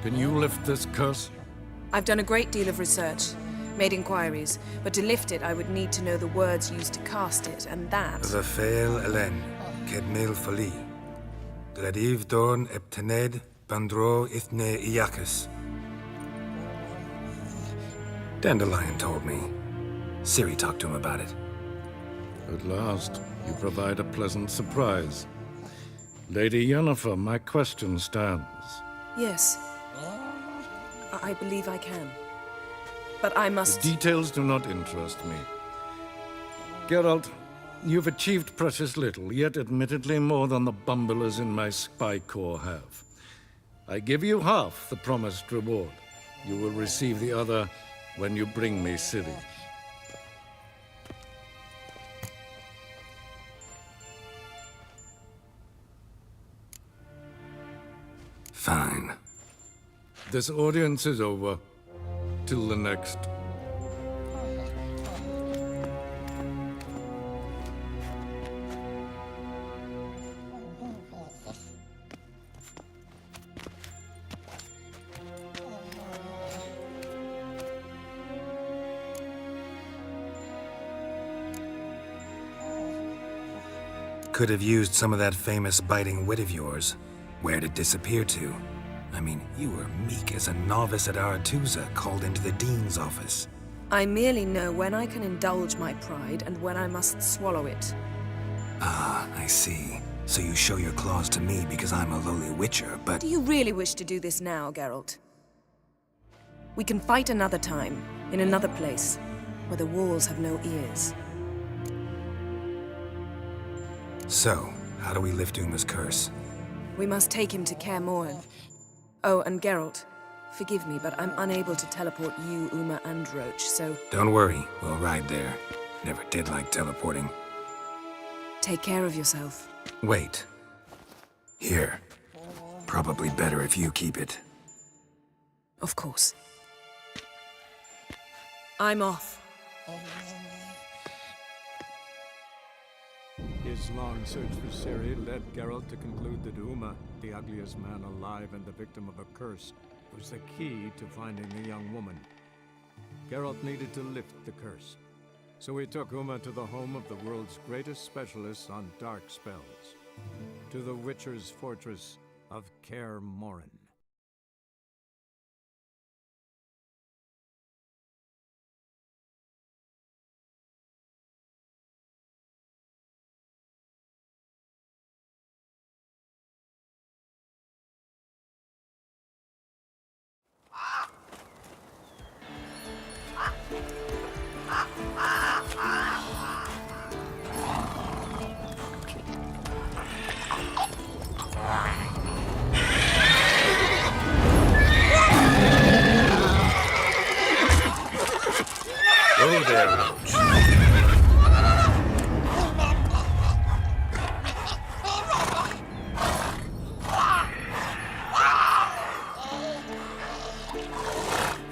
Speaker 10: Can you lift this curse?
Speaker 17: I've done a great deal of research, made inquiries, but to lift it I would need to know the words used to cast it, and that...
Speaker 11: Rafael Elen, Kedmil Fali. Gladiv Dorn Eptened Bandro Ithne Iakis. Dandelion told me. Ciri talked to him about it.
Speaker 10: At last, you provide a pleasant surprise. Lady Yennefer, my question stands.
Speaker 17: Yes. I believe I can. But I must...
Speaker 10: The details do not interest me. Geralt, you've achieved precious little, yet admittedly more than the bumblers in my spy corps have. I give you half the promised reward. You will receive the other when you bring me Ciri.
Speaker 11: Fine.
Speaker 10: This audience is over. Till the next.
Speaker 11: Could have used some of that famous biting wit of yours. Where'd it disappear to? I mean, you were meek as a novice at Aretusa called into the Dean's office.
Speaker 17: I merely know when I can indulge my pride and when I must swallow it.
Speaker 11: Ah, I see. So you show your claws to me because I'm a lowly witcher, but...
Speaker 17: Do you really wish to do this now, Geralt? We can fight another time, in another place, where the walls have no ears.
Speaker 11: So, how do we lift Uma's curse?
Speaker 17: We must take him to Kaer Morhen. Oh, and Geralt, forgive me, but I'm unable to teleport you, Uma, and Roach, so...
Speaker 11: Don't worry, we'll ride there. Never did like teleporting.
Speaker 17: Take care of yourself.
Speaker 11: Wait. Here. Probably better if you keep it.
Speaker 17: Of course. I'm off.
Speaker 1: His long search for Ciri led Geralt to conclude that Uma, the ugliest man alive and the victim of a curse, was the key to finding the young woman. Geralt needed to lift the curse, so he took Uma to the home of the world's greatest specialists on dark spells, to the Witcher's fortress of Kaer Morhen.
Speaker 15: Go there, Roach.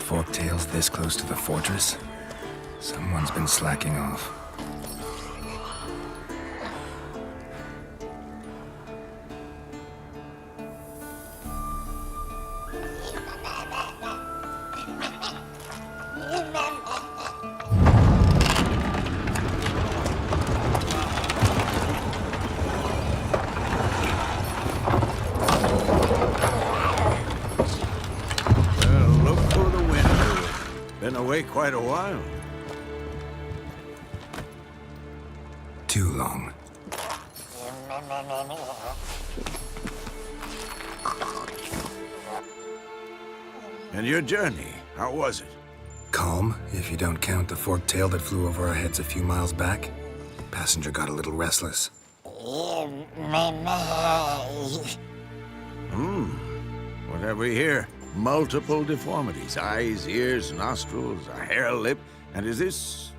Speaker 11: Forktails this close to the fortress? Someone's been slacking off.
Speaker 15: Been away quite a while.
Speaker 11: Too long.
Speaker 15: And your journey, how was it?
Speaker 11: Calm, if you don't count the forked tail that flew over our heads a few miles back. Passenger got a little restless.
Speaker 15: What have we here? Multiple deformities. Eyes, ears, nostrils, a hair lip. And is this...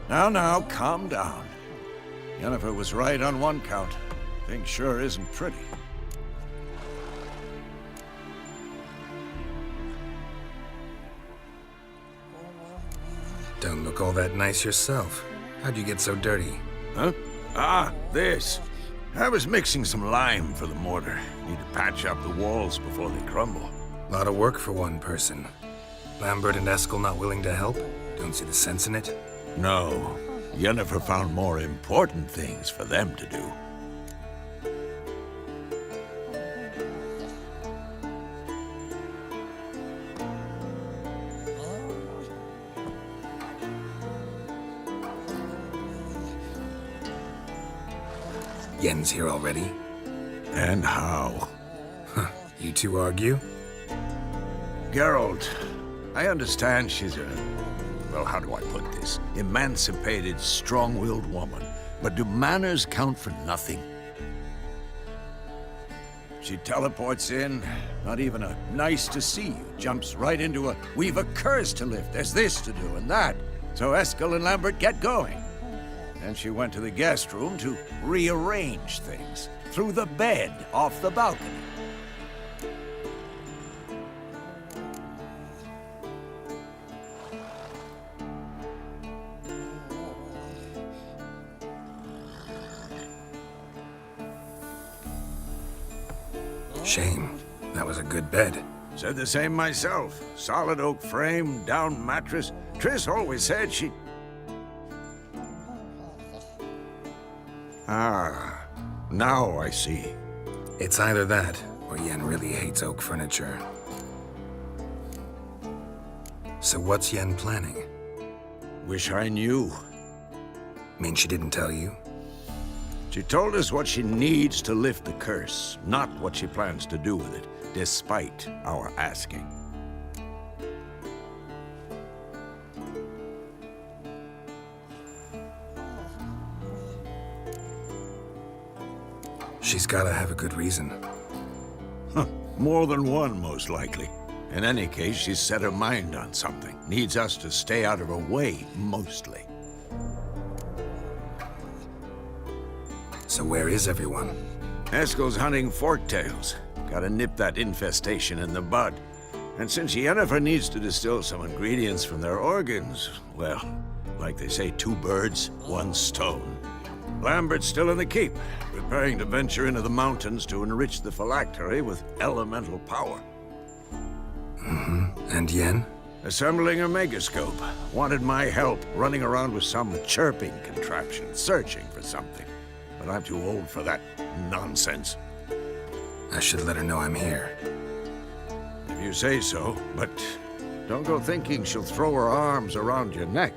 Speaker 15: Now, calm down. Yennefer was right on one count. Thing sure isn't pretty.
Speaker 11: Don't look all that nice yourself. How'd you get so dirty?
Speaker 15: Huh? Ah, this. I was mixing some lime for the mortar. Need to patch up the walls before they crumble.
Speaker 11: Lot of work for one person. Lambert and Eskel not willing to help? Don't see the sense in it?
Speaker 15: No. Yennefer found more important things for them to do.
Speaker 11: Yen's here already?
Speaker 15: And how?
Speaker 11: Huh. You two argue?
Speaker 15: Geralt, I understand she's a
Speaker 2: well, how do I put this? Emancipated, strong-willed woman. But do manners count for nothing? She teleports in, not even a nice to see you, jumps right into a we've a curse to lift, there's this to do and that. So Eskel and Lambert get going. Then she went to the guest room to rearrange things. Through the bed, off the balcony.
Speaker 11: Shame. That was a good bed.
Speaker 2: Said the same myself. Solid oak frame, down mattress. Triss always said she... Ah, now I see.
Speaker 11: It's either that, or Yen really hates oak furniture. So what's Yen planning?
Speaker 2: Wish I knew.
Speaker 11: Mean she didn't tell you?
Speaker 2: She told us what she needs to lift the curse, not what she plans to do with it, despite our asking.
Speaker 11: She's gotta have a good reason.
Speaker 2: More than one, most likely. In any case, she's set her mind on something. Needs us to stay out of her way, mostly.
Speaker 11: So where is everyone?
Speaker 2: Eskel's hunting forktails. Gotta nip that infestation in the bud. And since Yennefer needs to distill some ingredients from their organs, well, like they say, 2 birds, 1 stone. Lambert's still in the keep, preparing to venture into the mountains to enrich the phylactery with elemental power.
Speaker 11: And Yen?
Speaker 2: Assembling a megascope. Wanted my help running around with some chirping contraption, searching for something. But I'm too old for that nonsense.
Speaker 11: I should let her know I'm here.
Speaker 2: If you say so, but don't go thinking she'll throw her arms around your neck.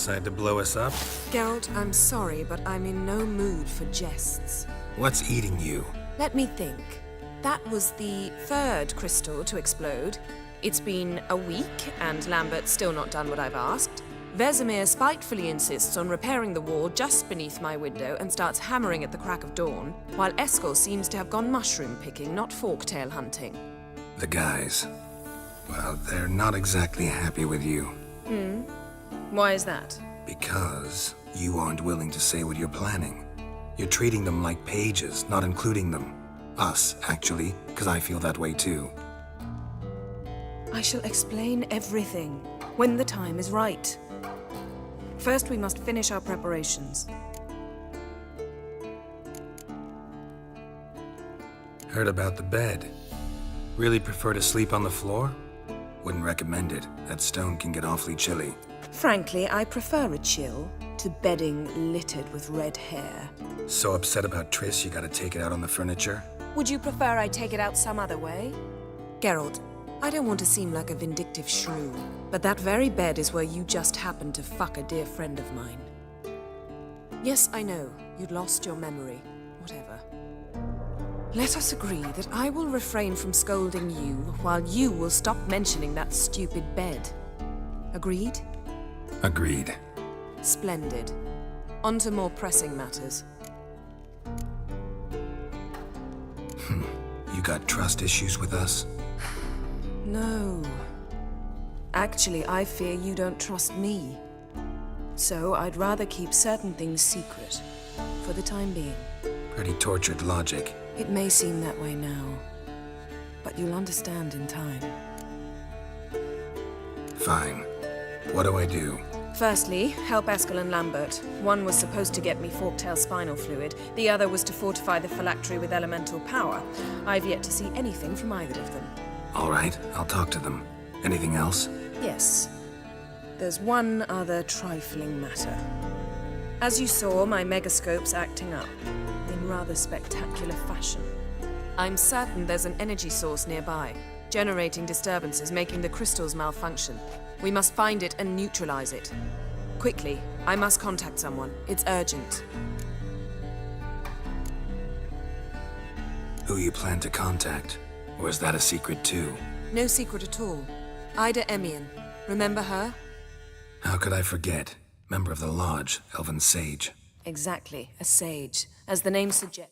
Speaker 11: decide to blow us up?
Speaker 17: Geralt, I'm sorry, but I'm in no mood for jests.
Speaker 11: What's eating you?
Speaker 17: Let me think. That was the third crystal to explode. It's been a week, and Lambert's still not done what I've asked. Vesemir spitefully insists on repairing the wall just beneath my window and starts hammering at the crack of dawn, while Eskel seems to have gone mushroom picking, not forktail hunting.
Speaker 11: The guys. Well, they're not exactly happy with you.
Speaker 17: Why is that?
Speaker 11: Because you aren't willing to say what you're planning. You're treating them like pages, not including them. Us, actually, because I feel that way too.
Speaker 17: I shall explain everything when the time is right. First, we must finish our preparations.
Speaker 11: Heard about the bed. Really prefer to sleep on the floor? Wouldn't recommend it. That stone can get awfully chilly.
Speaker 17: Frankly, I prefer a chill to bedding littered with red hair.
Speaker 11: So upset about Triss you gotta take it out on the furniture?
Speaker 17: Would you prefer I take it out some other way? Geralt, I don't want to seem like a vindictive shrew, but that very bed is where you just happened to fuck a dear friend of mine. Yes, I know, you'd lost your memory. Whatever. Let us agree that I will refrain from scolding you while you will stop mentioning that stupid bed. Agreed?
Speaker 11: Agreed.
Speaker 17: Splendid. On to more pressing matters.
Speaker 11: You got trust issues with us?
Speaker 17: No. Actually, I fear you don't trust me. So I'd rather keep certain things secret, for the time being.
Speaker 11: Pretty tortured logic.
Speaker 17: It may seem that way now, but you'll understand in time.
Speaker 11: Fine. What do I do?
Speaker 17: Firstly, help Eskel and Lambert. One was supposed to get me forktail spinal fluid, the other was to fortify the phylactery with elemental power. I've yet to see anything from either of them.
Speaker 11: All right, I'll talk to them. Anything else?
Speaker 17: Yes. There's one other trifling matter. As you saw, my megascope's acting up, in rather spectacular fashion. I'm certain there's an energy source nearby, generating disturbances, making the crystals malfunction. We must find it and neutralize it. Quickly, I must contact someone. It's urgent.
Speaker 11: Who you plan to contact? Or is that a secret too?
Speaker 17: No secret at all. Ida Emian. Remember her?
Speaker 11: How could I forget? Member of the Lodge, Elven Sage.
Speaker 17: Exactly, a sage. As the name suggests.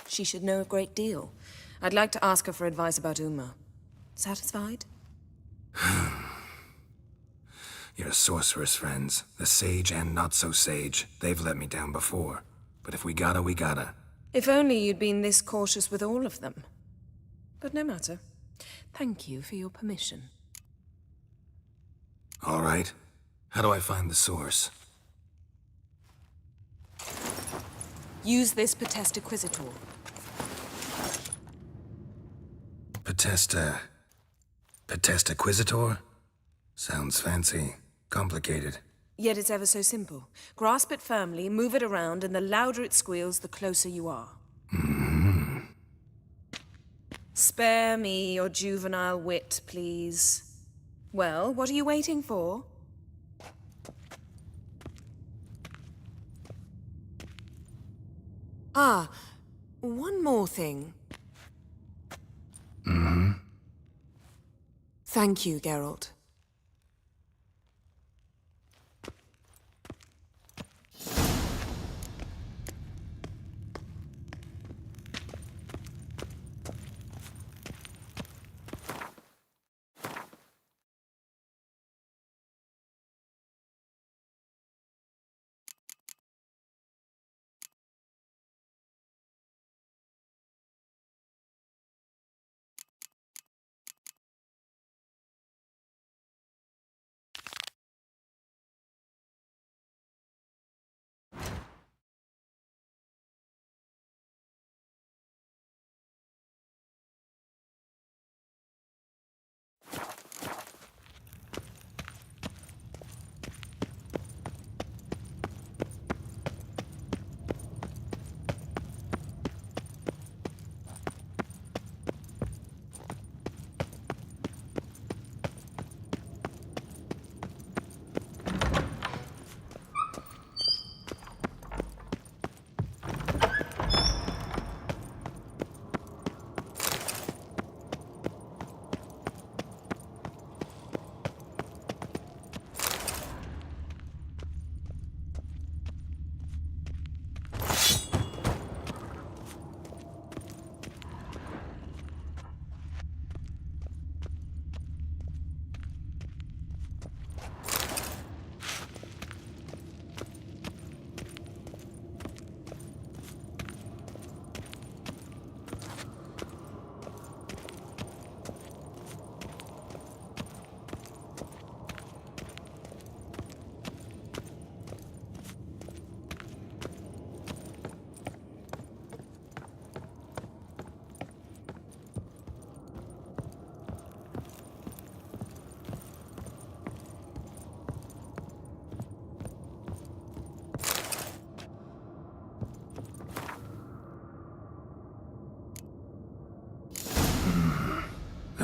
Speaker 17: She should know a great deal. I'd like to ask her for advice about Uma. Satisfied?
Speaker 11: Your sorceress friends, the sage and not so sage, they've let me down before. But if we gotta, we gotta.
Speaker 17: If only you'd been this cautious with all of them. But no matter. Thank you for your permission.
Speaker 11: All right. How do I find the source?
Speaker 17: Use this Potesta Quisitor.
Speaker 11: Potesta Quisitor? Sounds fancy. Complicated.
Speaker 17: Yet it's ever so simple. Grasp it firmly, move it around, and the louder it squeals, the closer you are. Spare me your juvenile wit, please. Well, what are you waiting for? Ah, one more thing. Thank you, Geralt.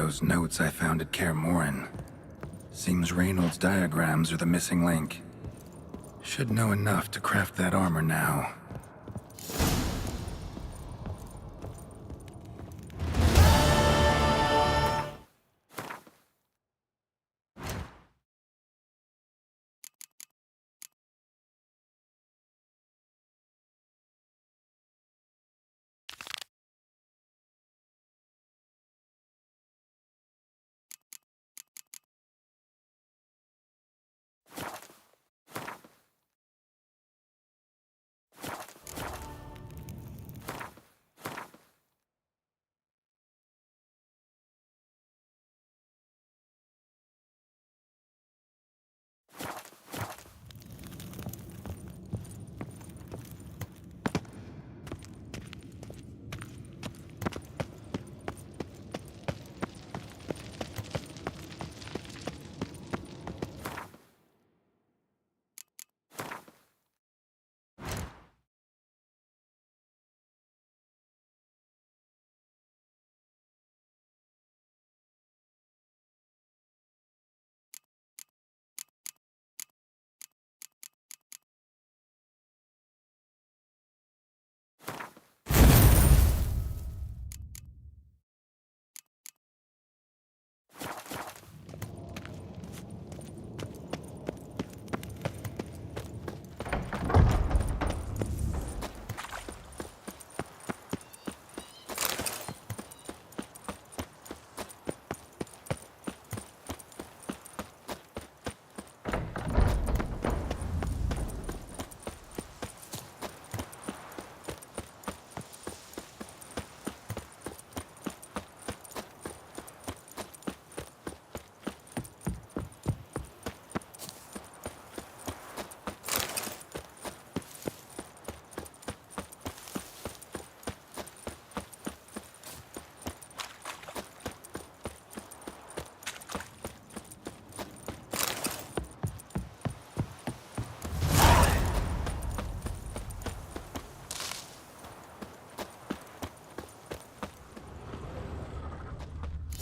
Speaker 11: those notes I found at Kaer Morhen. Seems Reynolds' diagrams are the missing link. Should know enough to craft that armor now.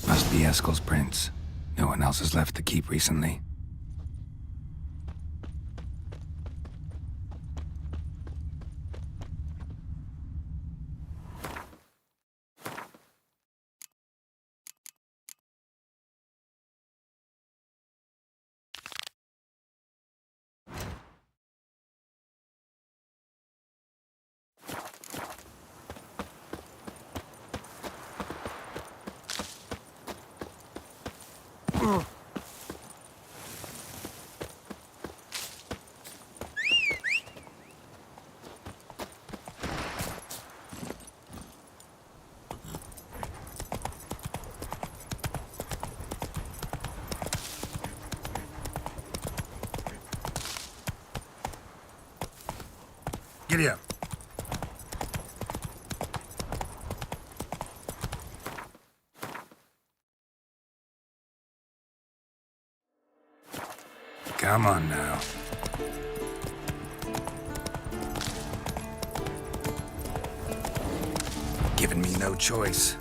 Speaker 11: Must be Eskel's prints. No one else has left the keep recently. Giddy up. Come on now. Giving me no choice.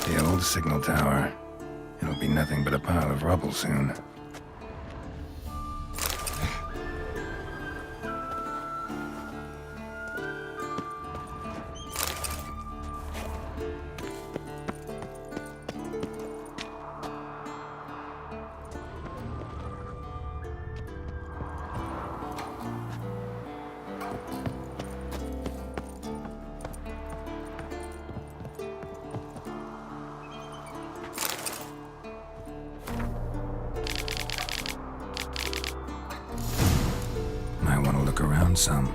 Speaker 11: The old signal tower. It'll be nothing but a pile of rubble soon. Might want to look around some.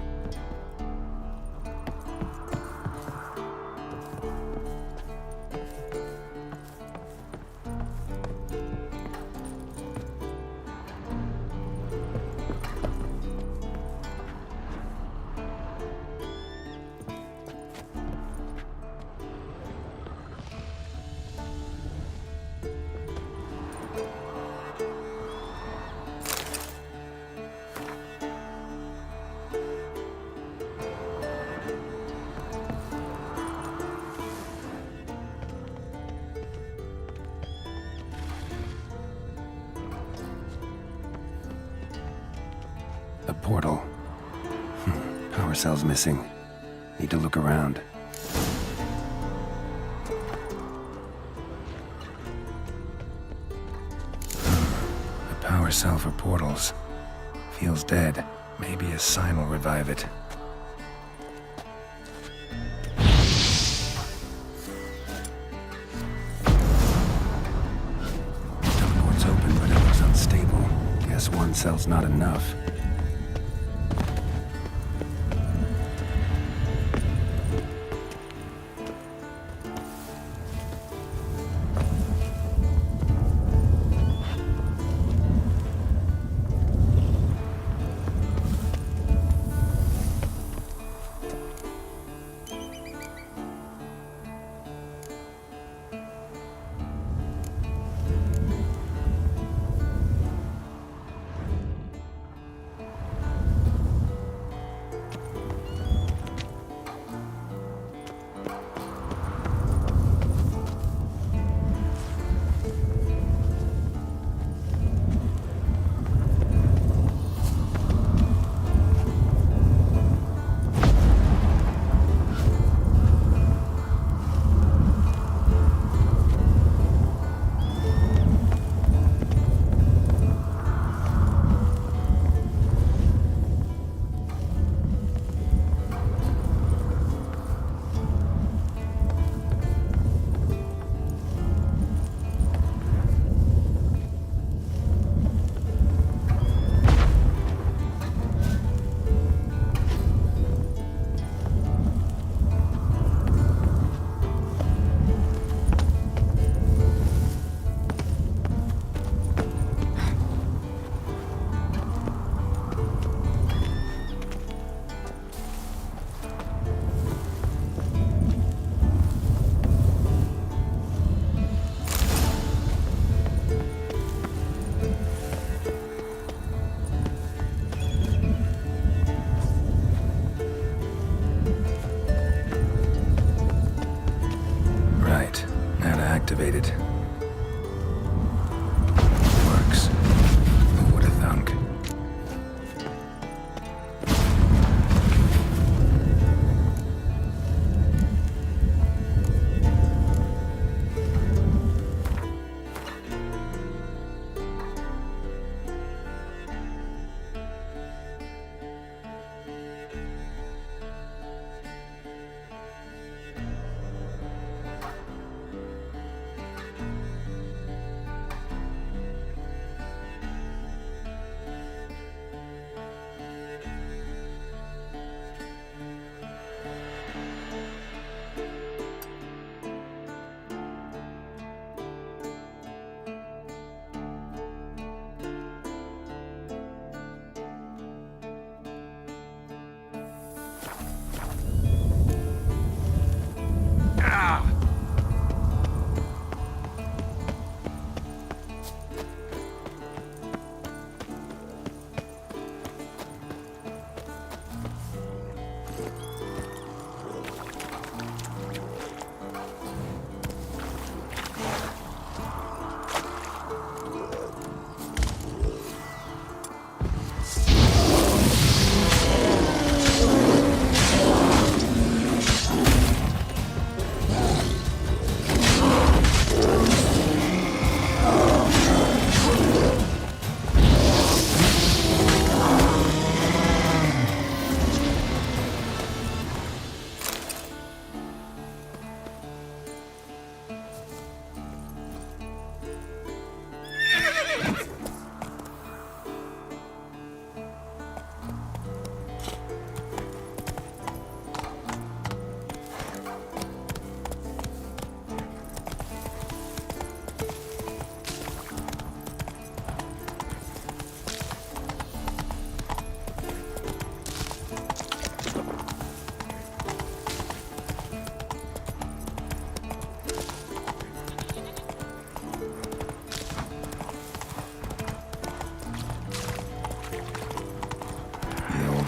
Speaker 11: portal. Power cell's missing. Need to look around. A power cell for portals. Feels dead. Maybe a sign will revive it. Teleport's open, but it looks unstable. Guess one cell's not enough. Activated. Works. Who would have thunk?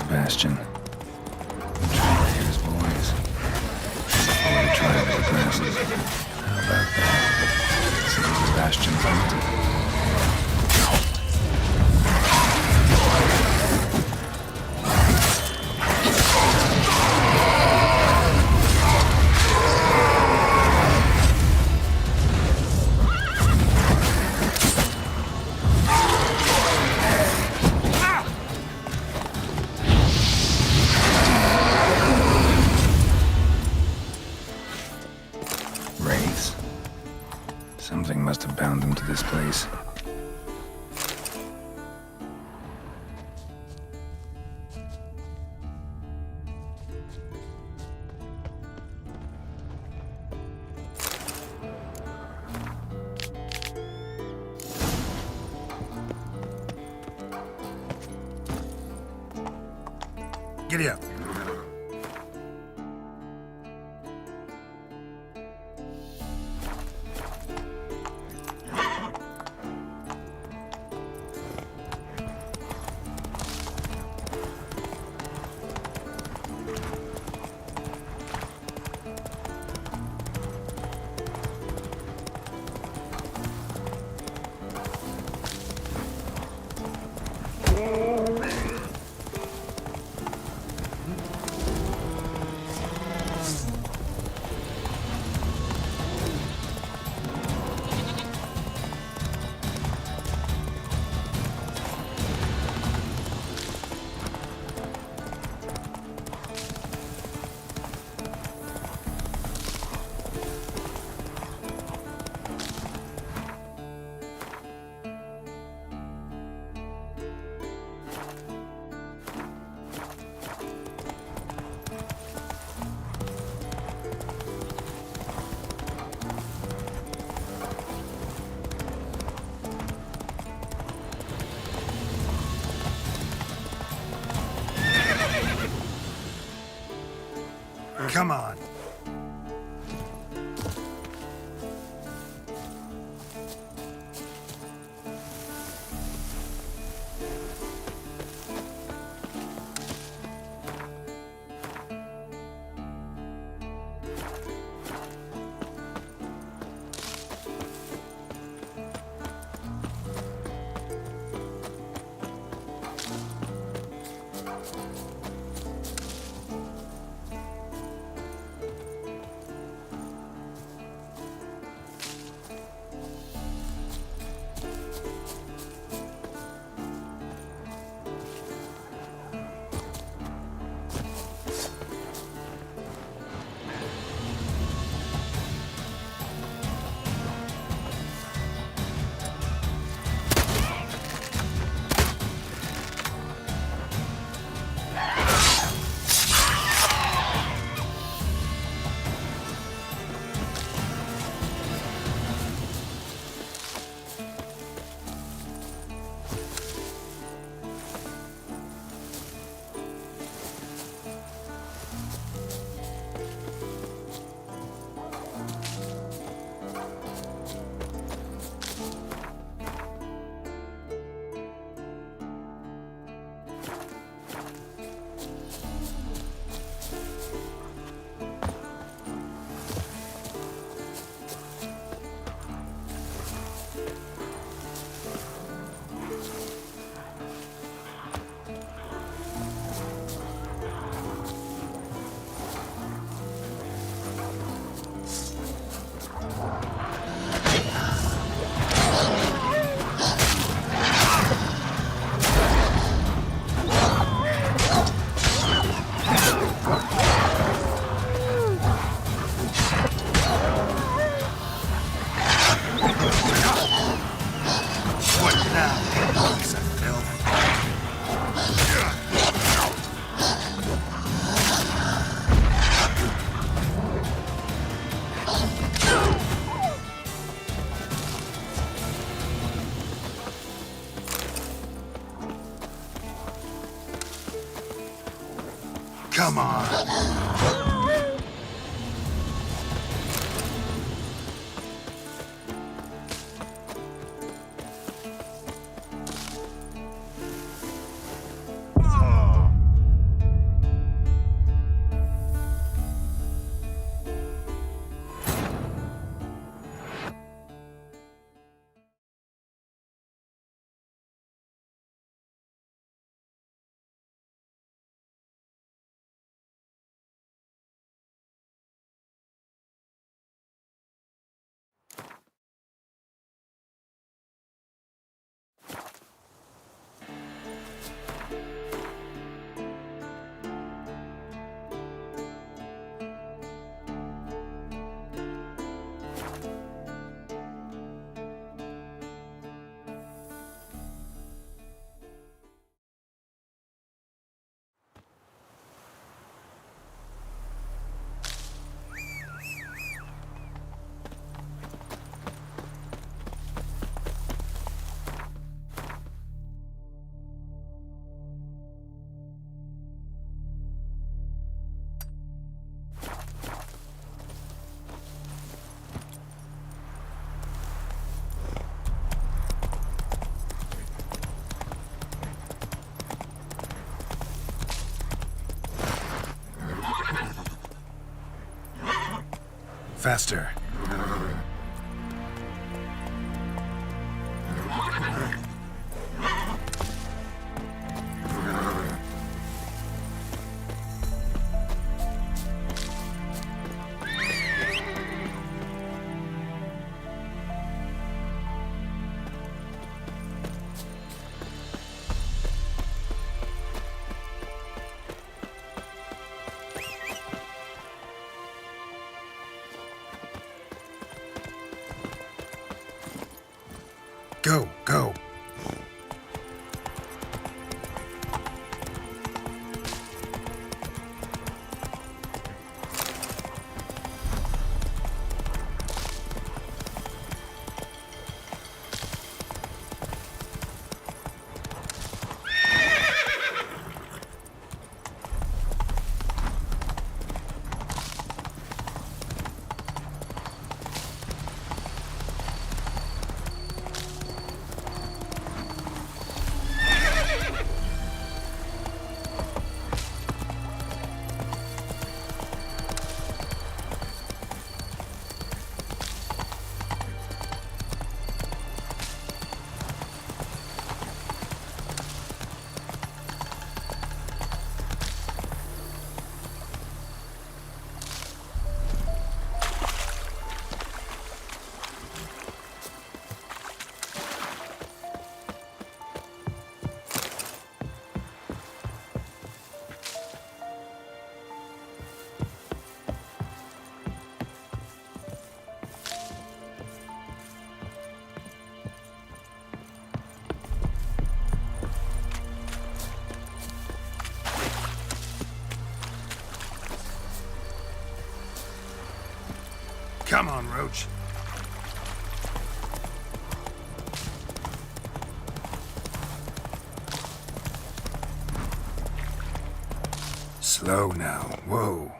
Speaker 11: Bastion. Here's boys. Before the trial progresses. How about that? See the Bastion's empty. Wraiths? Something must have bound them to this place.
Speaker 15: Giddy up. Come on. Come on.
Speaker 11: Faster. Go, go. Come on, Roach. Slow now. Whoa.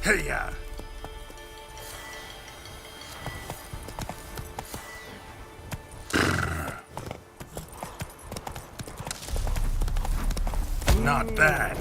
Speaker 11: Hey-ya! Not bad.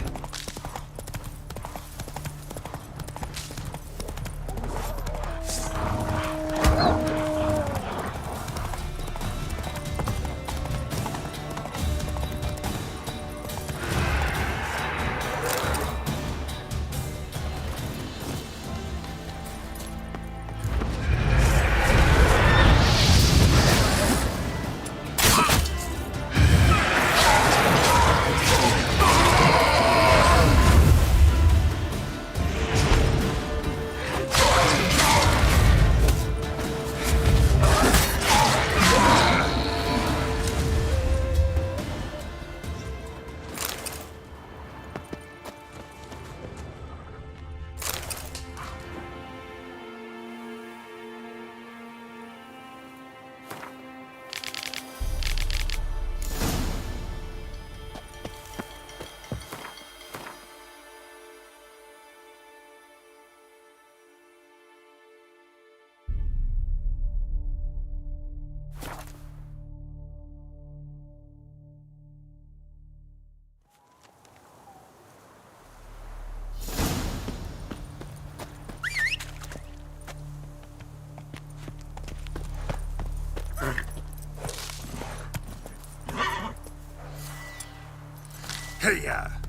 Speaker 15: Hey-ya!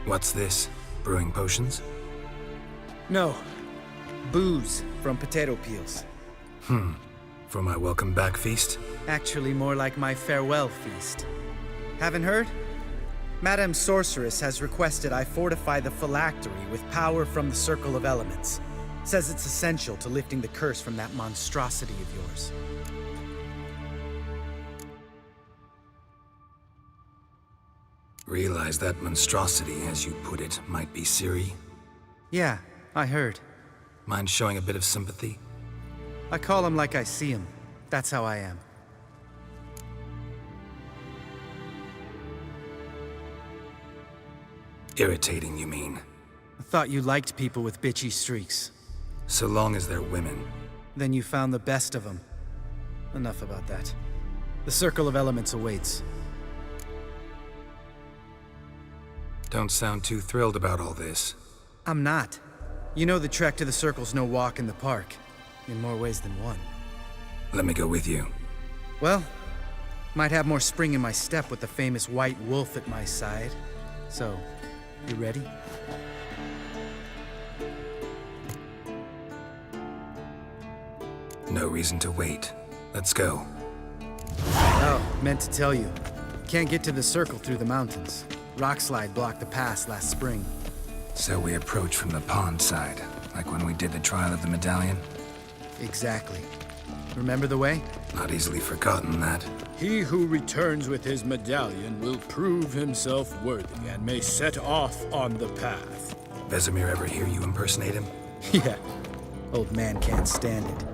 Speaker 11: What's this? Brewing potions?
Speaker 5: No. Booze from potato peels.
Speaker 11: For my welcome back feast?
Speaker 5: Actually, more like my farewell feast. Haven't heard? Madame Sorceress has requested I fortify the phylactery with power from the Circle of Elements. Says it's essential to lifting the curse from that monstrosity of yours.
Speaker 11: Realize that monstrosity, as you put it, might be Ciri?
Speaker 5: Yeah, I heard.
Speaker 11: Mind showing a bit of sympathy?
Speaker 5: I call him like I see him. That's how I am.
Speaker 11: Irritating, you mean?
Speaker 5: I thought you liked people with bitchy streaks.
Speaker 11: So long as they're women.
Speaker 5: Then you found the best of them. Enough about that. The Circle of Elements awaits.
Speaker 11: Don't sound too thrilled about all this.
Speaker 5: I'm not. You know the trek to the Circle's no walk in the park. In more ways than one.
Speaker 11: Let me go with you.
Speaker 5: Well, might have more spring in my step with the famous white wolf at my side. So, you ready?
Speaker 11: No reason to wait. Let's go.
Speaker 5: Oh, meant to tell you. Can't get to the Circle through the mountains. Rockslide blocked the pass last spring.
Speaker 11: So we approach from the pond side, like when we did the trial of the medallion?
Speaker 5: Exactly. Remember the way?
Speaker 11: Not easily forgotten, that.
Speaker 4: He who returns with his medallion will prove himself worthy and may set off on the path.
Speaker 11: Vesemir ever hear you impersonate him?
Speaker 5: Yeah. Old man can't stand it.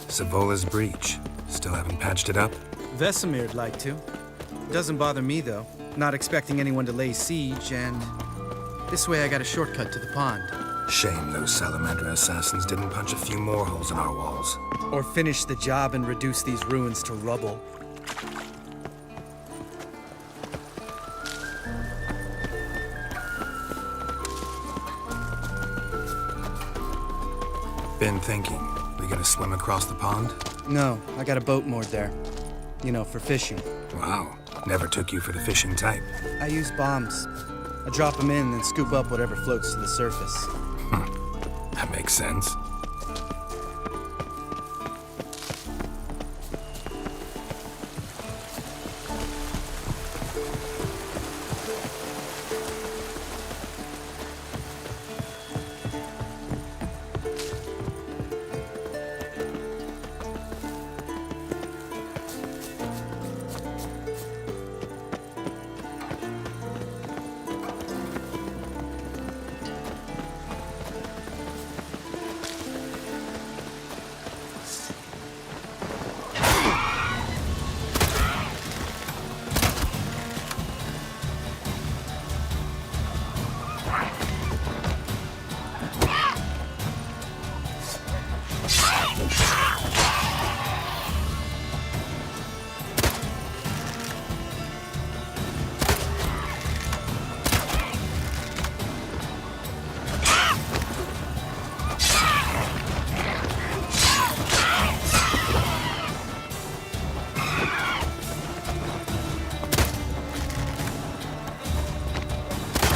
Speaker 11: Savola's breach. Still haven't patched it up?
Speaker 5: Vesemir'd like to. Doesn't bother me, though. Not expecting anyone to lay siege, and this way I got a shortcut to the pond.
Speaker 11: Shame those Salamander assassins didn't punch a few more holes in our walls.
Speaker 5: Or finish the job and reduce these ruins to rubble.
Speaker 11: Been thinking. We gonna swim across the pond?
Speaker 5: No, I got a boat moored there. You know, for fishing.
Speaker 11: Wow. Never took you for the fishing type.
Speaker 5: I use bombs. I drop them in and scoop up whatever floats to the surface.
Speaker 11: That makes sense.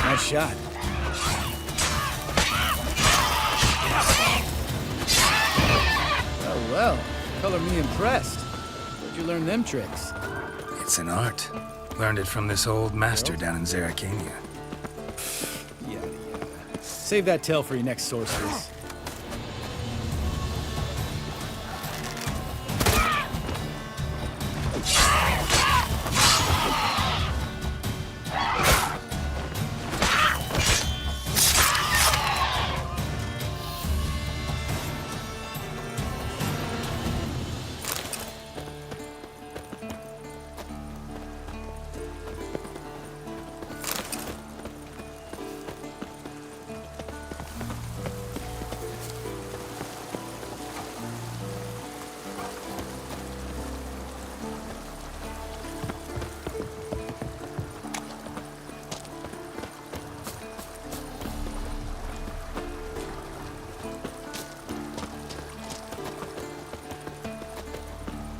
Speaker 5: Nice shot. Oh, well. Color me impressed. Where'd you learn them tricks?
Speaker 11: It's an art. Learned it from this old master down in Zerrikania.
Speaker 5: Yada yada. Save that tale for your next sorceress.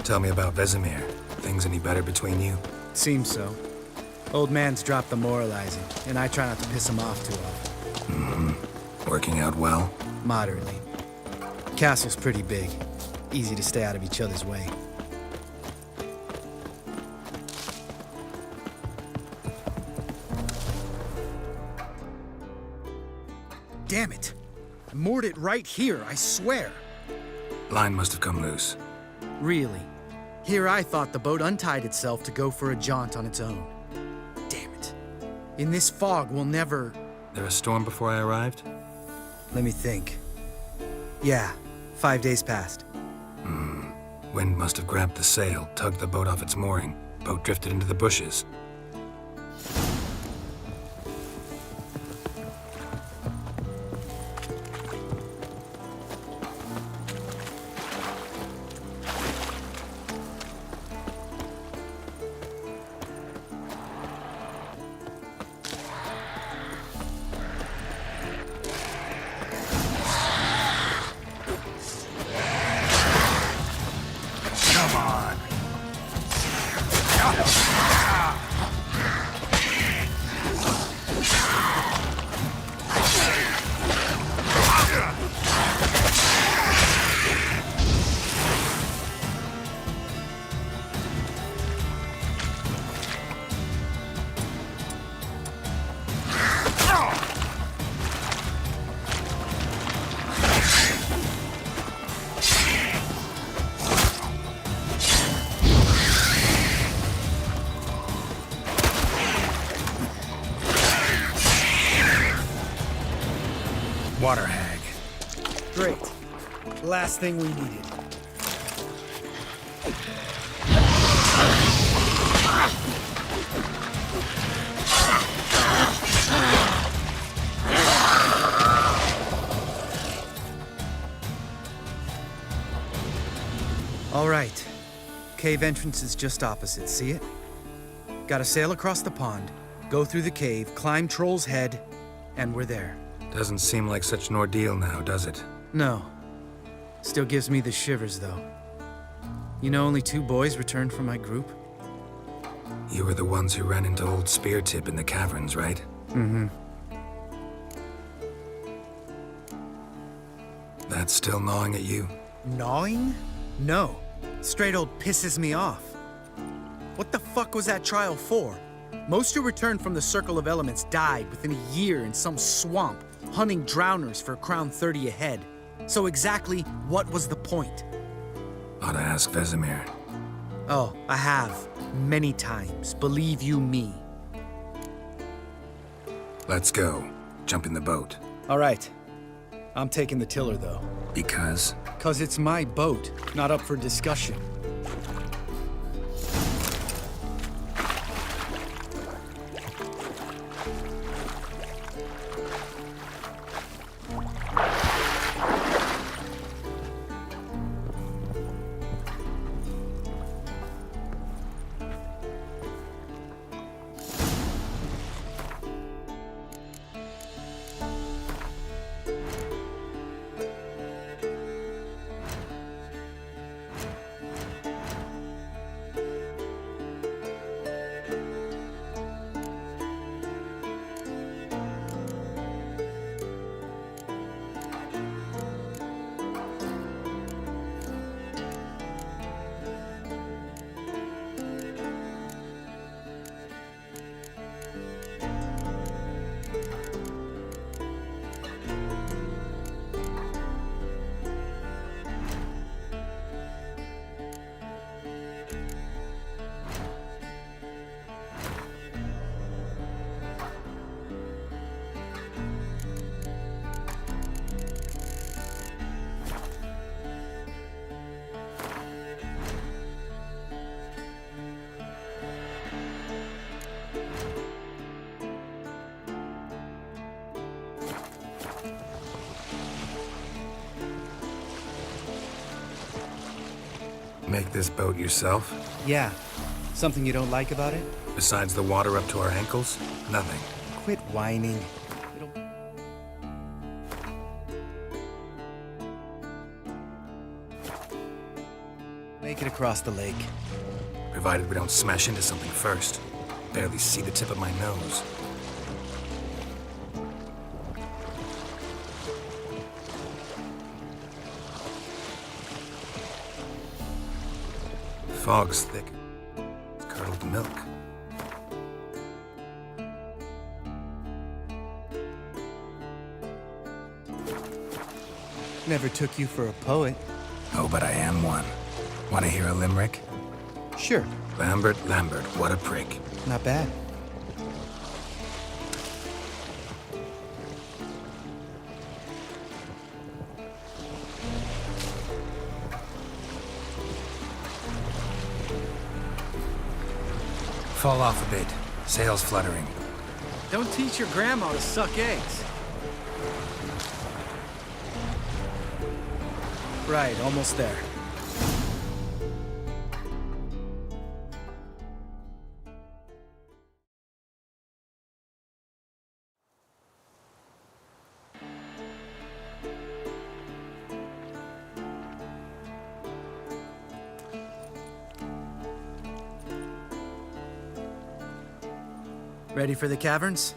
Speaker 11: Tell me about Vesemir. Things any better between you?
Speaker 5: Seems so. Old man's dropped the moralizing, and I try not to piss him off too often.
Speaker 11: Mm-hmm. Working out well?
Speaker 5: Moderately. Castle's pretty big. Easy to stay out of each other's way. Damn it! I moored it right here, I swear.
Speaker 11: Line must have come loose.
Speaker 5: Really? Here I thought the boat untied itself to go for a jaunt on its own. Damn it. In this fog, we'll never...
Speaker 11: There a storm before I arrived?
Speaker 5: Let me think. Yeah, 5 days passed.
Speaker 11: Wind must have grabbed the sail, tugged the boat off its mooring. Boat drifted into the bushes.
Speaker 5: Water hag. Great. Last thing we needed. All right. Cave entrance is just opposite, see it? Gotta sail across the pond, go through the cave, climb Troll's Head, and we're there.
Speaker 11: Doesn't seem like such an ordeal now, does it?
Speaker 5: No. Still gives me the shivers, though. You know only 2 boys returned from my group?
Speaker 11: You were the ones who ran into old Spear Tip in the caverns, right?
Speaker 5: Mm-hmm.
Speaker 11: That's still gnawing at you?
Speaker 5: Gnawing? No. Straight old pisses me off. What the fuck was that trial for? Most who returned from the Circle of Elements died within a year in some swamp, hunting drowners for a crown 30 a head. So exactly what was the point?
Speaker 11: Ought to ask Vesemir.
Speaker 5: Oh, I have. Many times. Believe you me.
Speaker 11: Let's go. Jump in the boat.
Speaker 5: All right. I'm taking the tiller, though.
Speaker 11: Because?
Speaker 5: 'Cause it's my boat, not up for discussion.
Speaker 11: Make this boat yourself?
Speaker 5: Yeah. Something you don't like about it?
Speaker 11: Besides the water up to our ankles? Nothing.
Speaker 5: Quit whining. Make it across the lake.
Speaker 11: Provided we don't smash into something first. Barely see the tip of my nose. fog's thick. It's curdled milk.
Speaker 5: Never took you for a poet.
Speaker 11: Oh, but I am one. Want to hear a limerick?
Speaker 5: Sure.
Speaker 11: Lambert, what a prick.
Speaker 5: Not bad.
Speaker 11: Fall off a bit. Sails fluttering.
Speaker 5: Don't teach your grandma to suck eggs. Right, almost there. Ready for the caverns?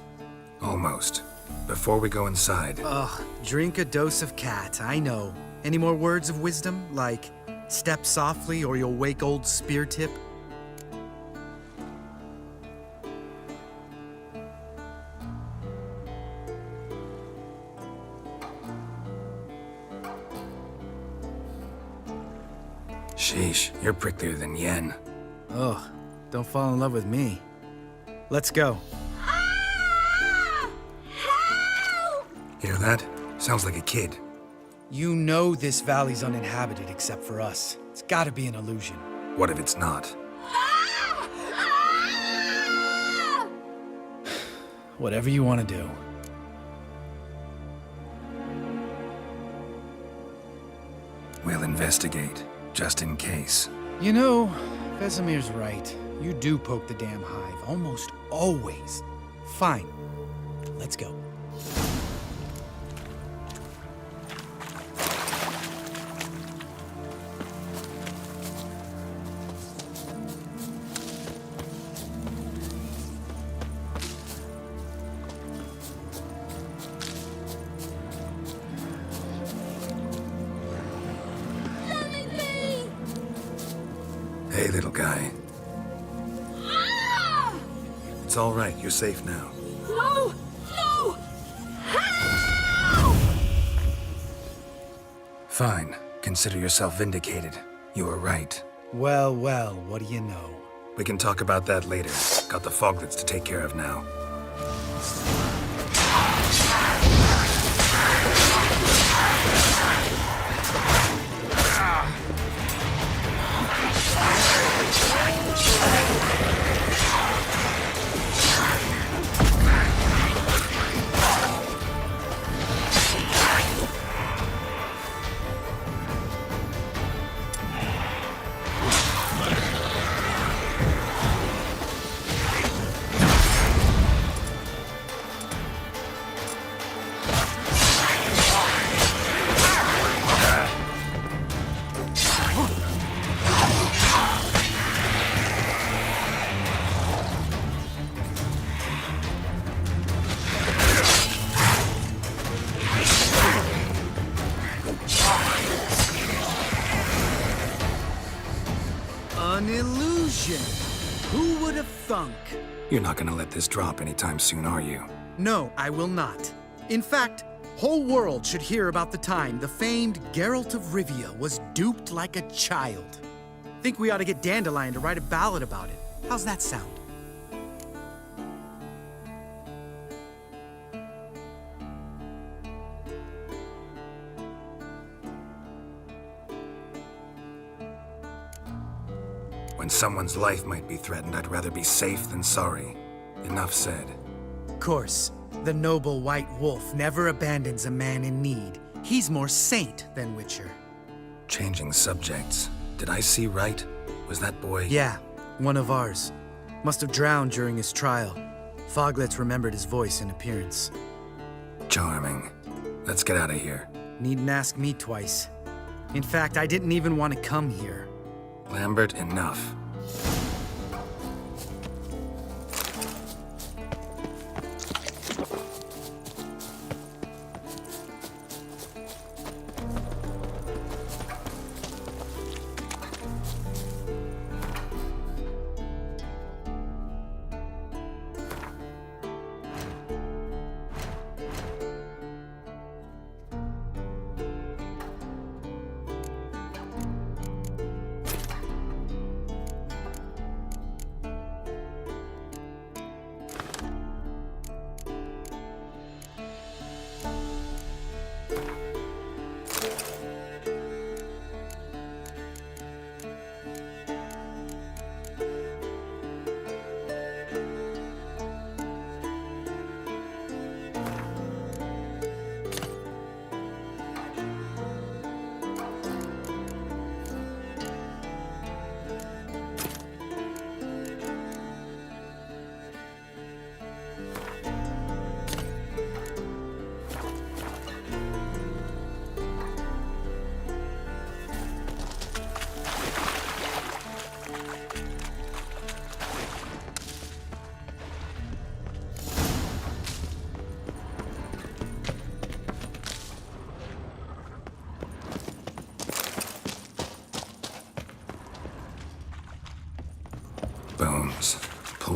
Speaker 11: Almost. Before we go inside...
Speaker 5: Ugh, drink a dose of cat, I know. Any more words of wisdom, like step softly or you'll wake old spear tip?
Speaker 11: Sheesh, you're pricklier than Yen.
Speaker 5: Ugh, don't fall in love with me. Let's go.
Speaker 11: Hear that? Sounds like a kid.
Speaker 5: You know this valley's uninhabited except for us. It's gotta be an illusion.
Speaker 11: What if it's not?
Speaker 5: Whatever you want to do.
Speaker 11: We'll investigate, just in case.
Speaker 5: You know, Vesemir's right. You do poke the damn hive, almost always. Fine. Let's go.
Speaker 11: Hey, little guy. It's all right. You're safe now.
Speaker 12: No! No!
Speaker 11: Fine. Consider yourself vindicated. You were right.
Speaker 5: Well, well, what do you know?
Speaker 11: We can talk about that later. Got the foglets to take care of now.
Speaker 5: An illusion! Who would have thunk?
Speaker 11: You're not gonna let this drop anytime soon, are you?
Speaker 5: No, I will not. In fact, whole world should hear about the time the famed Geralt of Rivia was duped like a child. Think we ought to get Dandelion to write a ballad about it. How's that sound?
Speaker 11: When someone's life might be threatened, I'd rather be safe than sorry. Enough said.
Speaker 5: Of course, the noble white wolf never abandons a man in need. He's more saint than Witcher.
Speaker 11: Changing subjects. Did I see right? Was that boy...
Speaker 5: Yeah, one of ours. Must have drowned during his trial. Foglets remembered his voice and appearance.
Speaker 11: Charming. Let's get out of here.
Speaker 5: Needn't ask me twice. In fact, I didn't even want to come here.
Speaker 11: Lambert, enough.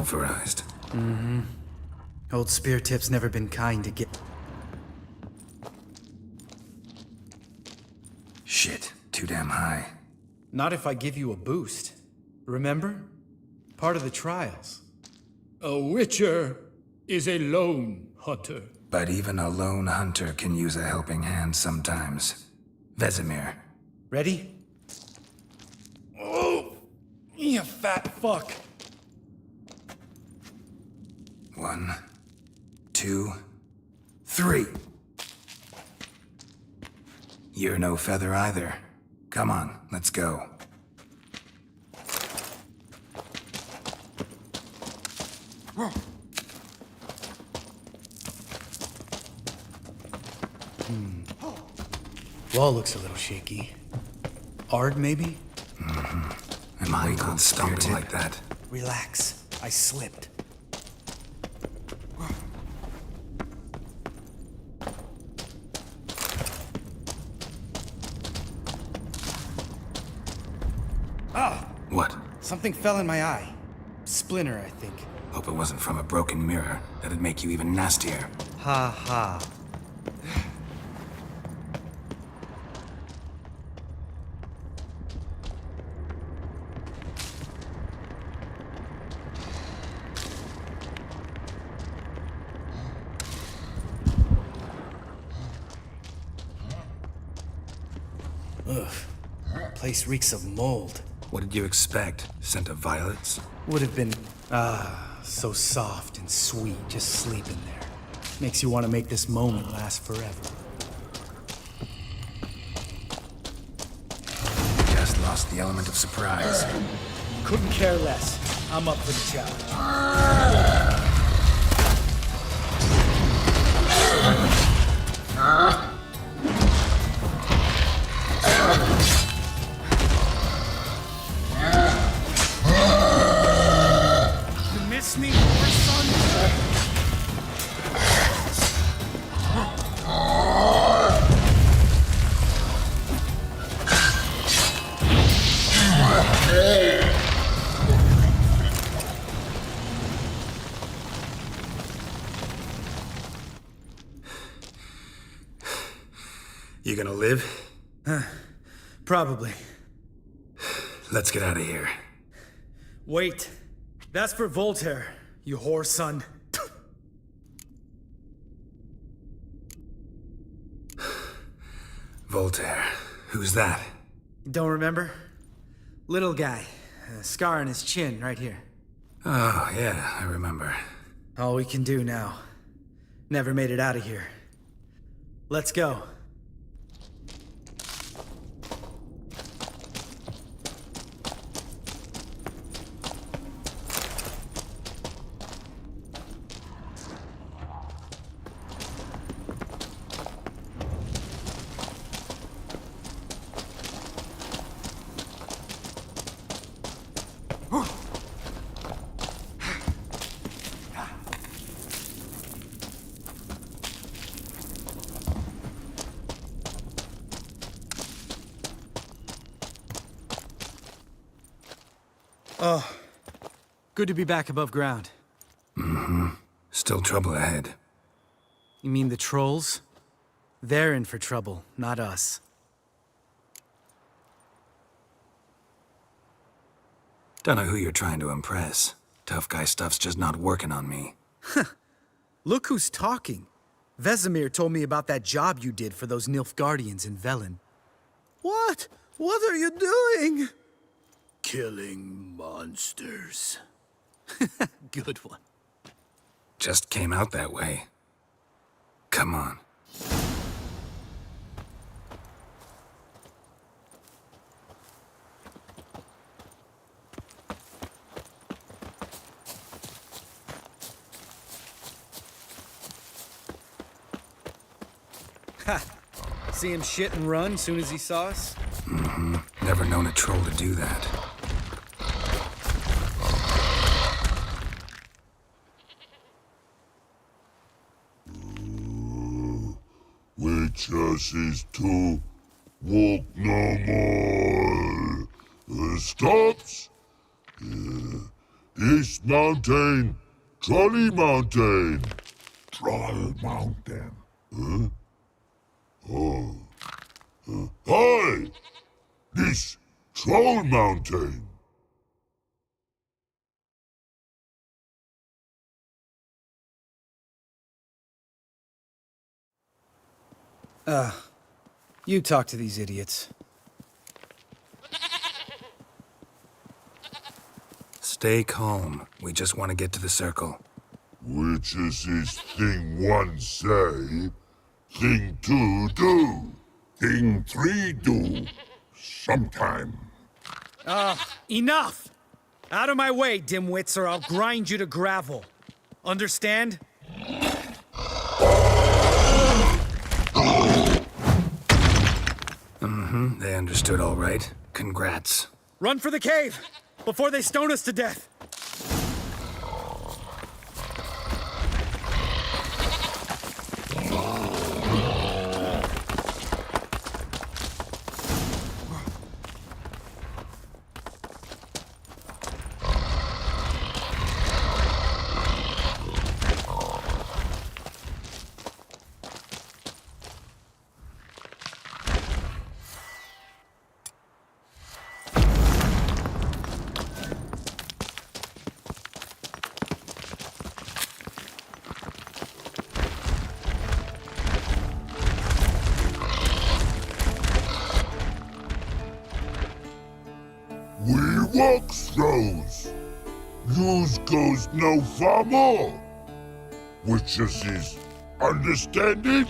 Speaker 11: pulverized.
Speaker 5: Mm-hmm. Old Spear Tip's never been kind to get...
Speaker 11: Shit, too damn high.
Speaker 5: Not if I give you a boost. Remember? Part of the trials.
Speaker 4: A witcher is a lone hunter.
Speaker 11: But even a lone hunter can use a helping hand sometimes. Vesemir.
Speaker 5: Ready? Oh! You fat fuck!
Speaker 11: 1, 2, 3. You're no feather either. Come on, let's go.
Speaker 5: Wall looks a little shaky. Ard, maybe?
Speaker 11: Mm-hmm. Am I not stomping like that?
Speaker 5: Relax. I slipped. Ah!
Speaker 11: What?
Speaker 5: Something fell in my eye. Splinter, I think.
Speaker 11: Hope it wasn't from a broken mirror. That'd make you even nastier.
Speaker 5: Ha ha. Ugh. Place reeks of mold.
Speaker 11: What did you expect? Scent of violets?
Speaker 5: Would have been, so soft and sweet just sleeping there. Makes you want to make this moment last forever.
Speaker 11: Just lost the element of surprise.
Speaker 5: Couldn't care less. I'm up for the challenge. You miss me more, son?
Speaker 11: You gonna live?
Speaker 5: Probably.
Speaker 11: Let's get out of here.
Speaker 5: Wait. That's for Voltaire, you whore son.
Speaker 11: Voltaire. Who's that?
Speaker 5: Don't remember? Little guy. A scar on his chin, right here.
Speaker 11: Oh, yeah, I remember.
Speaker 5: All we can do now. Never made it out of here. Let's go. Oh, good to be back above ground.
Speaker 11: Mm-hmm. Still trouble ahead.
Speaker 5: You mean the trolls? They're in for trouble, not us.
Speaker 11: Don't know who you're trying to impress. Tough guy stuff's just not working on me.
Speaker 5: Look who's talking. Vesemir told me about that job you did for those Nilfgaardians in Velen.
Speaker 4: What? What are you doing? Killing monsters.
Speaker 5: Good one.
Speaker 11: Just came out that way. Come on.
Speaker 5: Ha! See him shit and run soon as he saw us?
Speaker 11: Mm-hmm. Never known a troll to do that.
Speaker 3: Witches is to walk no more. Stops. This mountain, Trolley Mountain. Troll Mountain. Huh? Oh. Hi! This Troll Mountain.
Speaker 5: You talk to these idiots.
Speaker 11: Stay calm. We just want to get to the circle.
Speaker 3: Which is this thing one say, thing two do, thing three do, sometime.
Speaker 5: Enough! Out of my way, dimwits, or I'll grind you to gravel. Understand?
Speaker 11: They understood all right. Congrats.
Speaker 5: Run for the cave! Before they stone us to death!
Speaker 3: We walk throws. Yous goes no far more. Which is understand it?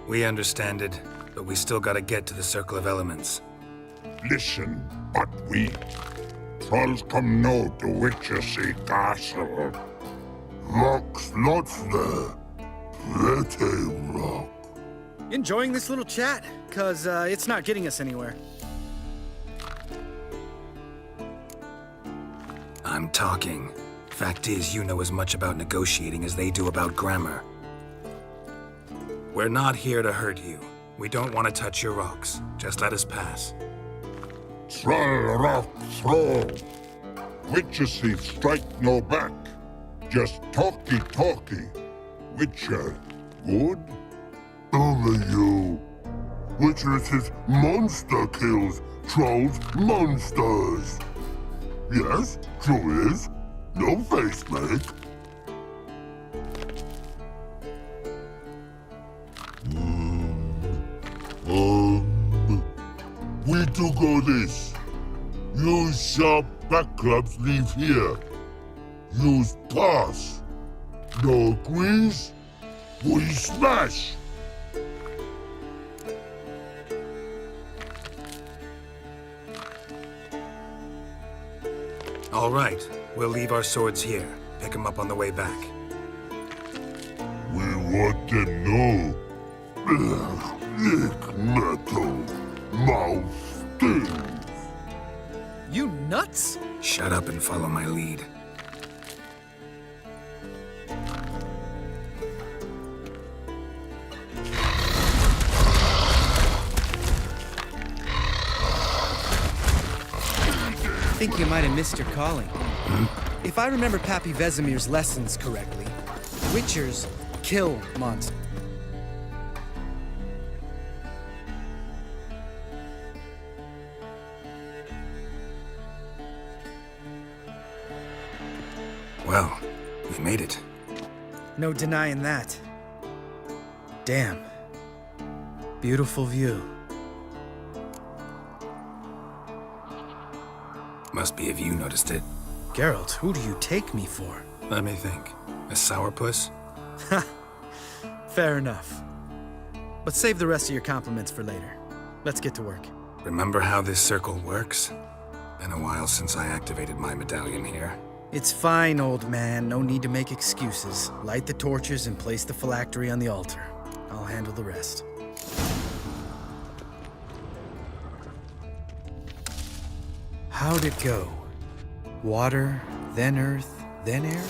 Speaker 11: We understand it, but we still gotta get to the Circle of Elements.
Speaker 3: Listen, but we trolls come no to Witchersea Castle. Rocks lots there. Pretty rock.
Speaker 5: Enjoying this little chat? 'Cause it's not getting us anywhere.
Speaker 11: I'm talking. Fact is, you know as much about negotiating as they do about grammar. We're not here to hurt you. We don't want to touch your rocks. Just let us pass.
Speaker 3: Troll rock throw. Witchersea strike no back. Just talky. Witcher, good? Only you. Witcher is monster kills. Trolls, monsters. Yes, true is. No face make. We do go this. Use sharp back clubs leave here. Use pass. No agrees? We smash.
Speaker 11: All right, we'll leave our swords here. Pick them up on the way back.
Speaker 3: We want to know. Lick metal. Mouth stings.
Speaker 5: You nuts?
Speaker 11: Shut up and follow my lead.
Speaker 5: I think you might have missed your calling. If I remember Pappy Vesemir's lessons correctly, Witchers kill monsters.
Speaker 11: Well, we made it.
Speaker 5: No denying that. Damn. Beautiful view.
Speaker 11: Must be if you noticed it.
Speaker 5: Geralt, who do you take me for?
Speaker 11: Let me think. A sourpuss?
Speaker 5: Fair enough. But save the rest of your compliments for later. Let's get to work.
Speaker 11: Remember how this circle works? Been a while since I activated my medallion here.
Speaker 5: It's fine, old man. No need to make excuses. Light the torches and place the phylactery on the altar. I'll handle the rest. How'd it go? Water, then earth, then air?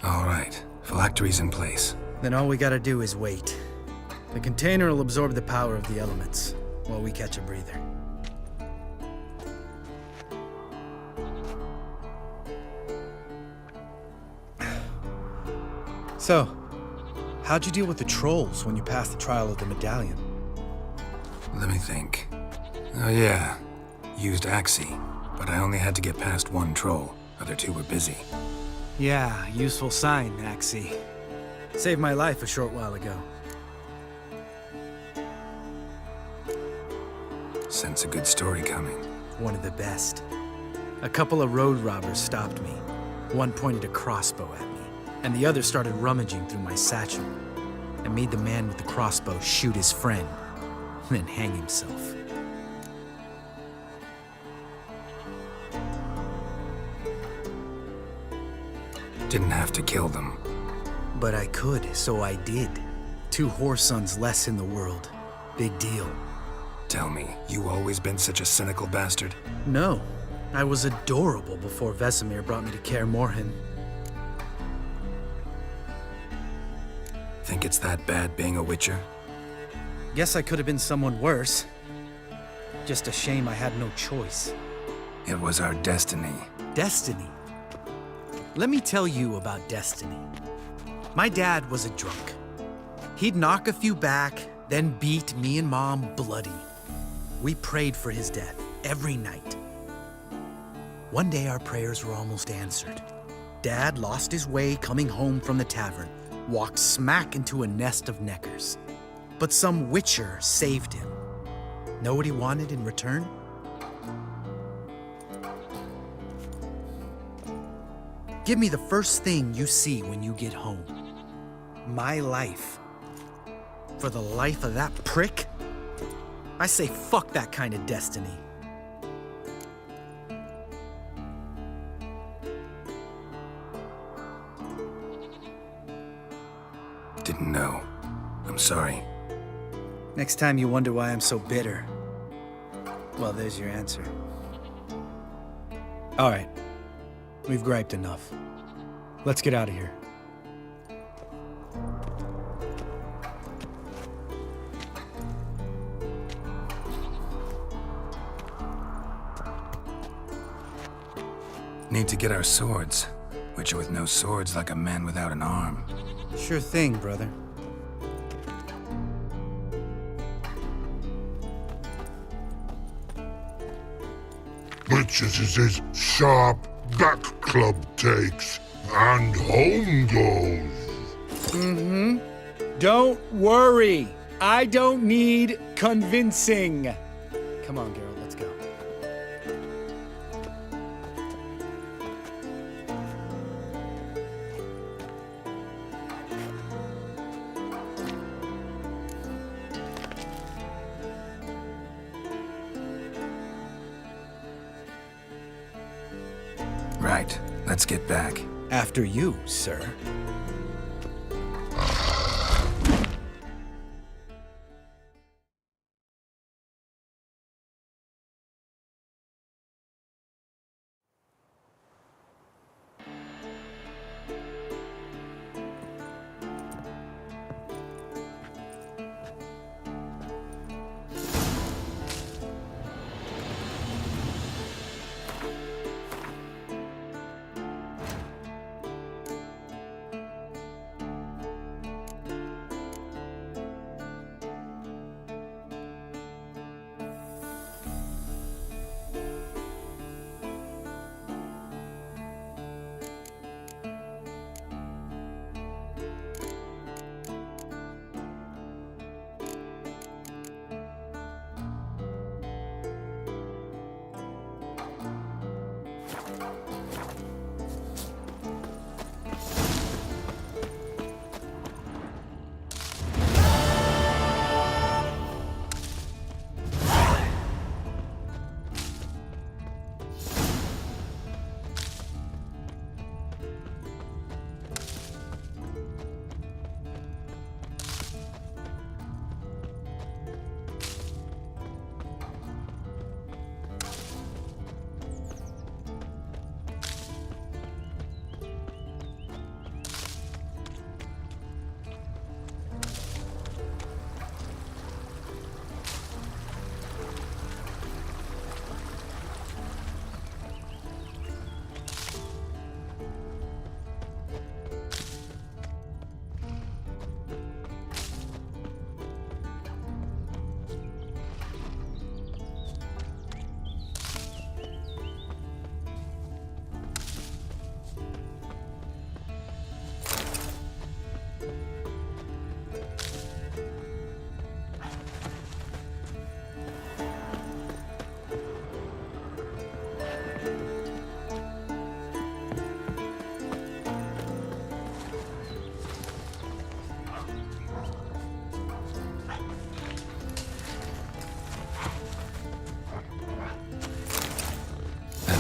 Speaker 11: All right, phylactery's in place.
Speaker 5: Then all we gotta do is wait. The container will absorb the power of the elements, while we catch a breather. So, how'd you deal with the trolls when you passed the trial of the medallion?
Speaker 11: Let me think. Oh yeah, used Axie, but I only had to get past one troll. Other two were busy.
Speaker 5: Yeah, useful sign, Axie. Saved my life a short while ago.
Speaker 11: Sense a good story coming.
Speaker 5: One of the best. A couple of road robbers stopped me. One pointed a crossbow at me, and the other started rummaging through my satchel. I made the man with the crossbow shoot his friend, then hang himself.
Speaker 11: Didn't have to kill them.
Speaker 5: But I could, so I did. 2 whoresons less in the world. Big deal.
Speaker 11: Tell me, you always been such a cynical bastard?
Speaker 5: No. I was adorable before Vesemir brought me to Kaer Morhen.
Speaker 11: Think it's that bad being a witcher?
Speaker 5: Guess I could have been someone worse. Just a shame I had no choice.
Speaker 11: It was our destiny.
Speaker 5: Destiny? Let me tell you about destiny. My dad was a drunk. He'd knock a few back, then beat me and Mom bloody. We prayed for his death every night. One day our prayers were almost answered. Dad lost his way coming home from the tavern, walked smack into a nest of neckers. But some witcher saved him. Know what he wanted in return? Give me the first thing you see when you get home. My life. For the life of that prick? I say fuck that kind of destiny.
Speaker 11: Didn't know. I'm sorry.
Speaker 5: Next time you wonder why I'm so bitter, well, there's your answer. All right. We've griped enough. Let's get out of here.
Speaker 11: Need to get our swords. Witcher with no swords like a man without an arm.
Speaker 5: Sure thing, brother.
Speaker 3: Witches is his sharp back club takes, and home goes.
Speaker 5: Mm-hmm. Don't worry. I don't need convincing. Come on, Geralt, let's go.
Speaker 11: Right. Let's get back.
Speaker 5: After you, sir.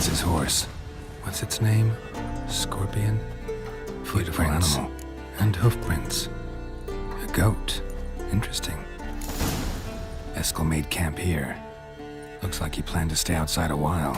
Speaker 11: That's his horse. What's its name? Scorpion? Beautiful animal. And hoof prints. A goat. Interesting. Eskel made camp here. Looks like he planned to stay outside a while.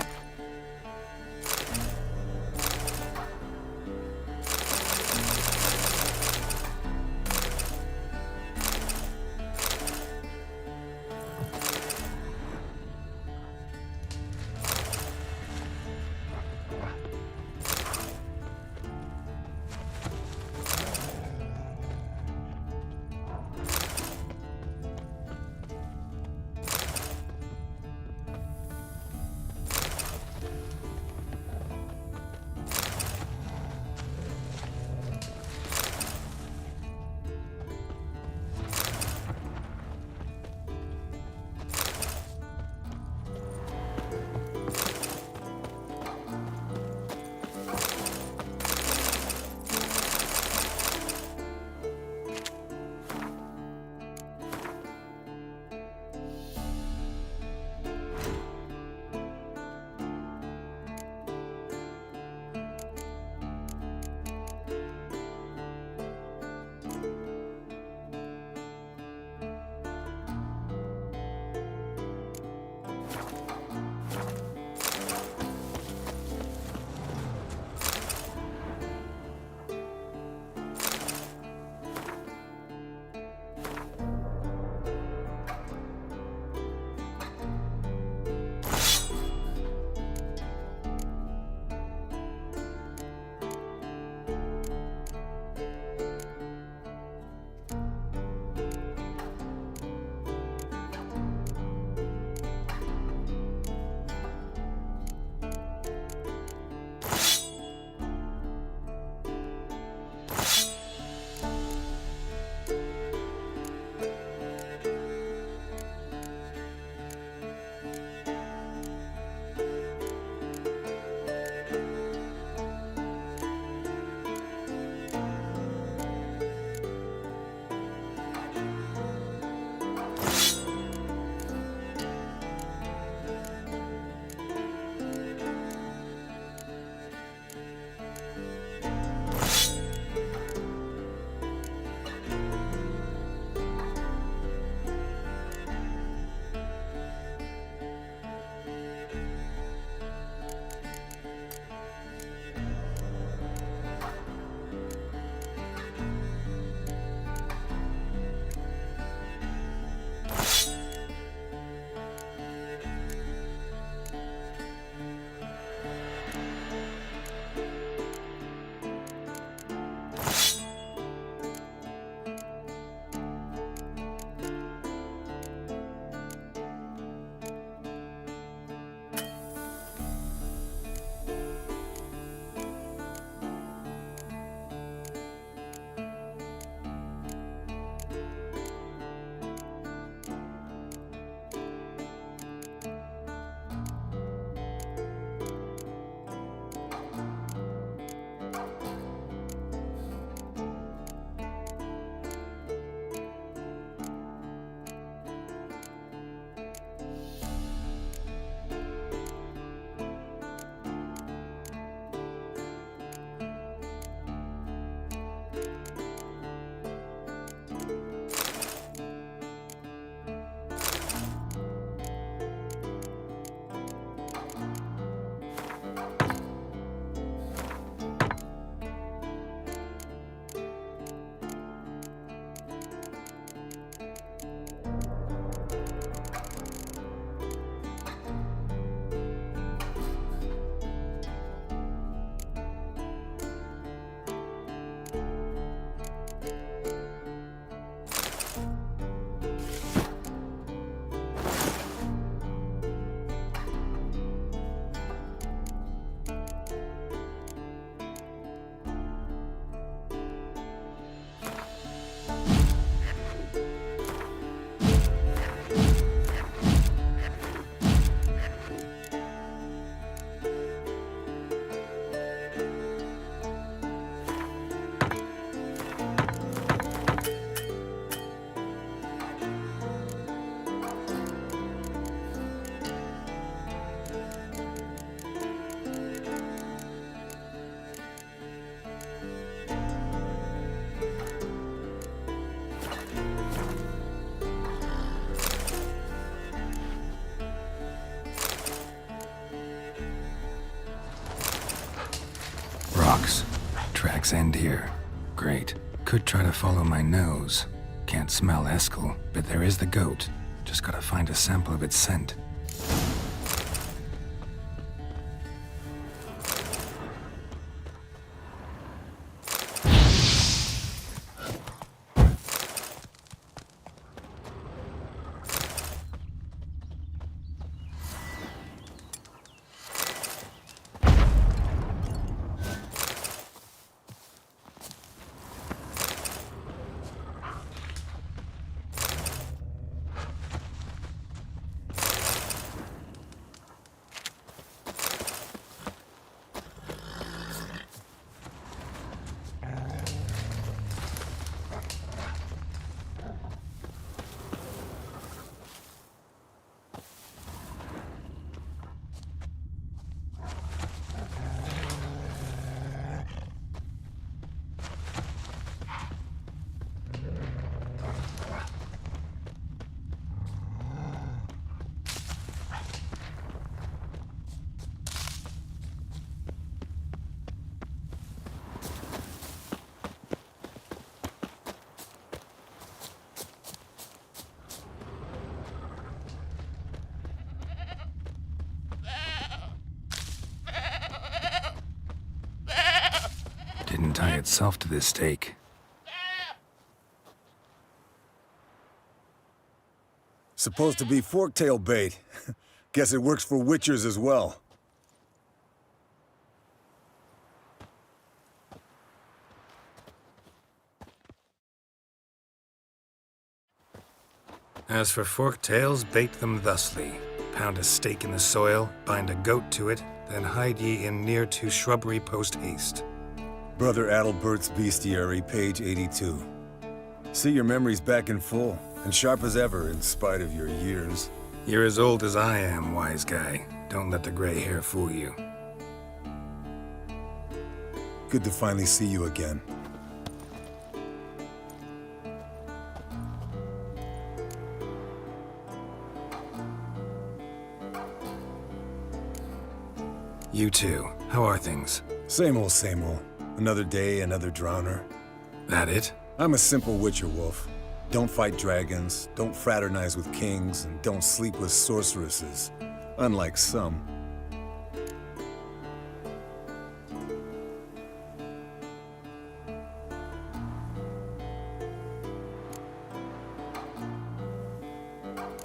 Speaker 11: tracks end here. Great. Could try to follow my nose. Can't smell Eskel, but there is the goat. Just gotta find a sample of its scent. Didn't tie itself to this stake.
Speaker 9: Supposed to be forktail bait. Guess it works for witchers as well.
Speaker 11: As for forktails, bait them thusly. Pound a stake in the soil, bind a goat to it, then hide ye in near to shrubbery post haste.
Speaker 9: Brother Adalbert's Bestiary, page 82. See your memories back in full, and sharp as ever in spite of your years.
Speaker 11: You're as old as I am, wise guy. Don't let the gray hair fool you.
Speaker 9: Good to finally see you again.
Speaker 11: You too. How are things?
Speaker 9: Same old, same old. Another day, another drowner.
Speaker 11: That it?
Speaker 9: I'm a simple witcher, Wolf. Don't fight dragons, don't fraternize with kings, and don't sleep with sorceresses. Unlike some.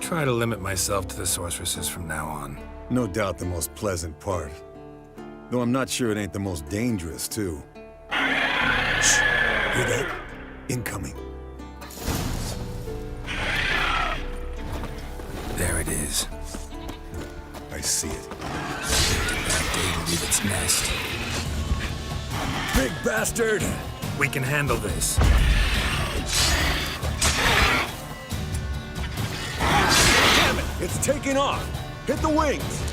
Speaker 11: Try to limit myself to the sorceresses from now on.
Speaker 9: No doubt the most pleasant part. Though I'm not sure it ain't the most dangerous, too. Shh! Hear that? Incoming.
Speaker 11: There it is.
Speaker 9: I see it.
Speaker 11: That day to leave its nest.
Speaker 9: Big bastard!
Speaker 11: We can handle this.
Speaker 9: Damn it! It's taking off! Hit the wings!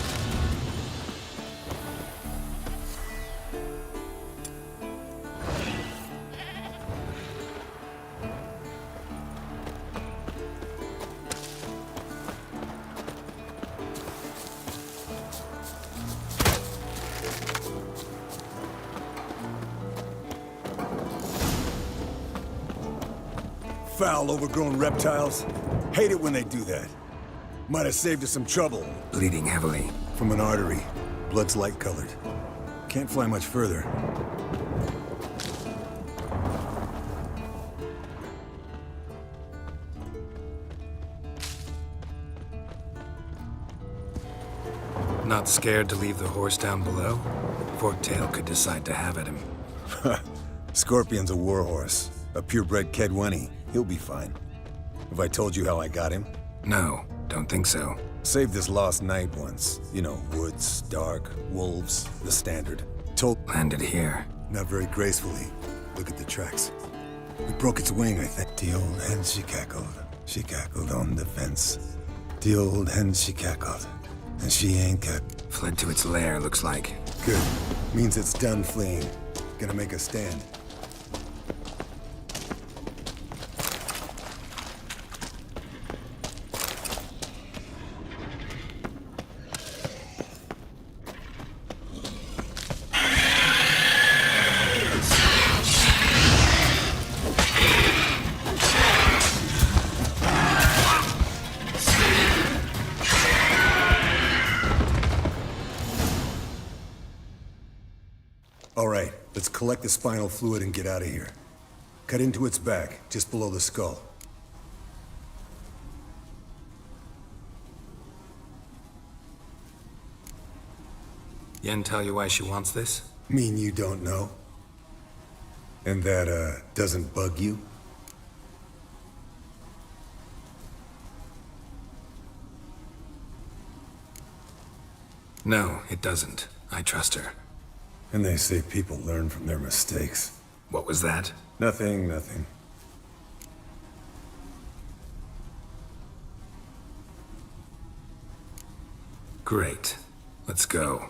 Speaker 9: Foul, overgrown reptiles. Hate it when they do that. Might have saved us some trouble.
Speaker 11: Bleeding heavily.
Speaker 9: From an artery. Blood's light-colored. Can't fly much further.
Speaker 11: Not scared to leave the horse down below? Forktail could decide to have at him.
Speaker 9: Scorpion's a warhorse. A purebred Kedwenny. He'll be fine. Have I told you how I got him?
Speaker 11: No, don't think so.
Speaker 9: Saved this lost night once. You know, woods, dark, wolves, the standard.
Speaker 11: Landed here.
Speaker 9: Not very gracefully. Look at the tracks. We broke its wing, I think. The old hen, she cackled. She cackled on the fence. The old hen, she cackled. And she ain't kept.
Speaker 11: Fled to its lair, looks like.
Speaker 9: Good. Means it's done fleeing. Gonna make a stand. Collect the spinal fluid and get out of here. Cut into its back, just below the skull.
Speaker 11: Yen tell you why she wants this?
Speaker 9: Mean you don't know? And that, doesn't bug you?
Speaker 11: No, it doesn't. I trust her.
Speaker 9: And they say people learn from their mistakes.
Speaker 11: What was that?
Speaker 9: Nothing, nothing.
Speaker 11: Great. Let's go.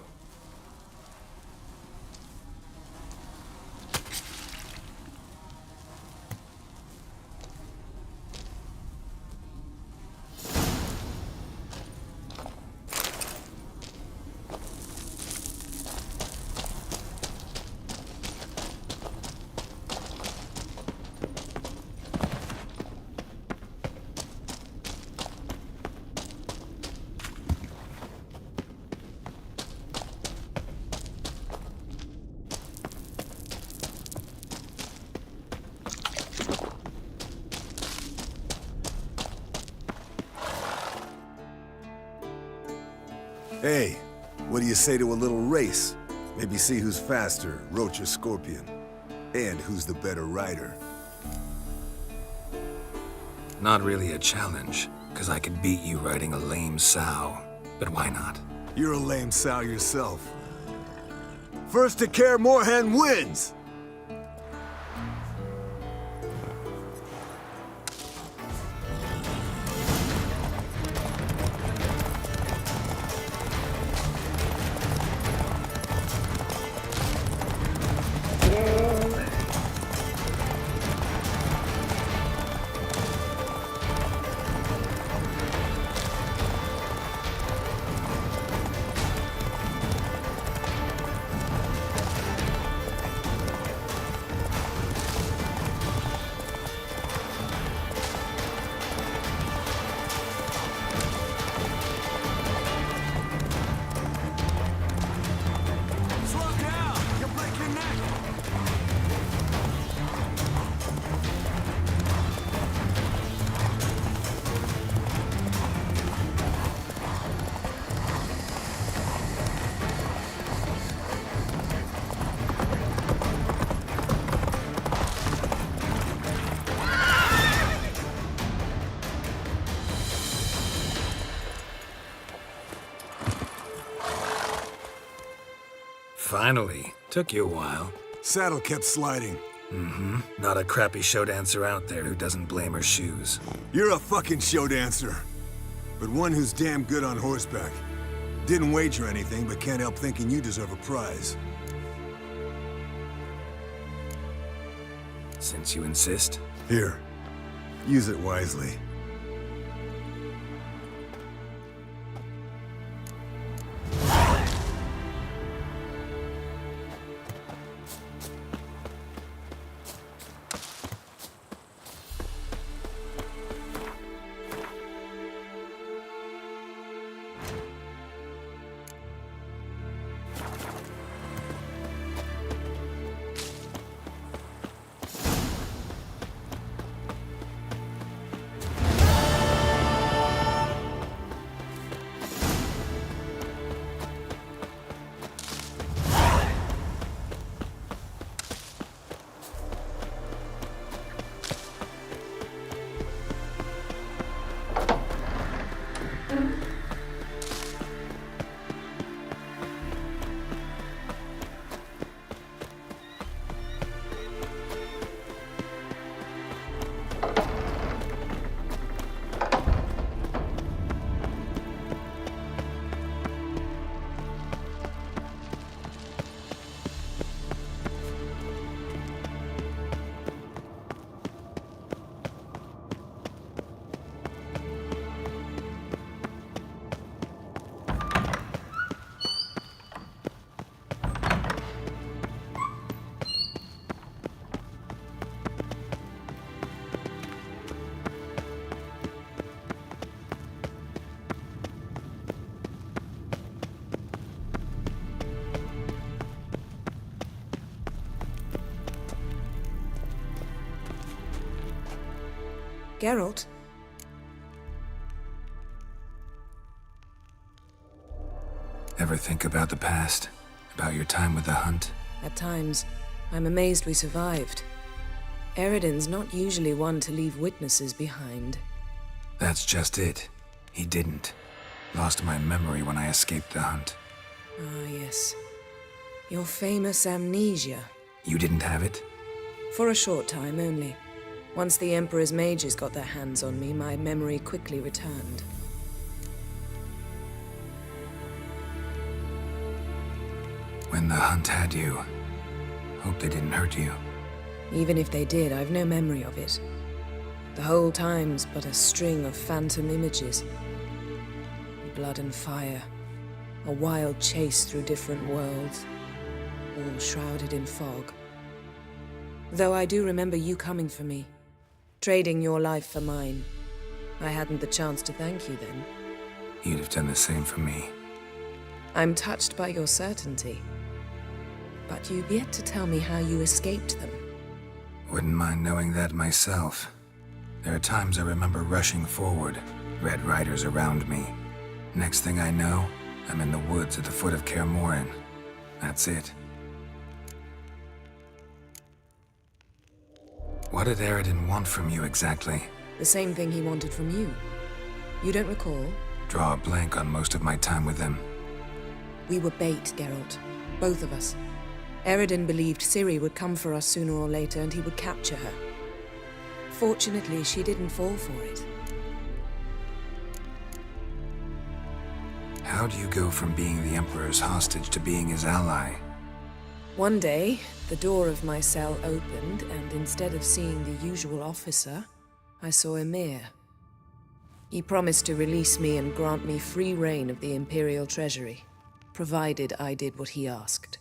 Speaker 9: Hey, what do you say to a little race? Maybe see who's faster, Roach or Scorpion. And who's the better rider.
Speaker 11: Not really a challenge, because I could beat you riding a lame sow. But why not?
Speaker 9: You're a lame sow yourself. First to Kaer Morhen wins!
Speaker 11: Finally. Took you a while.
Speaker 9: Saddle kept sliding.
Speaker 11: Mm-hmm. Not a crappy show dancer out there who doesn't blame her shoes.
Speaker 9: You're a fucking show dancer. But one who's damn good on horseback. Didn't wager anything, but can't help thinking you deserve a prize.
Speaker 11: Since you insist.
Speaker 9: Here. Use it wisely.
Speaker 17: Geralt?
Speaker 11: Ever think about the past? About your time with the Hunt?
Speaker 17: At times, I'm amazed we survived. Eridan's not usually one to leave witnesses behind.
Speaker 11: That's just it. He didn't. Lost my memory when I escaped the Hunt.
Speaker 17: Ah, yes. Your famous amnesia.
Speaker 11: You didn't have it?
Speaker 17: For a short time only. Once the Emperor's mages got their hands on me, my memory quickly returned.
Speaker 11: When the Hunt had you, hope they didn't hurt you.
Speaker 17: Even if they did, I've no memory of it. The whole time's but a string of phantom images. Blood and fire. A wild chase through different worlds. All shrouded in fog. Though I do remember you coming for me. Trading your life for mine. I hadn't the chance to thank you then.
Speaker 11: You'd have done the same for me.
Speaker 17: I'm touched by your certainty. But you've yet to tell me how you escaped them.
Speaker 11: Wouldn't mind knowing that myself. There are times I remember rushing forward, Red Riders around me. Next thing I know, I'm in the woods at the foot of Kaer Morhen. That's it. What did Eridan want from you exactly?
Speaker 17: The same thing he wanted from you. You don't recall?
Speaker 11: Draw a blank on most of my time with him.
Speaker 17: We were bait, Geralt. Both of us. Eridan believed Ciri would come for us sooner or later and he would capture her. Fortunately, she didn't fall for it.
Speaker 11: How do you go from being the Emperor's hostage to being his ally?
Speaker 17: One day, the door of my cell opened, and instead of seeing the usual officer, I saw Emir. He promised to release me and grant me free reign of the Imperial Treasury, provided I did what he asked.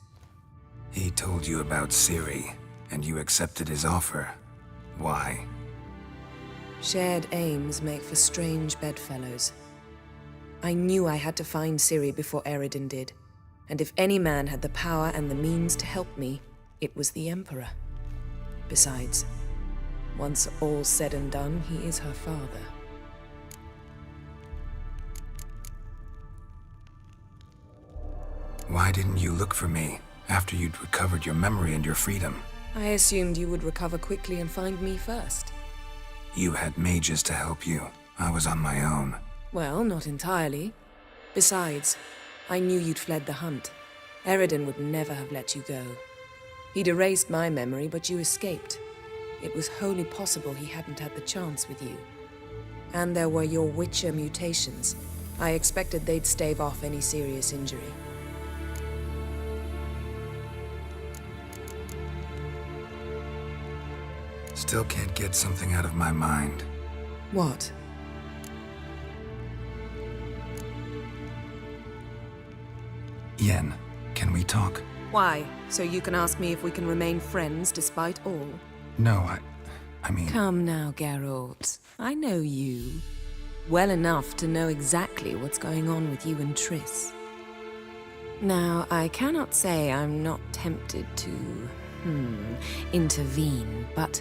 Speaker 11: He told you about Ciri, and you accepted his offer. Why?
Speaker 17: Shared aims make for strange bedfellows. I knew I had to find Ciri before Eridan did, and if any man had the power and the means to help me, it was the Emperor. Besides, once all's said and done, he is her father.
Speaker 11: Why didn't you look for me after you'd recovered your memory and your freedom?
Speaker 17: I assumed you would recover quickly and find me first.
Speaker 11: You had mages to help you. I was on my own.
Speaker 17: Well, not entirely. Besides, I knew you'd fled the Hunt. Eridan would never have let you go. He'd erased my memory, but you escaped. It was wholly possible he hadn't had the chance with you. And there were your Witcher mutations. I expected they'd stave off any serious injury.
Speaker 11: Still can't get something out of my mind.
Speaker 17: What?
Speaker 11: Yen, can we talk?
Speaker 17: Why? So you can ask me if we can remain friends despite all?
Speaker 11: No, I mean...
Speaker 17: Come now, Geralt. I know you. Well enough to know exactly what's going on with you and Triss. Now, I cannot say I'm not tempted to, intervene, but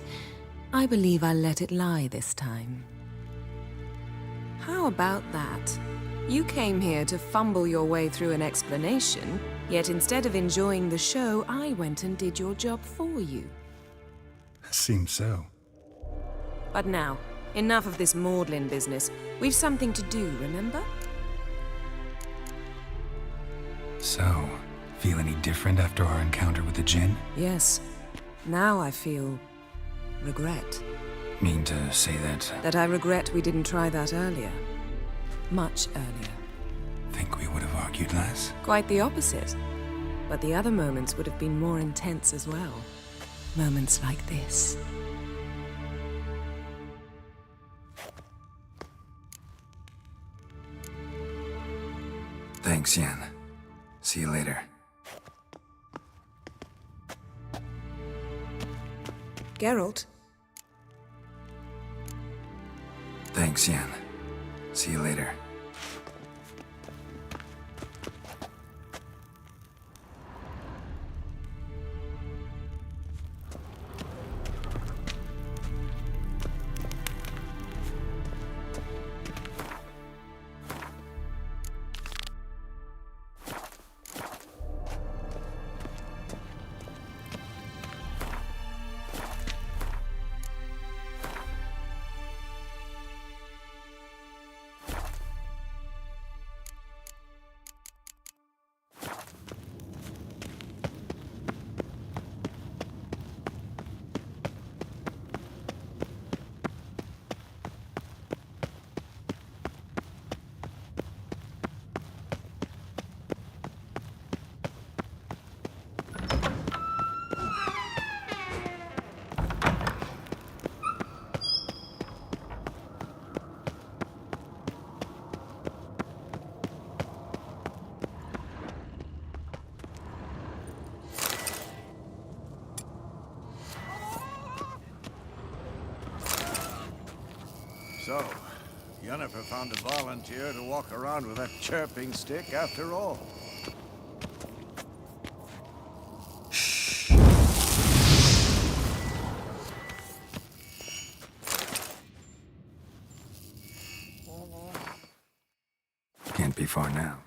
Speaker 17: I believe I'll let it lie this time. How about that? You came here to fumble your way through an explanation, yet instead of enjoying the show, I went and did your job for you.
Speaker 11: Seems so.
Speaker 17: But now, enough of this maudlin business. We've something to do, remember?
Speaker 11: So, feel any different after our encounter with the Jinn?
Speaker 17: Yes. Now I feel... regret.
Speaker 11: Mean to say that...
Speaker 17: That I regret we didn't try that earlier. Much earlier.
Speaker 11: Think we would have argued less?
Speaker 17: Quite the opposite. But the other moments would have been more intense as well. Moments like this.
Speaker 11: Thanks, Yen. See you later.
Speaker 17: Geralt?
Speaker 11: Thanks, Yen. See you later.
Speaker 2: So, Yennefer found a volunteer to walk around with that chirping stick after all.
Speaker 11: Can't be far now.